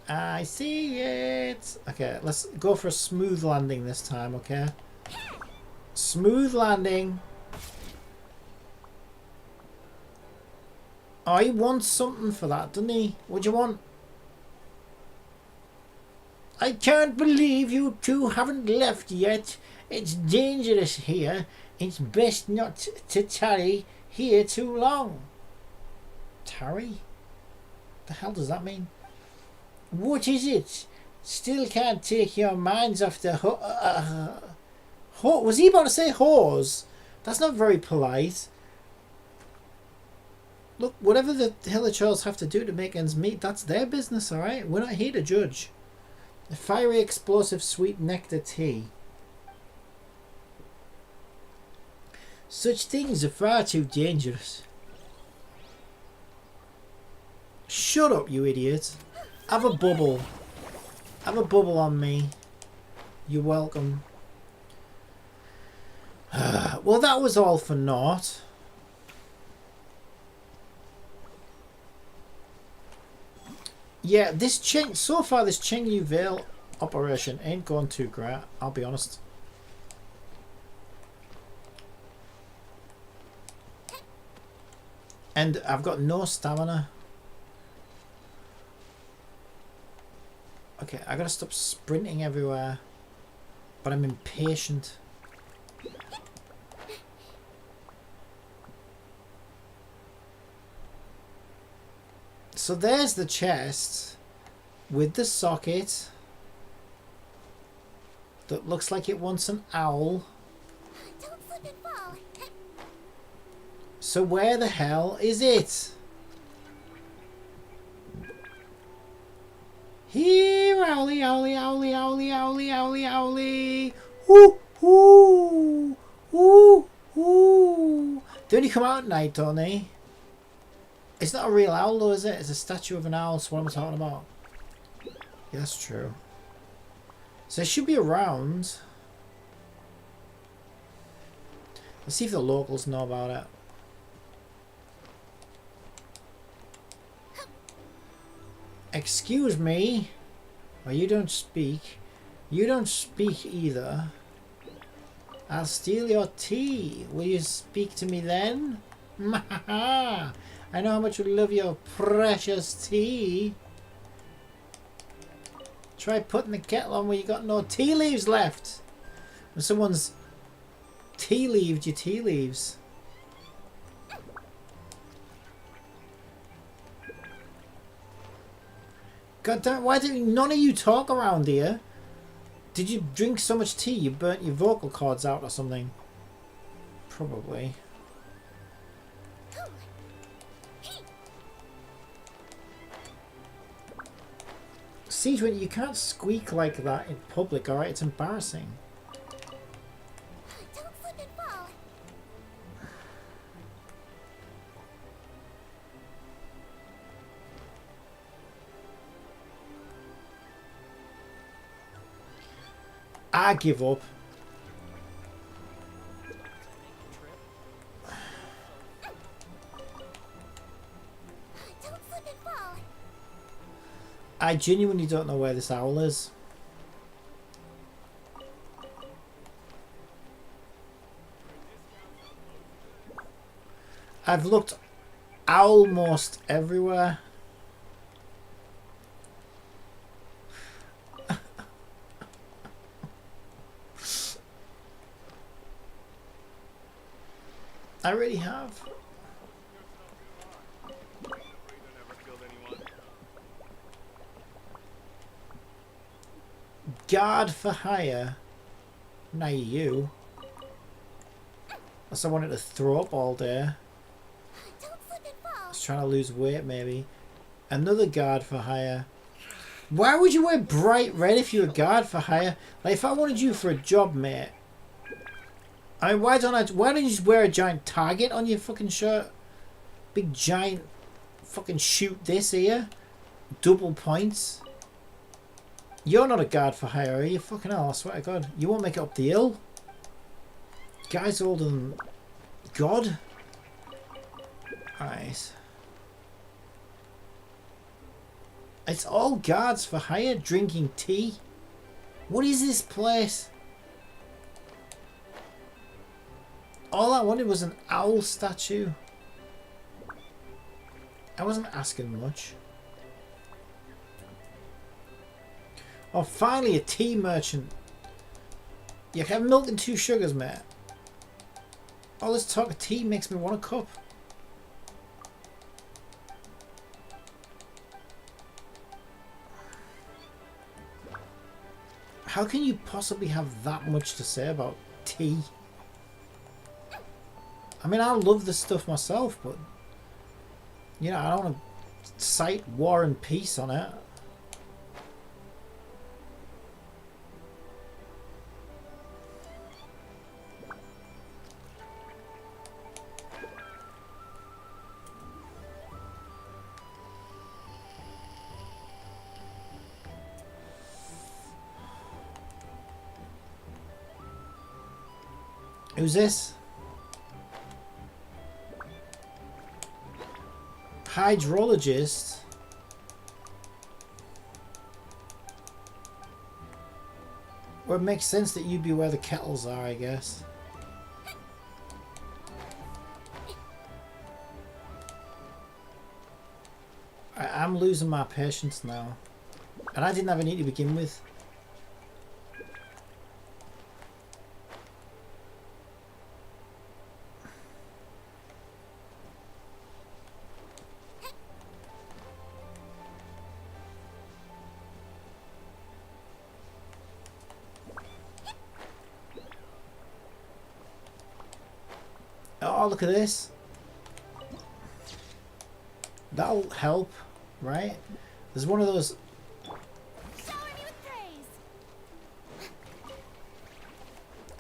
I see it. Okay, let's go for a smooth landing this time, okay? Smooth landing. Oh, he wants something for that, doesn't he? What do you want? I can't believe you two haven't left yet. It's dangerous here. It's best not to tarry here too long. Tarry? The hell does that mean? What is it? Still can't take your minds off the was he about to say whores? That's not very polite. Look, whatever the hell the churls have to do to make ends meet, that's their business, alright? We're not here to judge. A fiery, explosive, sweet nectar tea. Such things are far too dangerous. Shut up, you idiot. Have a bubble. Have a bubble on me. You're welcome. Well, that was all for naught. Yeah, this so far this Chengyu Vale operation ain't going too great, I'll be honest. And I've got no stamina. Okay, I gotta stop sprinting everywhere. But I'm impatient. So there's the chest with the socket that looks like it wants an owl. Don't slip and fall. So where the hell is it? Here, owly, owly, owly, owly, owly, owly, owly. Ooh, ooh, ooh, ooh. They only come out at night, don't they? It's not a real owl though, is it? It's a statue of an owl, so what am I talking about? Yeah, that's true. So it should be around. Let's see if the locals know about it. Excuse me. Well, you don't speak. You don't speak either. I'll steal your tea. Will you speak to me then? I know how much you love your precious tea. Try putting the kettle on where you got no tea leaves left. When someone's tea leaved your tea leaves. God damn, why didn't none of you talk around here? Did you drink so much tea you burnt your vocal cords out or something? Probably. Siege, you can't squeak like that in public, alright? It's embarrassing. Don't slip and fall. I give up. Don't slip and fall. I genuinely don't know where this owl is. I've looked almost everywhere. I really have. Guard for hire. Now you. Unless I wanted to throw up all day. Don't slip and fall. I was trying to lose weight maybe. Another guard for hire. Why would you wear bright red if you're a guard for hire? Like, if I wanted you for a job, mate. I mean, why don't you just wear a giant target on your fucking shirt? Big giant fucking shoot this here. Double points. You're not a guard for hire, are you? Fucking hell, I swear to God. You won't make it up the hill. Guy's older than God. Alright. It's all guards for hire drinking tea. What is this place? All I wanted was an owl statue. I wasn't asking much. Oh, finally a tea merchant. You can have milk and 2 sugars, mate. All this talk of tea makes me want a cup. How can you possibly have that much to say about tea? I mean, I love this stuff myself, but you know, I don't want to cite War and Peace on it. Who's this? Hydrologist. Well, it makes sense that you'd be where the kettles are, I guess. I'm losing my patience now. And I didn't have any to begin with. Oh, look at this. That'll help, right? There's one of those.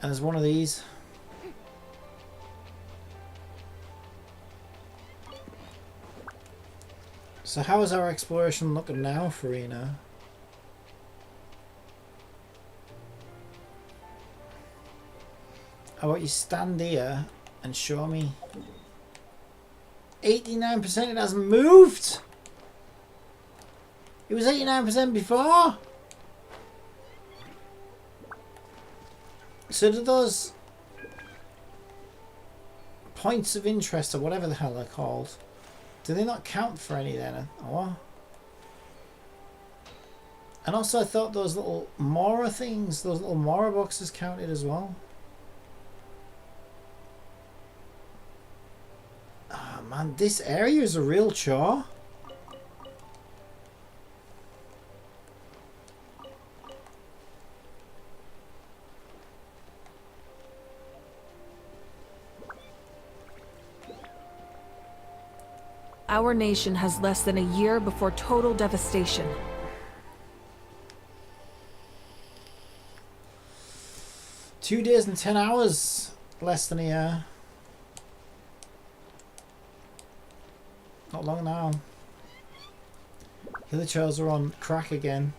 And there's one of these. So how is our exploration looking now, Farina? How about you stand here and show me? 89%, it hasn't moved. It was 89% before. So do those points of interest or whatever the hell they're called, do they not count for any then? Or? And also I thought those little Mora things, those little Mora boxes counted as well. Oh man, this area is a real chore. Our nation has less than a year before total devastation. Two days and 10 hours, less than a year. Not long now. Hillachels are on crack again.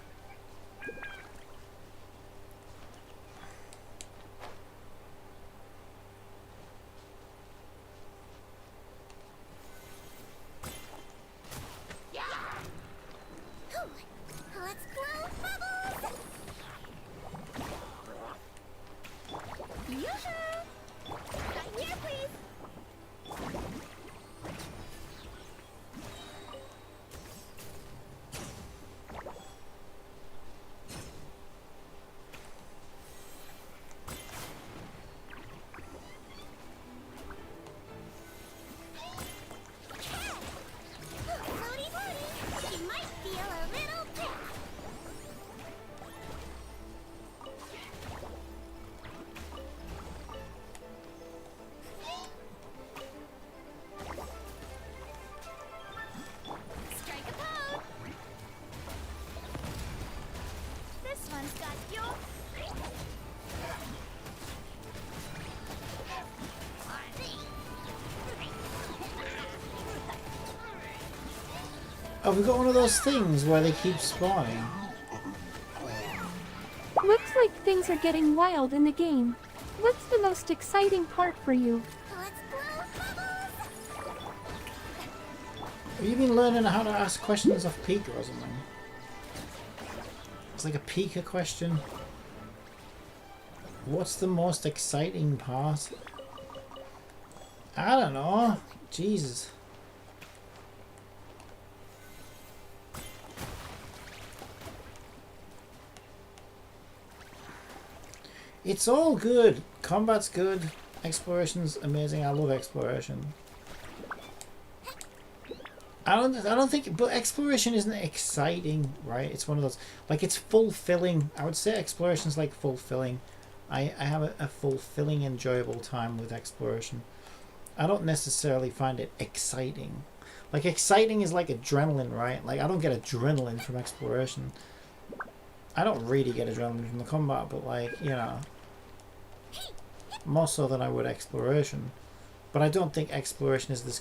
Have we got one of those things where they keep spawning? Looks like things are getting wild in the game. What's the most exciting part for you? Let's blow bubbles! Have you been learning how to ask questions off Pika or something? It's like a Pika question. What's the most exciting part? I don't know. Jesus. It's all good. Combat's good. Exploration's amazing. I love exploration. I don't think, but exploration isn't exciting, right? It's one of those, like, it's fulfilling. I would say exploration's like fulfilling. I have a fulfilling, enjoyable time with exploration. I don't necessarily find it exciting. Like, exciting is like adrenaline, right? Like, I don't get adrenaline from exploration. I don't really get adrenaline from the combat, but, like, you know, more so than I would exploration. But I don't think exploration is this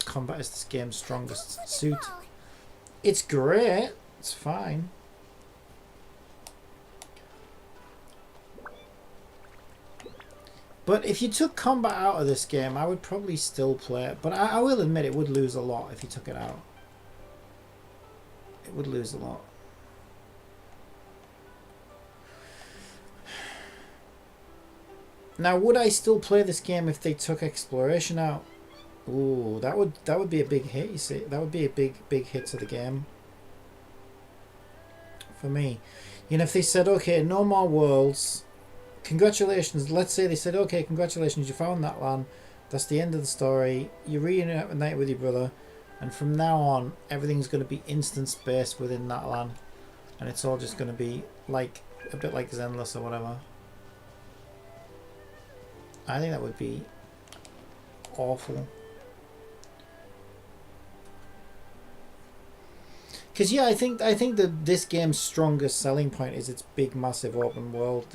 combat is this game's strongest suit. It's great. It's fine. But if you took combat out of this game, I would probably still play it. But I will admit it would lose a lot if you took it out. It would lose a lot. Now, would I still play this game if they took exploration out? Ooh, that would be a big hit. You see, that would be a big hit to the game. For me, you know, if they said, okay, no more worlds. Congratulations. Let's say they said, okay, congratulations, you found that land. That's the end of the story. You're reunited with your brother, and from now on, everything's going to be instance based within that land, and it's all just going to be like a bit like Zenless or whatever. I think that would be awful. Because yeah, I think that this game's strongest selling point is its big, massive open world.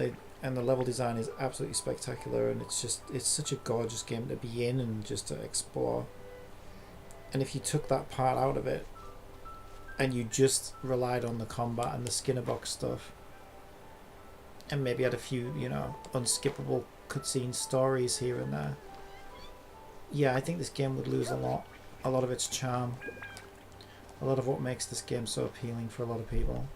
And the level design is absolutely spectacular, and it's such a gorgeous game to be in and just to explore. And if you took that part out of it, and you just relied on the combat and the Skinner box stuff, and maybe had a few, you know, unskippable cutscene stories here and there, yeah, I think this game would lose a lot of its charm, a lot of what makes this game so appealing for a lot of people.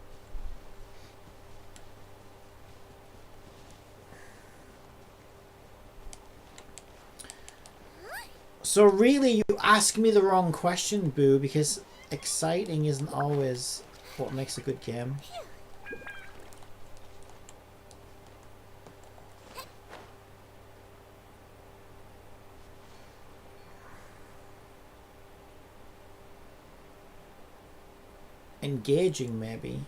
So really, you ask me the wrong question, Boo, because exciting isn't always what makes a good game. Engaging, maybe.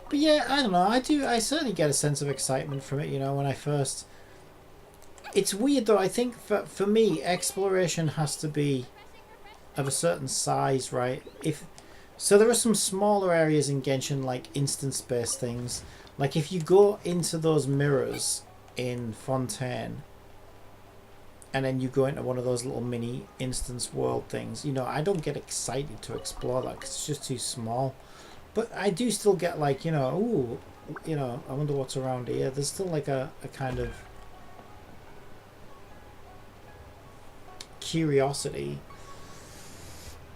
But yeah, I don't know, I certainly get a sense of excitement from it, you know, when I first... It's weird though, I think for me, exploration has to be of a certain size, right? So there are some smaller areas in Genshin, like instance-based things. Like if you go into those mirrors in Fontaine, and then you go into one of those little mini instance world things, you know, I don't get excited to explore that because it's just too small. But I do still get like, you know, ooh, you know, I wonder what's around here. There's still like a kind of curiosity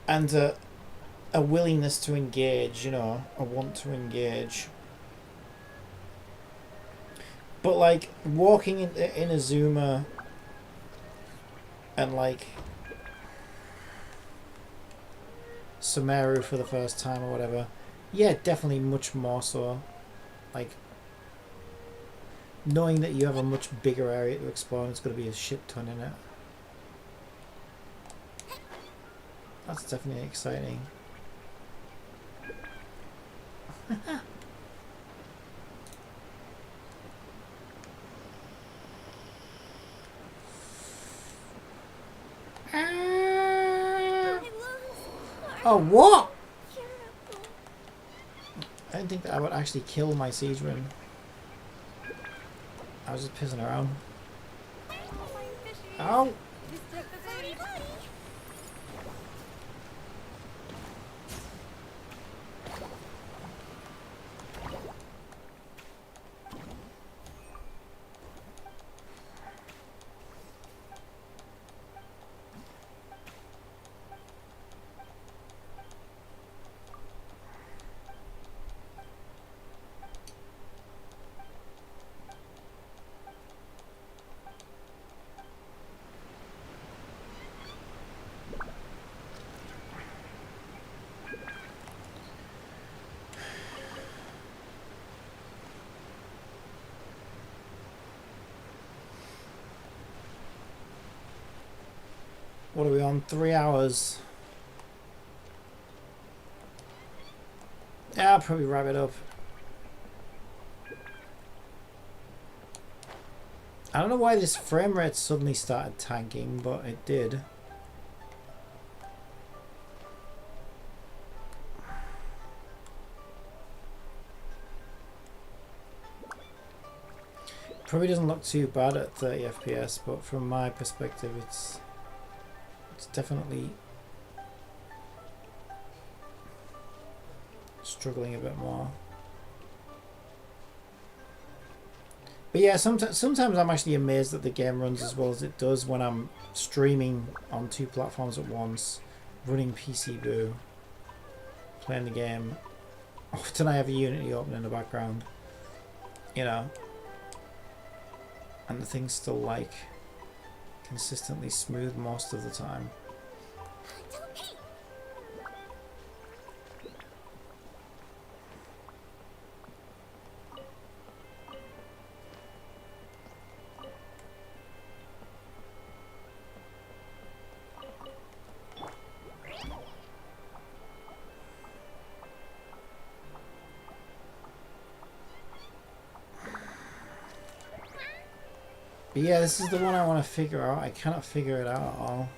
and a willingness to engage, you know, a want to engage. But like walking in Inazuma and like Sumeru for the first time or whatever, yeah, definitely much more so. Like knowing that you have a much bigger area to explore and it's going to be a shit ton in it. That's definitely exciting. Oh, what? I didn't think that I would actually kill my siege ring. I was just pissing around. Ow! What are we on? 3 hours. Yeah, I'll probably wrap it up. I don't know why this frame rate suddenly started tanking, but it did. Probably doesn't look too bad at 30 FPS, but from my perspective it's definitely struggling a bit more. But yeah, sometimes I'm actually amazed that the game runs as well as it does when I'm streaming on 2 platforms at once, running PC Boo, playing the game. Often I have a Unity open in the background, you know, and the thing's still like consistently smooth most of the time. But yeah, this is the one I want to figure out. I cannot figure it out at all.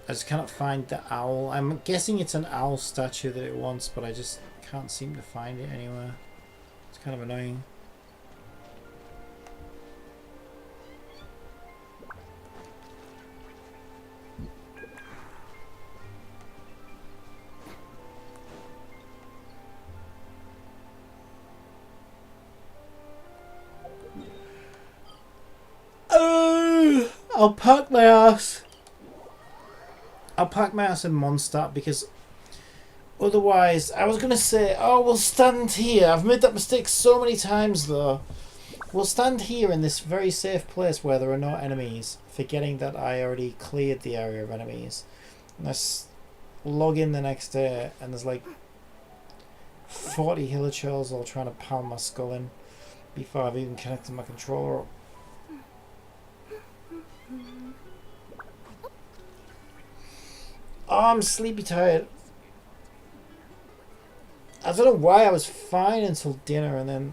I just cannot find the owl. I'm guessing it's an owl statue that it wants, but I just can't seem to find it anywhere. It's kind of annoying. I'll park my ass. I'll park my ass in Mondstadt because otherwise I was going to say, oh, we'll stand here. I've made that mistake so many times though. We'll stand here in this very safe place where there are no enemies, forgetting that I already cleared the area of enemies. And I log in the next day and there's like 40 hillachurls all trying to pound my skull in before I've even connected my controller up. Oh, I'm sleepy tired. I don't know why I was fine until dinner and then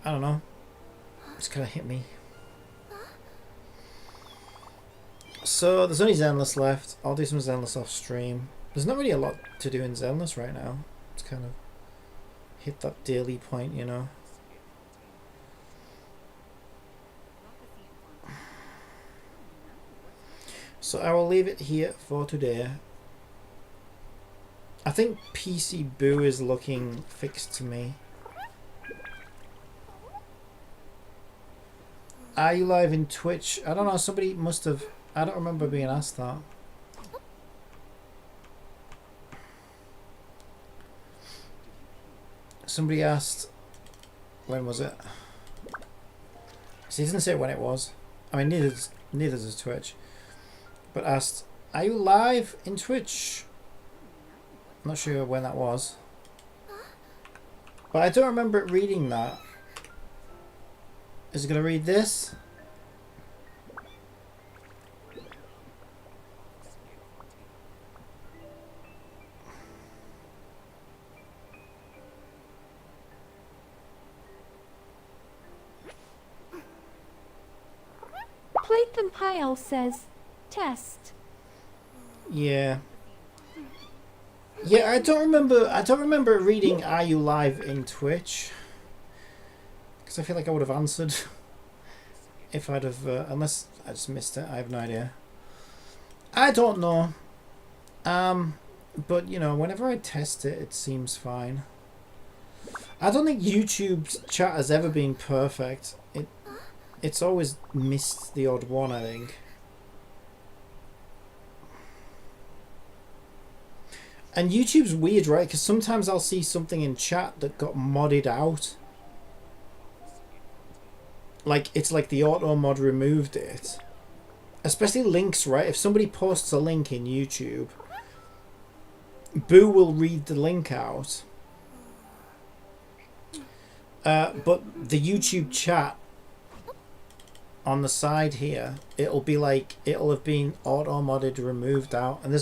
I don't know. It's kind of hit me. So there's only Zenless left. I'll do some Zenless off stream. There's not really a lot to do in Zenless right now. It's kind of hit that daily point, you know. So I will leave it here for today. I think PC Boo is looking fixed to me. Are you live in Twitch? I don't know, somebody must have... I don't remember being asked that. Somebody asked... When was it? So he didn't say when it was. I mean, neither does Twitch. But asked, are you live in Twitch? I'm not sure when that was. But I don't remember it reading that. Is it going to read this? PlayCompile says, test. Yeah. Yeah, I don't remember reading "Are you live" in Twitch? Because I feel like I would have answered if I'd have, unless I just missed it. I have no idea. I don't know. But you know, whenever I test it, it seems fine. I don't think YouTube's chat has ever been perfect. It's always missed the odd one, I think. And YouTube's weird, right? Because sometimes I'll see something in chat that got modded out. Like, it's like the auto mod removed it. Especially links, right? If somebody posts a link in YouTube, Boo will read the link out. But the YouTube chat on the side here, it'll be like, it'll have been auto modded, removed out. And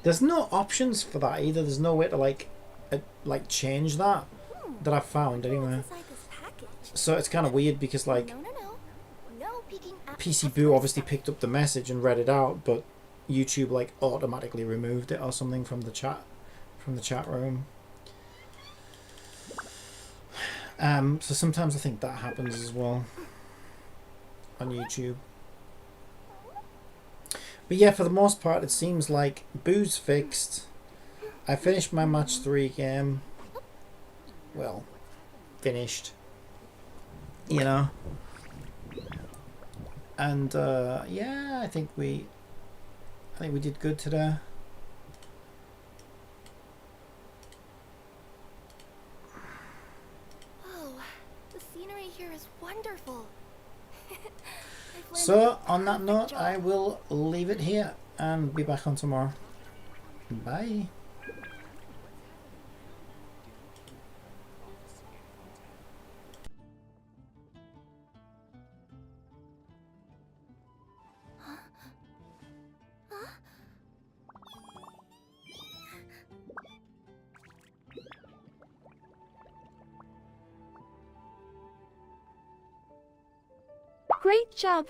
there's no options for that either. There's no way to like change that I've found anyway. So it's kind of weird because like PC Boo obviously picked up the message and read it out, but YouTube like automatically removed it or something from the chat room. So sometimes I think that happens as well on YouTube. But yeah, for the most part, it seems like Boo's fixed. I finished my match 3 game. Well, finished. You know. And yeah, I think we did good today. Oh, the scenery here is wonderful. So, on that note, I will leave it here and be back on tomorrow. Bye. Great job.